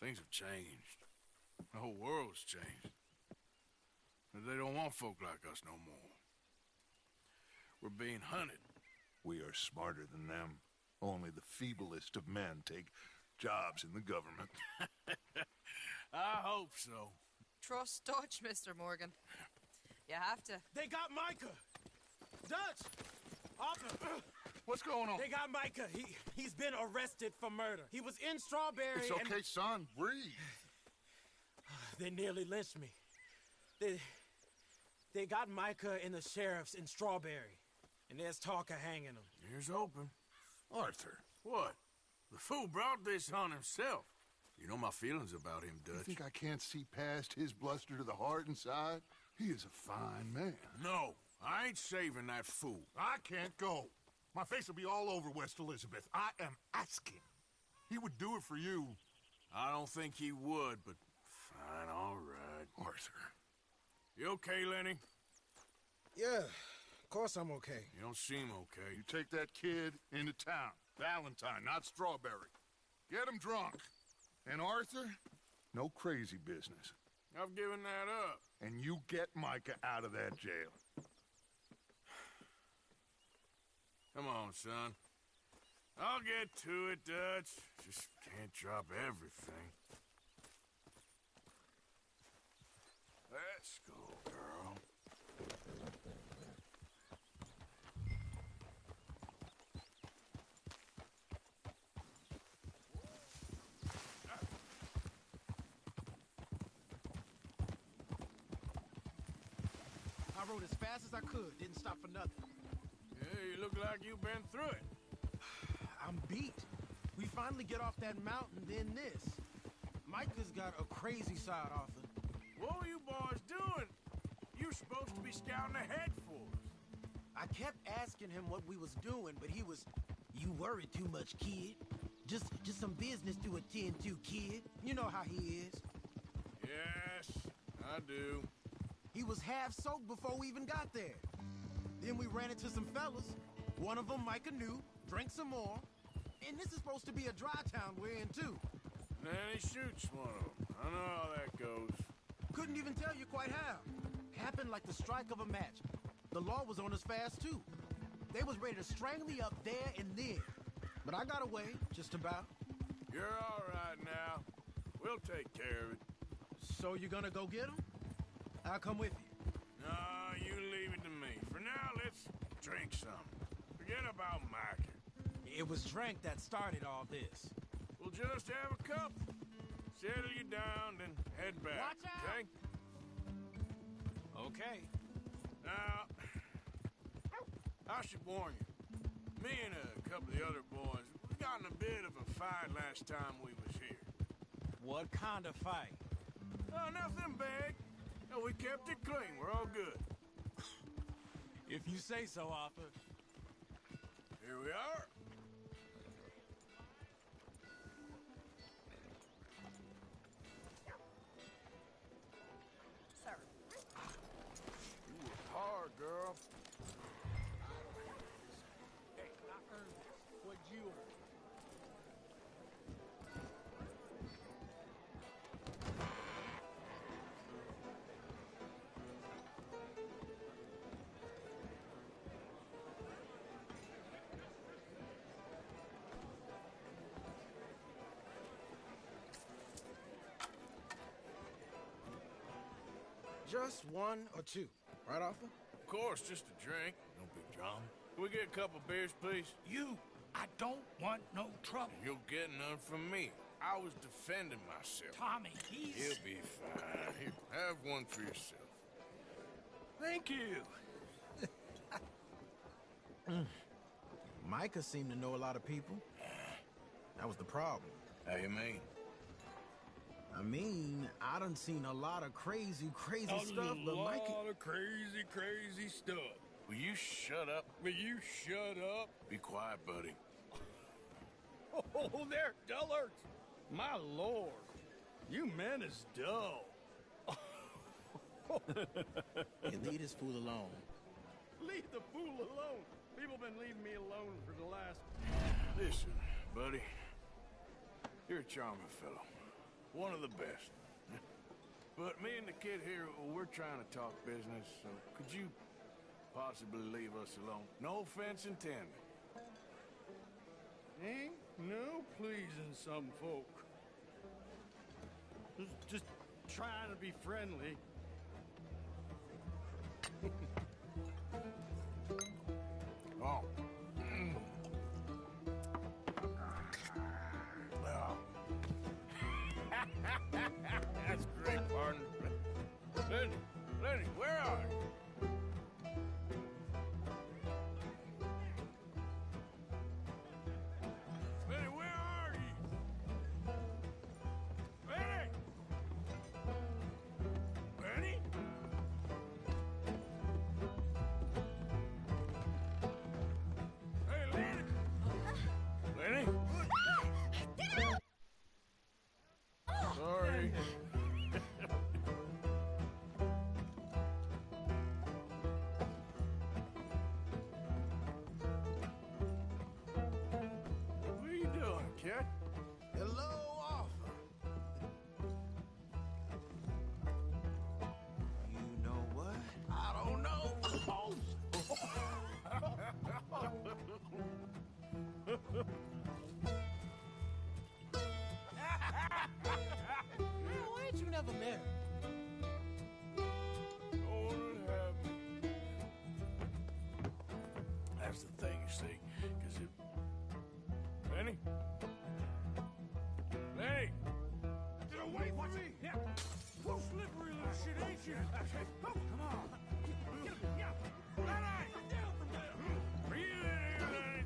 things have changed. The whole world's changed. They don't want folk like us no more. We're being hunted. We are smarter than them. Only the feeblest of men take jobs in the government. I hope so. Trust Dutch, Mr. Morgan. You have to. They got Micah! Dutch! Arthur! What's going on? They got Micah. He's been arrested for murder. He was in Strawberry. It's okay, son. Breathe. They nearly lynched me. They got Micah and the sheriffs in Strawberry. And there's talk of hanging him. Here's hoping. Arthur. What? The fool brought this on himself. You know my feelings about him, Dutch. You think I can't see past his bluster to the heart inside? He is a fine man. No, I ain't saving that fool. I can't go. My face will be all over West Elizabeth. I am asking. He would do it for you. I don't think he would, but fine, all right. Arthur. You okay, Lenny? Yeah, of course I'm okay. You don't seem okay. You take that kid into town. Valentine, not Strawberry. Get him drunk. And Arthur, no crazy business. I've given that up. And you get Micah out of that jail. Come on, son. I'll get to it, Dutch. Just can't drop everything. Let's go, girl. I rode as fast as I could, didn't stop for nothing. Yeah, you look like you've been through it. I'm beat. We finally get off that mountain, then this. Micah's got a crazy side, Arthur. What were you boys doing? You're supposed to be scouting ahead for us. I kept asking him what we was doing, but he was... You worry too much, kid. Just some business to attend to, kid. You know how he is. Yes, I do. He was half soaked before we even got there. Then we ran into some fellas. One of them Micah knew, drank some more. And this is supposed to be a dry town we're in, too. And then he shoots one of them. I know how that goes. Couldn't even tell you quite how. Happened like the strike of a match. The law was on us fast, too. They was ready to strangle me up there and then. But I got away, just about. You're all right now. We'll take care of it. So you're gonna go get him? I'll come with you. No, you leave it to me. For now, let's drink some. Forget about Micah. It was drink that started all this. We'll just have a couple. Settle you down, then head back. Watch out! Okay? Okay. Now, I should warn you. Me and a couple of the other boys, we got in a bit of a fight last time we was here. What kind of fight? Oh, nothing big. No, we kept it clean. We're all good. If you say so, Arthur. Here we are. Sir. You work hard, girl. Hey, I earned this. What'd you earn? Just one or two, right, Arthur? Of course, just a drink. No big drama. Can we get a couple beers, please? I don't want no trouble. You'll get none from me. I was defending myself. Tommy, he's... He'll be fine. Here, have one for yourself. Thank you. Micah seemed to know a lot of people. That was the problem. How you mean? I mean, I done seen a lot of crazy stuff, but Micah... A lot of crazy stuff. Will you shut up? Will you shut up? Be quiet, buddy. Oh, they're dullards. My lord. You men is dull. Hey, leave this fool alone. Leave the fool alone. People been leaving me alone for the last... Listen, buddy. You're a charming fellow. One of the best. But me and the kid here, we're trying to talk business, so could you possibly leave us alone? No offense intended. Ain't no pleasing some folk. Just trying to be friendly. Oh. Well. That's great, partner. Lenny, where are you? Lenny, where are you? Lenny! Lenny? Hey, Lenny! Lenny? Sorry. What are you doing, kid? Hello, Arthur. You know what? I don't know. Why ain't you never met her? Oh, what happened? That's the thing, you see, because it... Lenny? Lenny! Get away from me! Yeah. Too slippery little shit, ain't you? Come on. Get him. Yeah. Lenny! Get down from there. Are you in here, Lenny?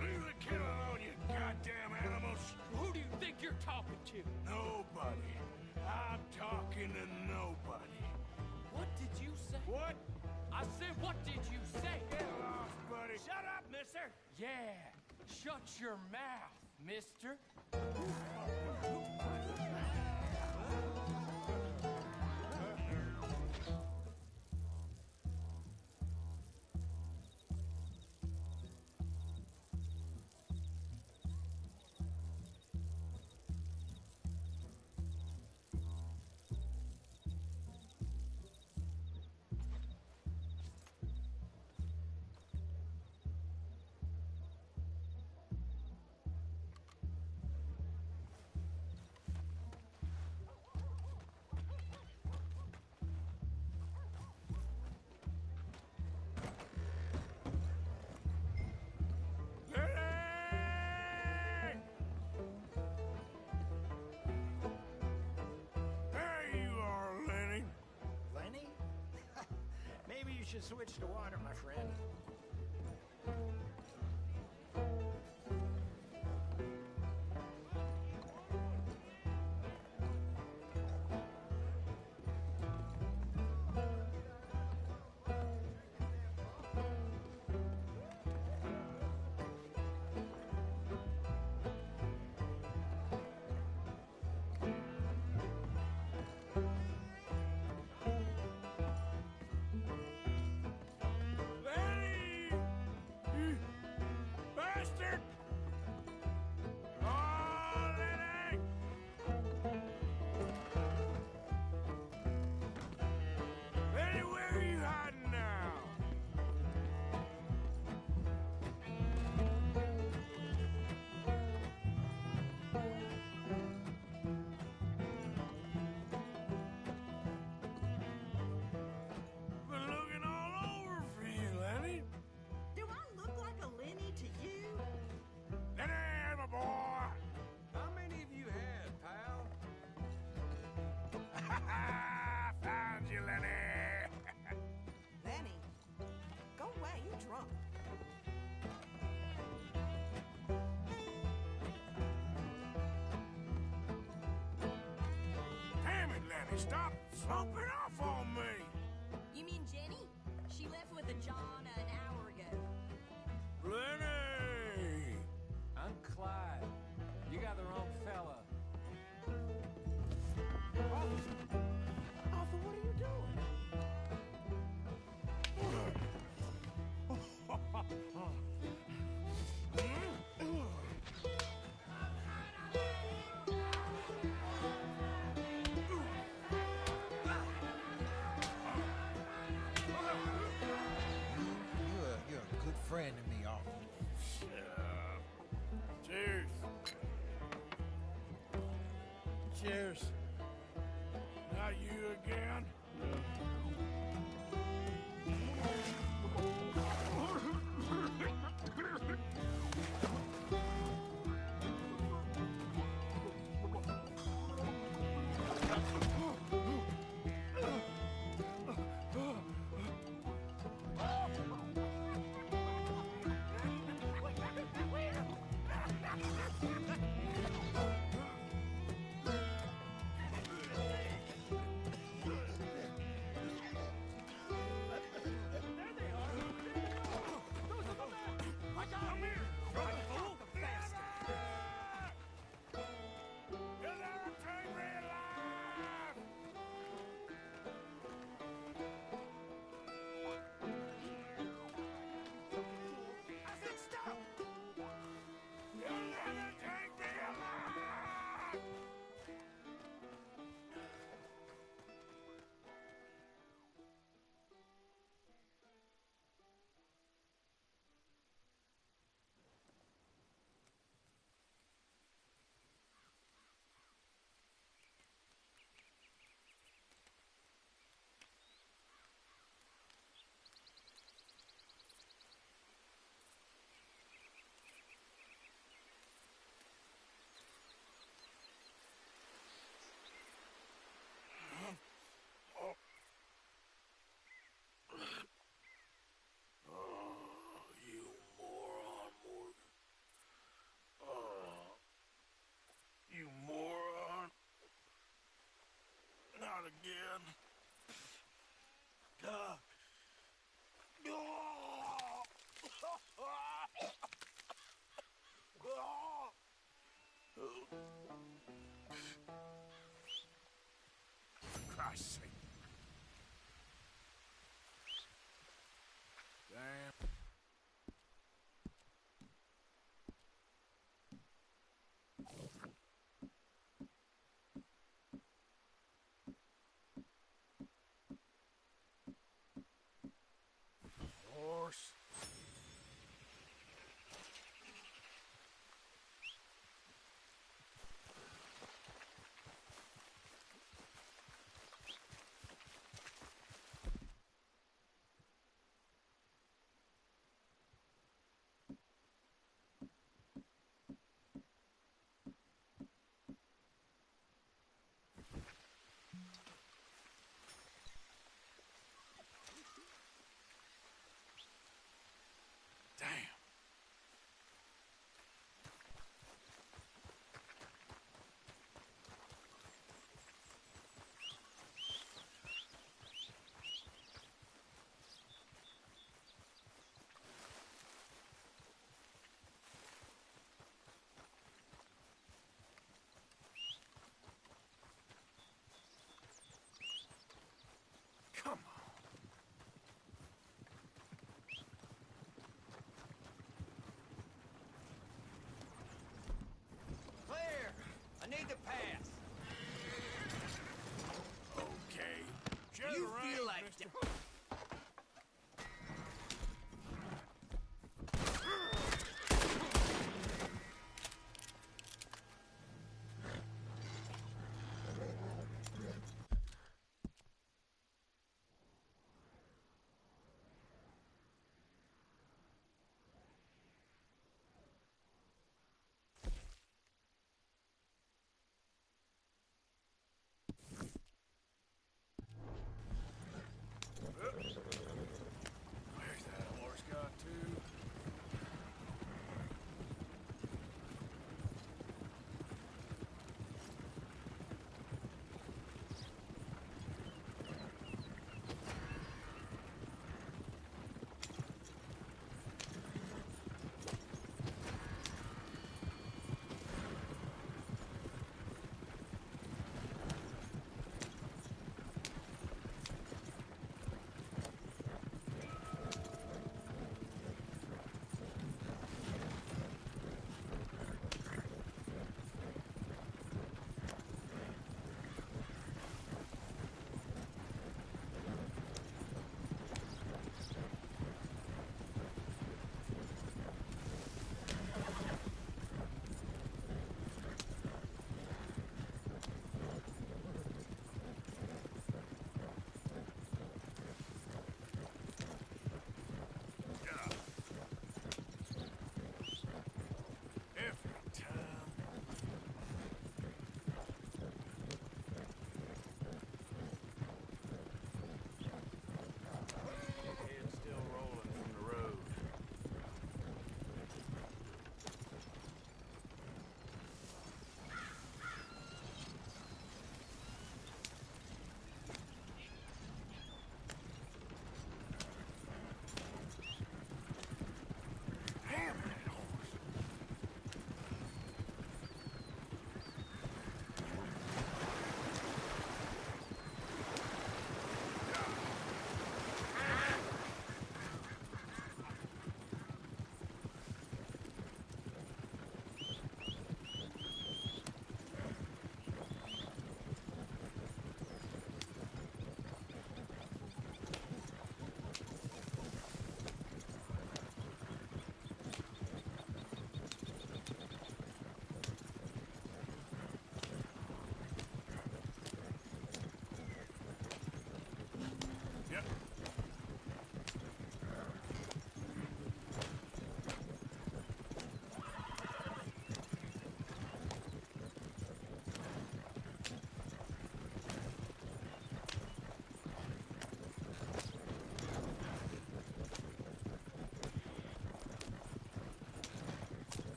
Leave the kid alone, you goddamn animals! Who do you think you're talking to? Nobody. I'm talking to nobody. What did you say? What? I said, what did you say? Get lost, buddy. Shut up, mister. Yeah, shut your mouth, mister. Should switch to water, my friend. Stop sloping off on me! You mean Jenny? She left with a John an hour ago. Lenny! I'm Clyde. You got the wrong fella. Arthur, what are you doing? Friend to me, Arthur. Cheers. Cheers. Not you again? Christ's sake. Damn. Horse.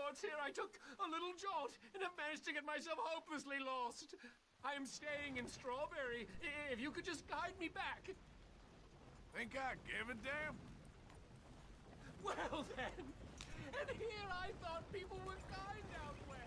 lords, here I took a little jaunt and have managed to get myself hopelessly lost. I am staying in Strawberry. If you could just guide me back. Think I give a damn? Well then, and here I thought people were kind out west.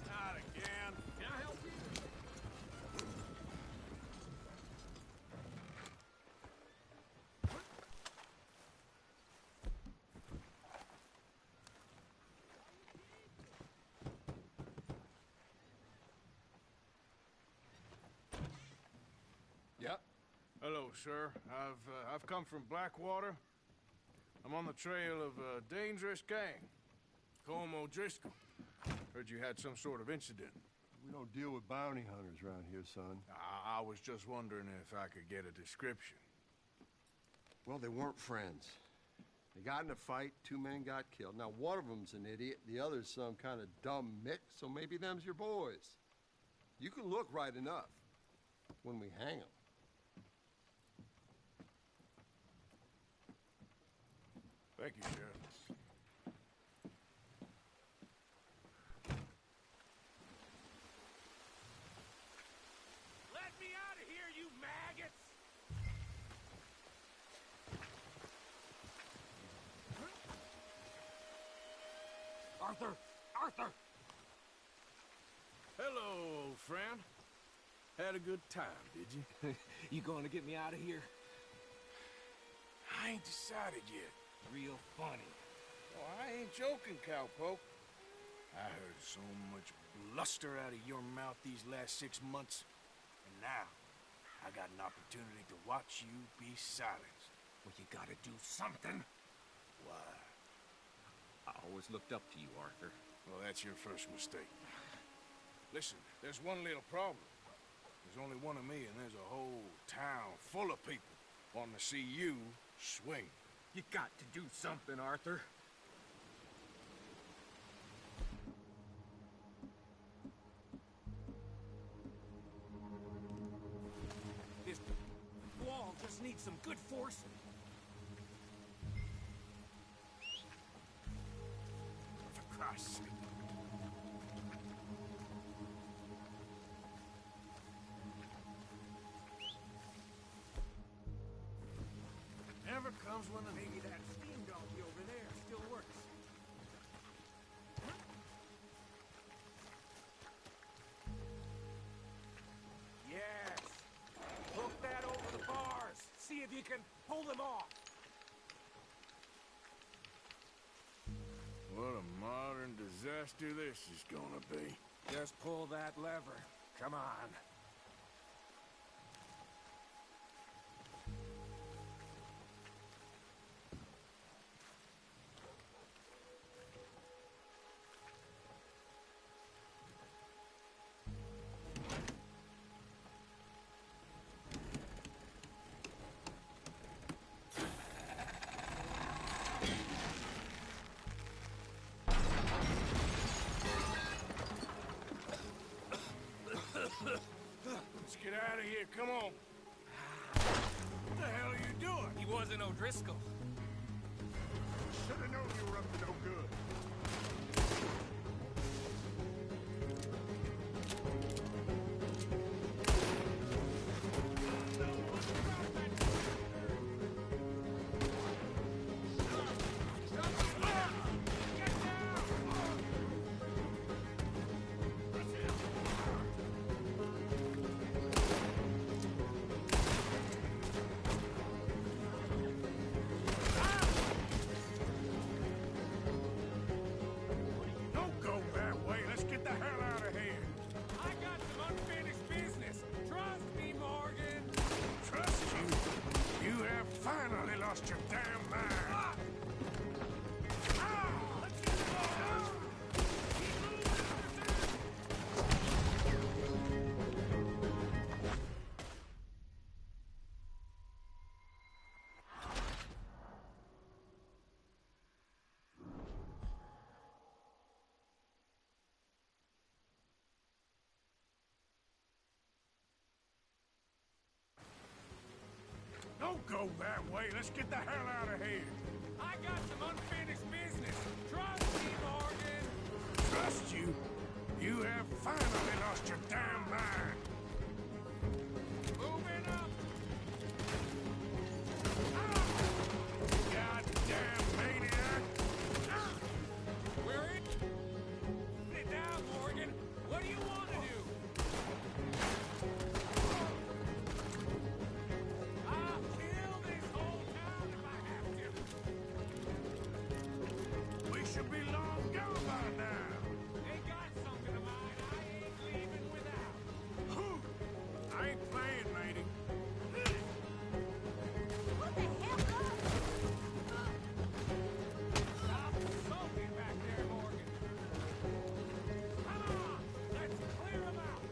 Not again. Can I help you? Yep. Hello, sir. I've come from Blackwater. I'm on the trail of a dangerous gang. Colm O'Driscoll. Heard you had some sort of incident. We don't deal with bounty hunters around here, son. I was just wondering if I could get a description. Well, they weren't friends. They got in a fight, 2 men got killed. Now, one of them's an idiot, the other's some kind of dumb mix, so maybe them's your boys. You can look right enough when we hang them. Thank you, Sheriff. Let me out of here, you maggots! Arthur! Arthur! Hello, old friend. Had a good time, did you? You going to get me out of here? I ain't decided yet. Real funny. Oh, I ain't joking, cowpoke. I heard so much bluster out of your mouth these last 6 months. And now, I got an opportunity to watch you be silenced. Well, you gotta do something. Why? I always looked up to you, Arthur. Well, that's your first mistake. Listen, there's one little problem. There's only one of me, and there's a whole town full of people wanting to see you swing. You got to do something, Arthur. This wall just needs some good force. For Christ's sake. Never comes when the... Maybe that steam donkey over there still works. Yes! Hook that over the bars. See if you can pull them off. What a modern disaster this is gonna be. Just pull that lever. Come on. Let's get out of here, come on. What the hell are you doing? He wasn't O'Driscoll. Should have known you were up to no good. Don't go that way. Let's get the hell out of here. I got some unfinished business. Trust me, Morgan. Trust you? You have finally lost your damn mind. Moving up. Goddamn maniac. We're in. Sit down, Morgan. What do you want to do? I'll kill this whole town if I have to. We should be long gone by now. They got something of mine I ain't leaving without. I ain't playing, matey. What the hell? Stop sulking back there, Morgan. Come on, let's clear them out.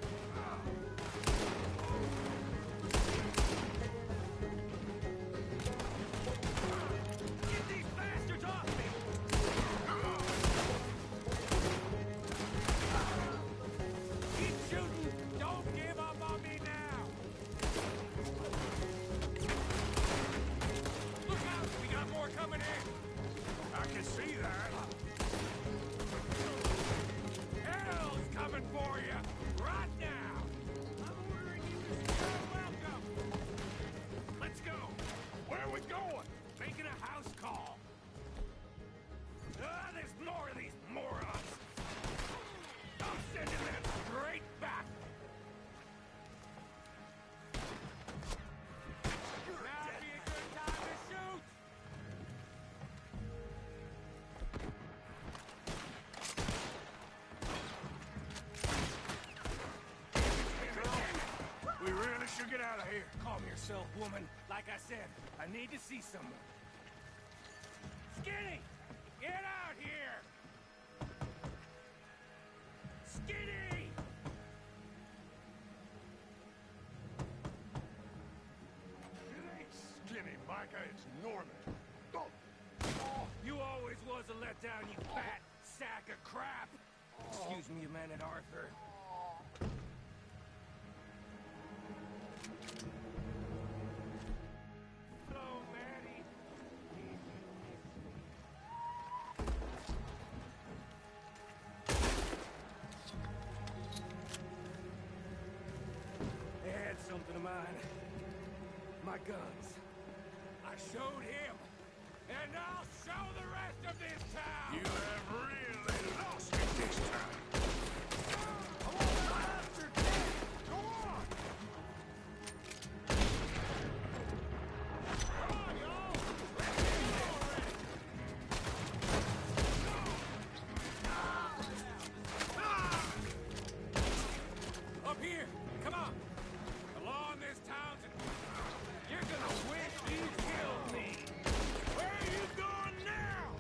Get these bastards off me! Keep shooting! Don't give up on me now! Look out! We got more coming in! I can see that. Hell's coming for you! Right now! I'm ordering you to secure welcome! Let's go! Where are we going? Making a house call! Ah, there's more of these morons! I'm sending them straight back! Now'd be a good time to shoot! We really should get out of here. Calm yourself, woman. Like I said, I need to see someone. Skinny! Get out here! Skinny! It ain't Skinny, Micah. It's Norman. Oh, you always was a letdown, you fat sack of crap! Excuse me, man at Arthur. Hello, Maddie. They had something of mine. My guns. I showed him. And I'll show the rest of this town! You have really lost it this time. Come on, bastard! Go on! Come on, y'all! Let's get it already! Up here! Come on! The law in this town's... You're gonna wish you killed me! Where are you going now?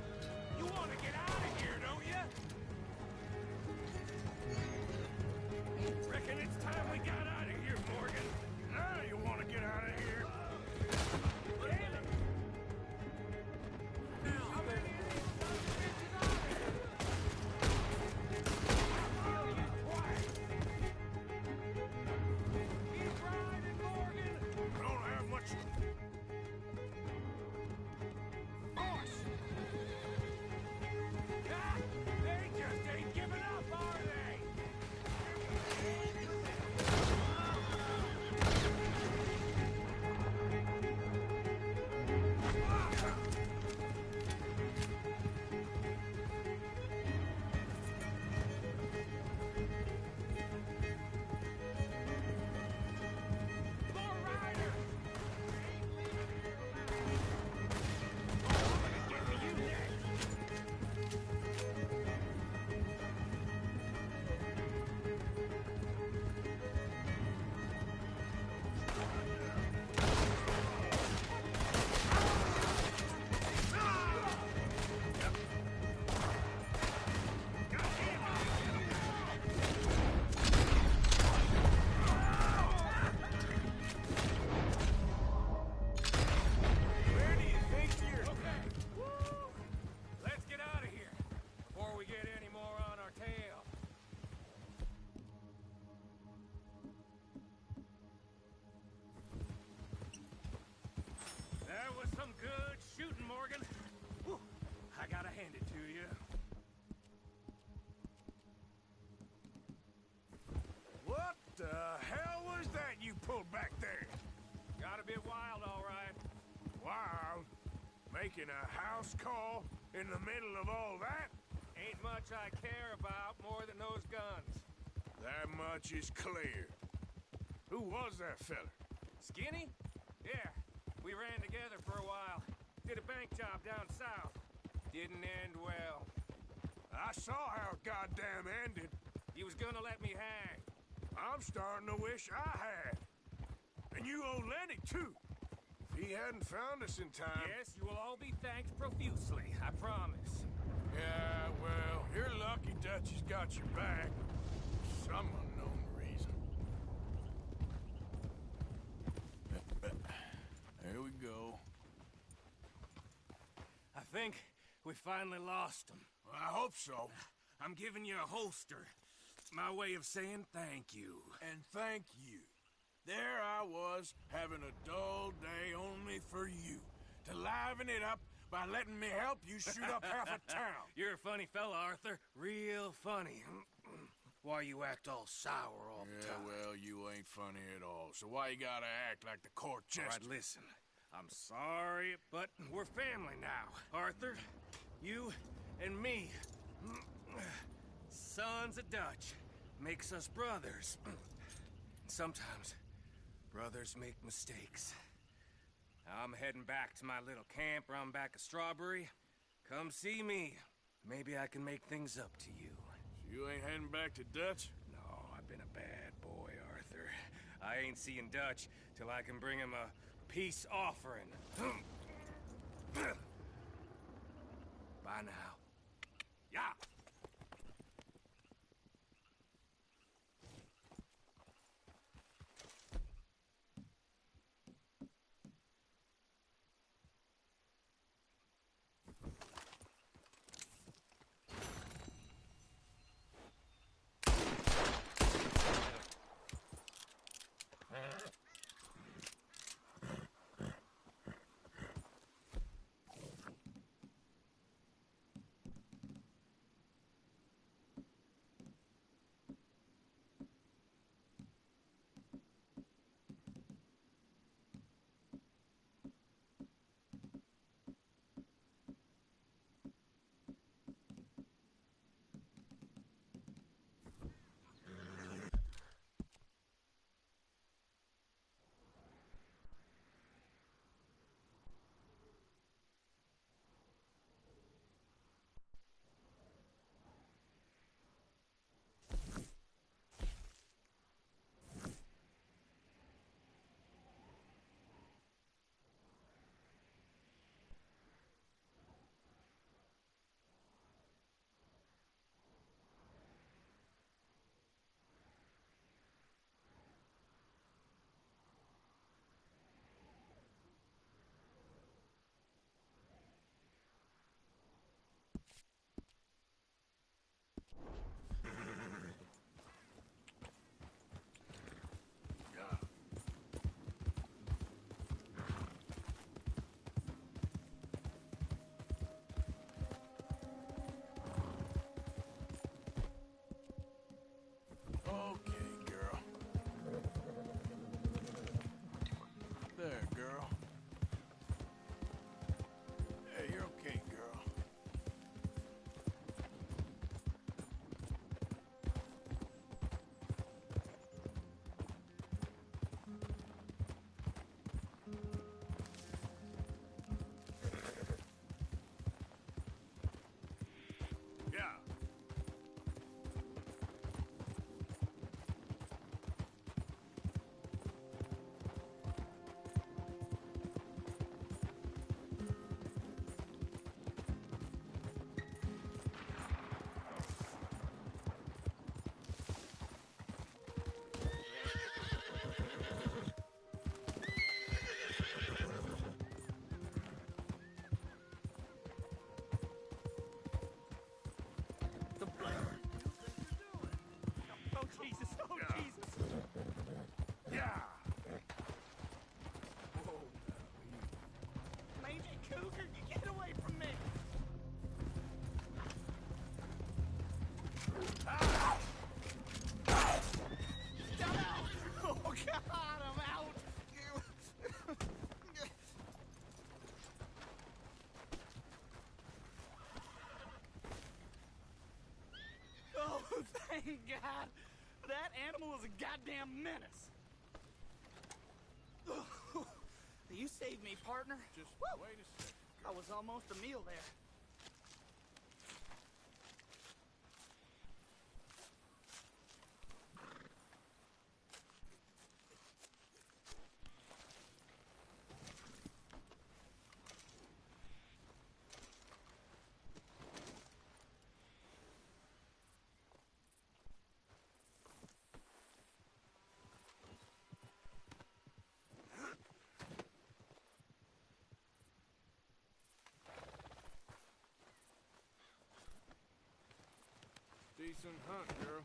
You want to get out of here, don't you? was some good shooting, Morgan. Whew. I gotta hand it to you. What the hell was that you pulled back there? Got a bit wild, all right. Wild? Making a house call in the middle of all that? Ain't much I care about more than those guns. That much is clear. Who was that fella? Skinny? Yeah, we ran together for a while. Did a bank job down south. Didn't end well. I saw how it goddamn ended. He was gonna let me hang. I'm starting to wish I had. And you owe Lenny, too. If he hadn't found us in time... Yes, you will all be thanked profusely, I promise. Yeah, well, you're lucky Dutch has got your back. For some unknown reason. There we go. I think we finally lost him. Well, I hope so. I'm giving you a holster. It's my way of saying thank you. And thank you. There I was, having a dull day only for you. To liven it up by letting me help you shoot up half a town. You're a funny fella, Arthur. Real funny. Why you act all sour all the time? Well, you ain't funny at all. So why you gotta act like the court jester? All right, listen. I'm sorry, but we're family now. Arthur, you and me. Sons of Dutch. Makes us brothers. Sometimes, brothers make mistakes. I'm heading back to my little camp around back of Strawberry. Come see me. Maybe I can make things up to you. So you ain't heading back to Dutch? No, I've been a bad boy, Arthur. I ain't seeing Dutch till I can bring him a peace offering. Bye now. Yeah. God! That animal is a goddamn menace! You saved me, partner. Just wait a second. I was almost a meal there. Decent hunt, girl.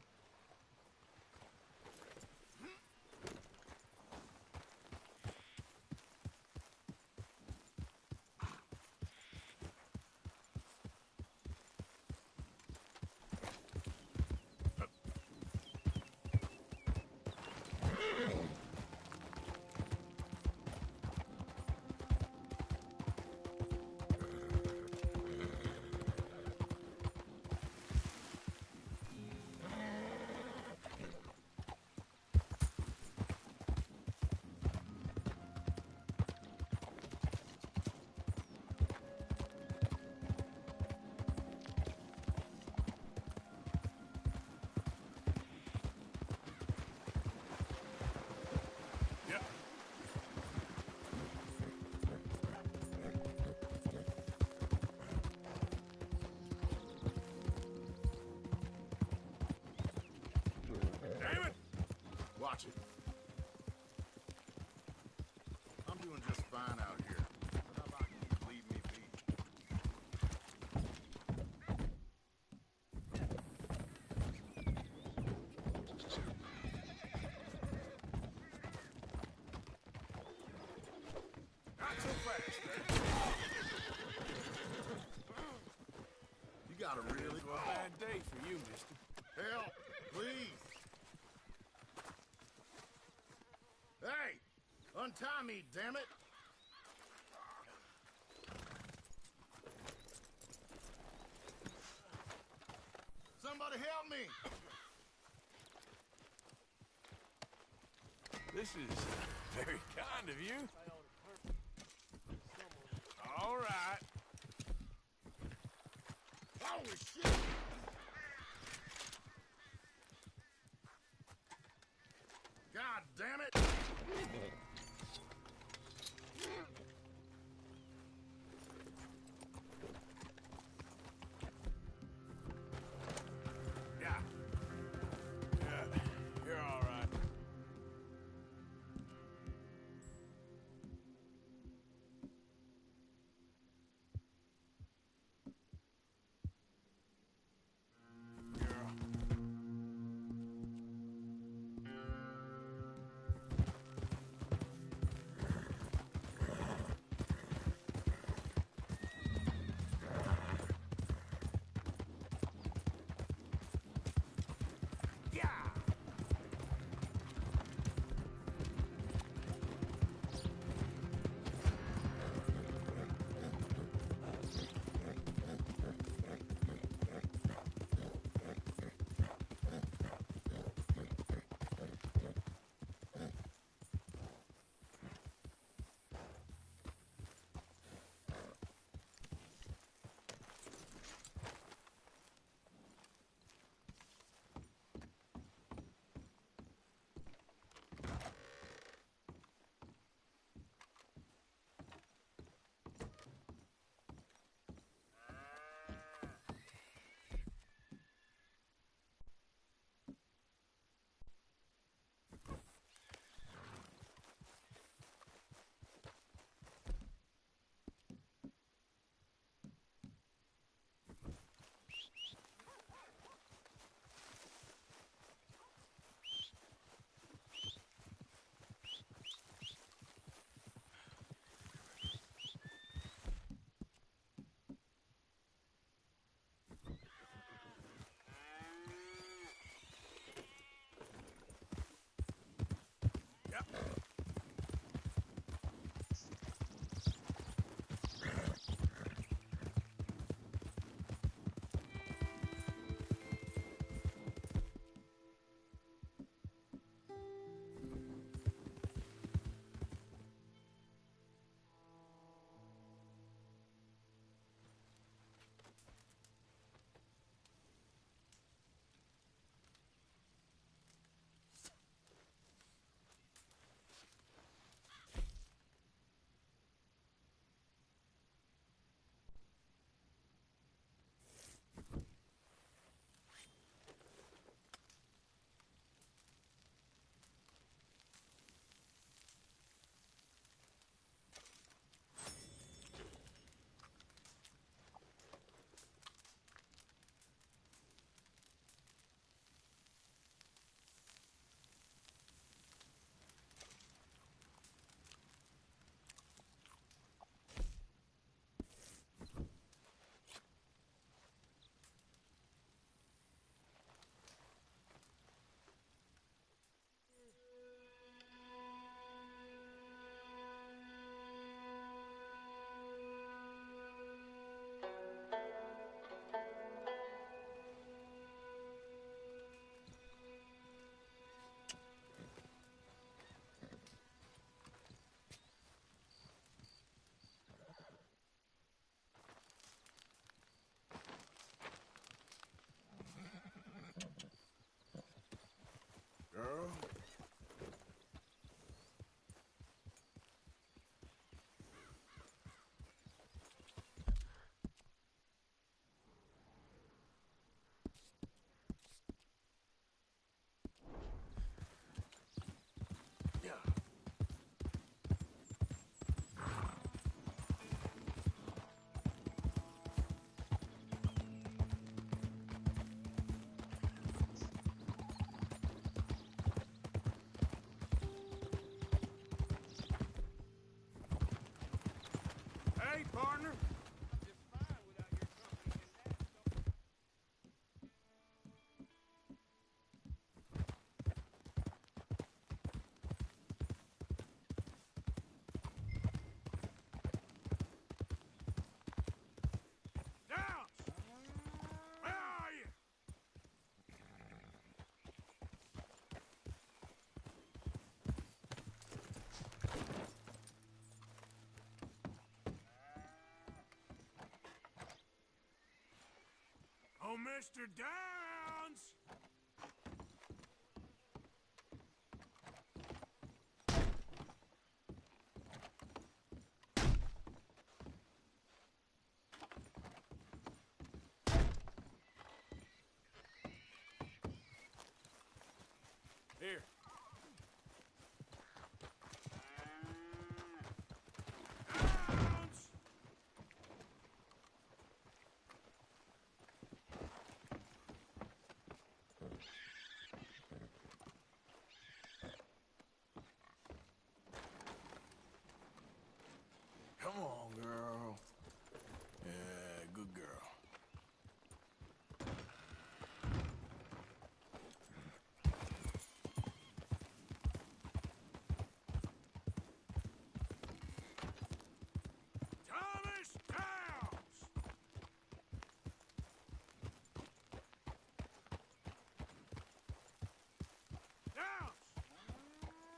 Watch it. I'm doing just fine out here. But how about you leave me be? Not so fast, man. You got a really bad day for you, mister. Help, please. Hey! Untie me, damn it! Somebody help me! This is very kind of you. All right. Holy shit! God damn it! Yeah. Yeah, you're all right. partner? Oh, Mr. Downs! Here. Downs! Come on, girl. Yeah, good girl. Thomas Downs! Downs!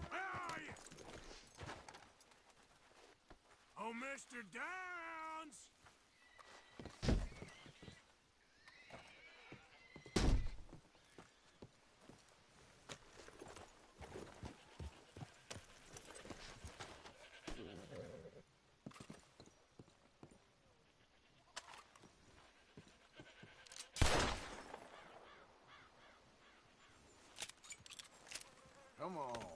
Where are you? Oh, Mr. Downs! Come on.